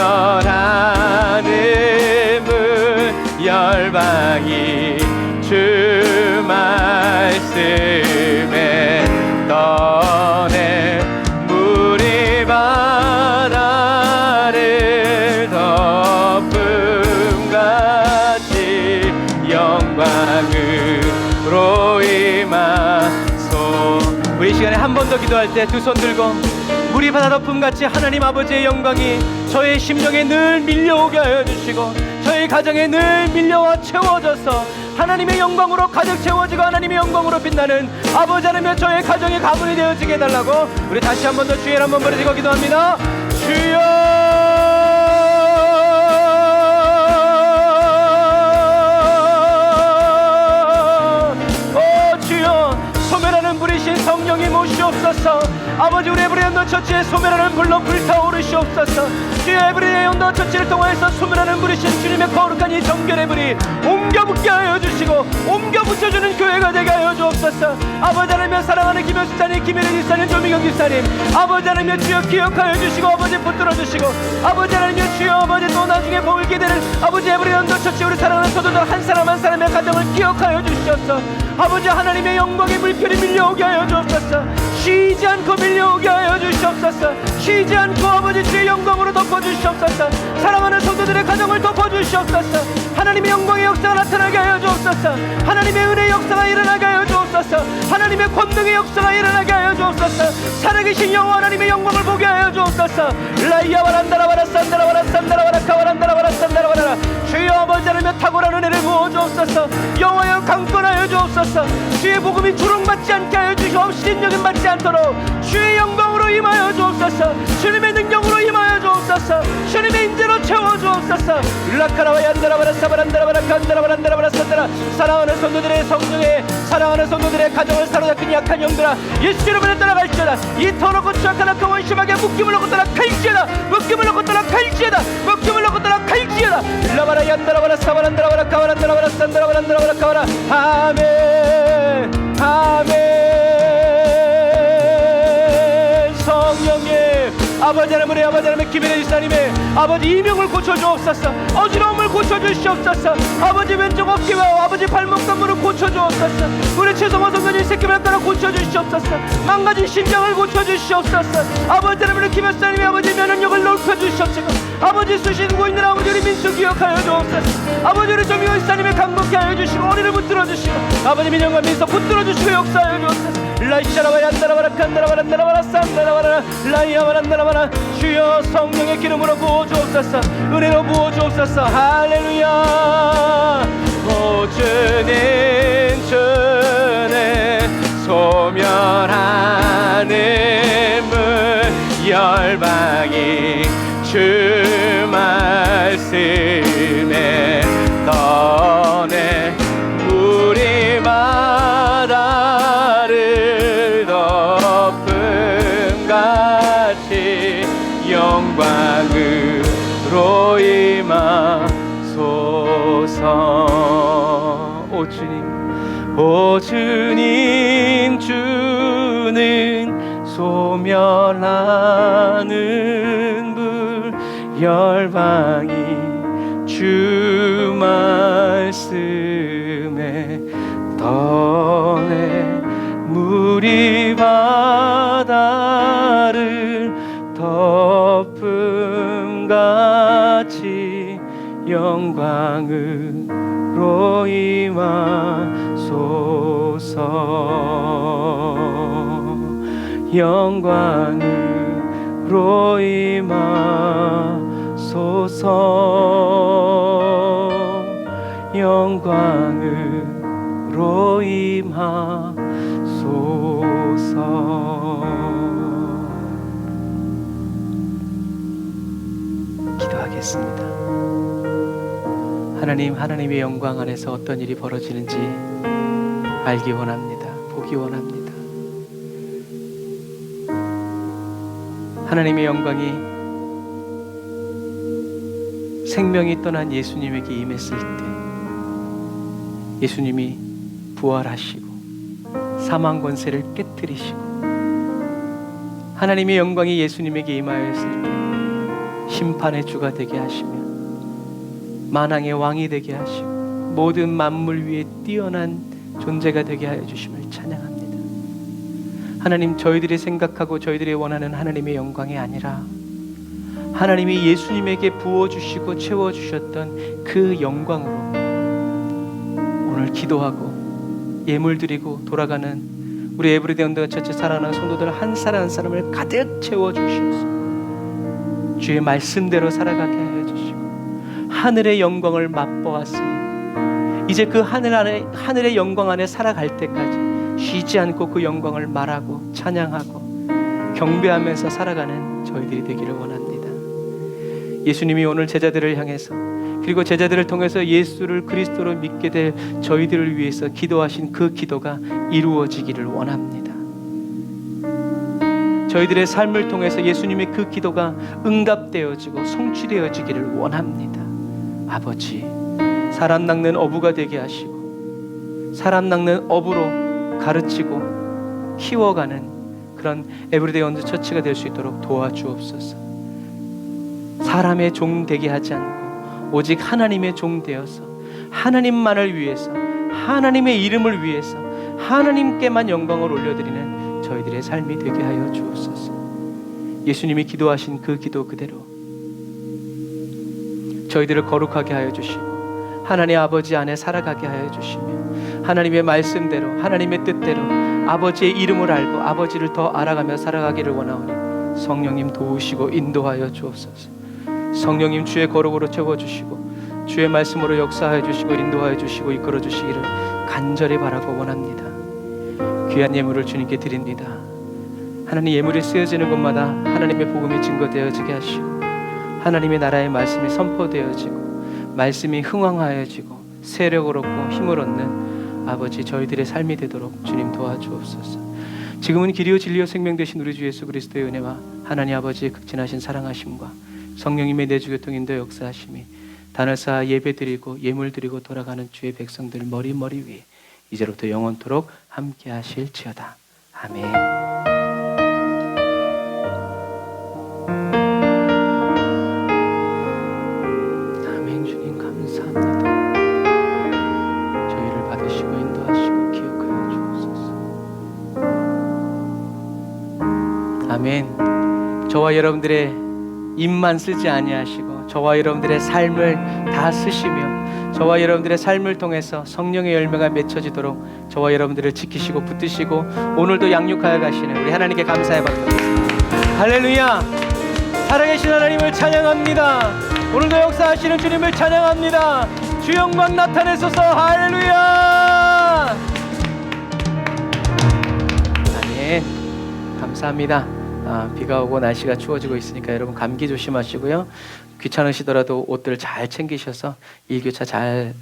Speaker 1: 물, 열방이 주 말씀에 떠내 물이 바다를 덮음같이 영광으로 임하소. 우리 시간에 한 번 더 기도할 때 두 손 들고 물이 바다 덮음같이 하나님 아버지의 영광이 저의 심령에 늘 밀려오게 하여 주시고 저의 가정에 늘 밀려와 채워져서 하나님의 영광으로 가득 채워지고 하나님의 영광으로 빛나는 아버지 하나님의 저의 가정의 가문이 되어지게 해달라고 우리 다시 한 번 더 주의 한번 부르짖고 기도합니다. 주여, 성령이 모시옵소서. 아버지 우리 에브리 연도 처치에 소멸하는 불로 불타오르시옵소서. 주의 에브리 연도 처치를 통하여서 소멸하는 불이신 주님의 거룩한 이 정결의 불이 옮겨 붙게 하여 주시고 옮겨 붙여주는 교회가 되게 하여 주옵소서. 아버지 하나님 사랑하는 김효 집사님, 김혜리 집사님, 조미경 집사님, 아버지 하나님 주여 기억하여 주시고 아버지 붙들어 주시고 아버지 하나님 주여 아버지 또 나중에 보게 되는 아버지 에브리 연도 처치 우리 사랑하는 소도들 한 사람 한 사람의 가정을 기억하여 주시옵소서. 아버지 하나님의 영광의 물결이 밀려오게 하여 주옵소서. 쉬지 않고 밀려오게 하여 주시옵소서. 쉬지 않고 아버지 주의 영광으로 덮어주시옵소서. 사랑하는 성도들의 가정을 덮어주시옵소서. 하나님의 영광의 역사가 나타나게 하여 주옵소서. 하나님의 은혜의 역사가 일어나게 하여 주옵소서. 하나님의 권능의 역사가 일어나게 하여 주옵소서. 살아계신 여호와 하나님의 영광을 보게 하여 주옵소서. 라이야와란다라와라 산다라와라 산다라와라 카와란다라와라 산다라와라. 주여 아버지 하나님의 탁월한 은혜를 부어주옵소서. 여호와여 강권하여 주옵소서. 주의 복음이 주롱받지 않게 하여 주시옵소서. 신령은 받지 않도록 주의 영광으로 임하여 주옵소서. 주님의 능력으로 임하여 주옵소서. 주님의 인재로 채워 주옵소서. 라카라와 얀다라바라 사바란다라바라 칸다라바란다라바라 산다라. 사랑하는 성도들의 성령에 사랑하는 성도들의 가정을 사로잡힌 약한 영들아 예수 이름으로 떠나갈지어다. 이 더럽고 추악한 악과 원심하게 묶임을 놓고 떠나갈지어다. 묶임을 놓고 떠나갈지어다. 묶임을 놓고 떠나갈지어다. 라바라 얀다라바라 사바란다라바라 카바란다라바라 산다라바란다라바라 카바라. 아멘 아멘. 성령님 아버지 하나님 우리 아버지 하나님의 김혜리 집사님의 아버지 이명을 고쳐주옵소서. 어지러움을 고쳐주시옵소서. 아버지 왼쪽 어깨와 아버지 발목 관문을 고쳐주옵소서. 우리 최성호 성도님 새끼발가락 고쳐주시옵소서. 망가진 심장을 고쳐주시옵소서. 아버지 하나님 우리 김혜리 집사님의 아버지 면역력을 넓혀주시옵소서. 아버지 수시고 있는 아버지 우리 민수 기억하여 주옵소서. 아버지 우리 조미호 집사님의 강복케 하여 주시고 어리를 붙들어 주시고 아버지 민영과 민서 붙들어 주시고 역사하여 주옵소서. 라이샤라와 얀다라바라 칸다라바란다라바라 산다라바라 라이야바란다라바라. 주여 성령의 기름으로 부어주옵소서. 은혜로 부어주옵소서. 할렐루야. 오 주님 주는 소멸하는 물 열방이 주 말씀에 주옵소서. 오 주님 주는 소멸하는 불, 열방이 주 말씀에 떠내 물이 바다를 덮음같이 영광으로 임하소서. 영광으로 임하소서. 영광으로 임하소서. 기도하겠습니다. 하나님, 하나님의 영광 안에서 어떤 일이 벌어지는지 알기 원합니다. 보기 원합니다. 하나님의 영광이 생명이 떠난 예수님에게 임했을 때 예수님이 부활하시고 사망 권세를 깨뜨리시고 하나님의 영광이 예수님에게 임하였을 때 심판의 주가 되게 하시며 만왕의 왕이 되게 하시고 모든 만물 위에 뛰어난 존재가 되게 하여 주심을 찬양합니다. 하나님, 저희들이 생각하고 저희들이 원하는 하나님의 영광이 아니라 하나님이 예수님에게 부어주시고 채워주셨던 그 영광으로 오늘 기도하고 예물드리고 돌아가는 우리 에브리데이 언더가 처치 사랑하는 성도들 한 사람 한 사람을 가득 채워주시옵소서. 주의 말씀대로 살아가게 하여 주시고 하늘의 영광을 맛보았으니 이제 그 하늘의 영광 안에 살아갈 때까지 쉬지 않고 그 영광을 말하고 찬양하고 경배하면서 살아가는 저희들이 되기를 원합니다. 예수님이 오늘 제자들을 향해서 그리고 제자들을 통해서 예수를 그리스도로 믿게 될 저희들을 위해서 기도하신 그 기도가 이루어지기를 원합니다. 저희들의 삶을 통해서 예수님의 그 기도가 응답되어지고 성취되어지기를 원합니다. 아버지, 사람 낚는 어부가 되게 하시고 사람 낚는 어부로 가르치고 키워가는 그런 에브리데이 언더 처치가 될 수 있도록 도와주옵소서. 사람의 종 되게 하지 않고 오직 하나님의 종 되어서 하나님만을 위해서 하나님의 이름을 위해서 하나님께만 영광을 올려드리는 저희들의 삶이 되게 하여 주옵소서. 예수님이 기도하신 그 기도 그대로 저희들을 거룩하게 하여 주시고 하나님 아버지 안에 살아가게 하여 주시며 하나님의 말씀대로 하나님의 뜻대로 아버지의 이름을 알고 아버지를 더 알아가며 살아가기를 원하오니 성령님 도우시고 인도하여 주옵소서. 성령님 주의 거룩으로 채워주시고 주의 말씀으로 역사하여 주시고 인도하여 주시고 이끌어 주시기를 간절히 바라고 원합니다. 귀한 예물을 주님께 드립니다. 하나님, 예물이 쓰여지는 곳마다 하나님의 복음이 증거되어지게 하시고 하나님의 나라의 말씀이 선포되어지고 말씀이 흥왕하여지고 세력을 얻고 힘을 얻는 아버지 저희들의 삶이 되도록 주님 도와주옵소서. 지금은 길이요 진리요 생명 되신 우리 주 예수 그리스도의 은혜와 하나님 아버지의 극진하신 사랑하심과 성령님의 내주교통 인도 역사하심이 단을 쌓아 예배드리고 예물드리고 돌아가는 주의 백성들 머리 위에 이제로부터 영원토록 함께 하실지어다. 아멘. 아멘. 주님 감사합니다. 저희를 받으시고 인도하시고 기억하여 주옵소서. 아멘. 저와 여러분들의 입만 쓰지 아니하시고 저와 여러분들의 삶을 다 쓰시며 저와 여러분들의 삶을 통해서 성령의 열매가 맺혀지도록 저와 여러분들을 지키시고 붙드시고 오늘도 양육하여 가시는 우리 하나님께 감사의 박수 드립니다. 할렐루야. 살아계신 하나님을 찬양합니다. 오늘도 역사하시는 주님을 찬양합니다. 주 영광 나타내소서. 할렐루야. 아멘. 감사합니다. 비가 오고 날씨가 추워지고 있으니까 여러분 감기 조심하시고요. 귀찮으시더라도 옷들 잘 챙기셔서 일교차 잘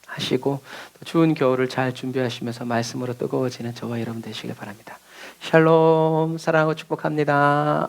Speaker 1: 하시고 또 추운 겨울을 잘 준비하시면서 말씀으로 뜨거워지는 저와 여러분 되시길 바랍니다. 샬롬. 사랑하고 축복합니다.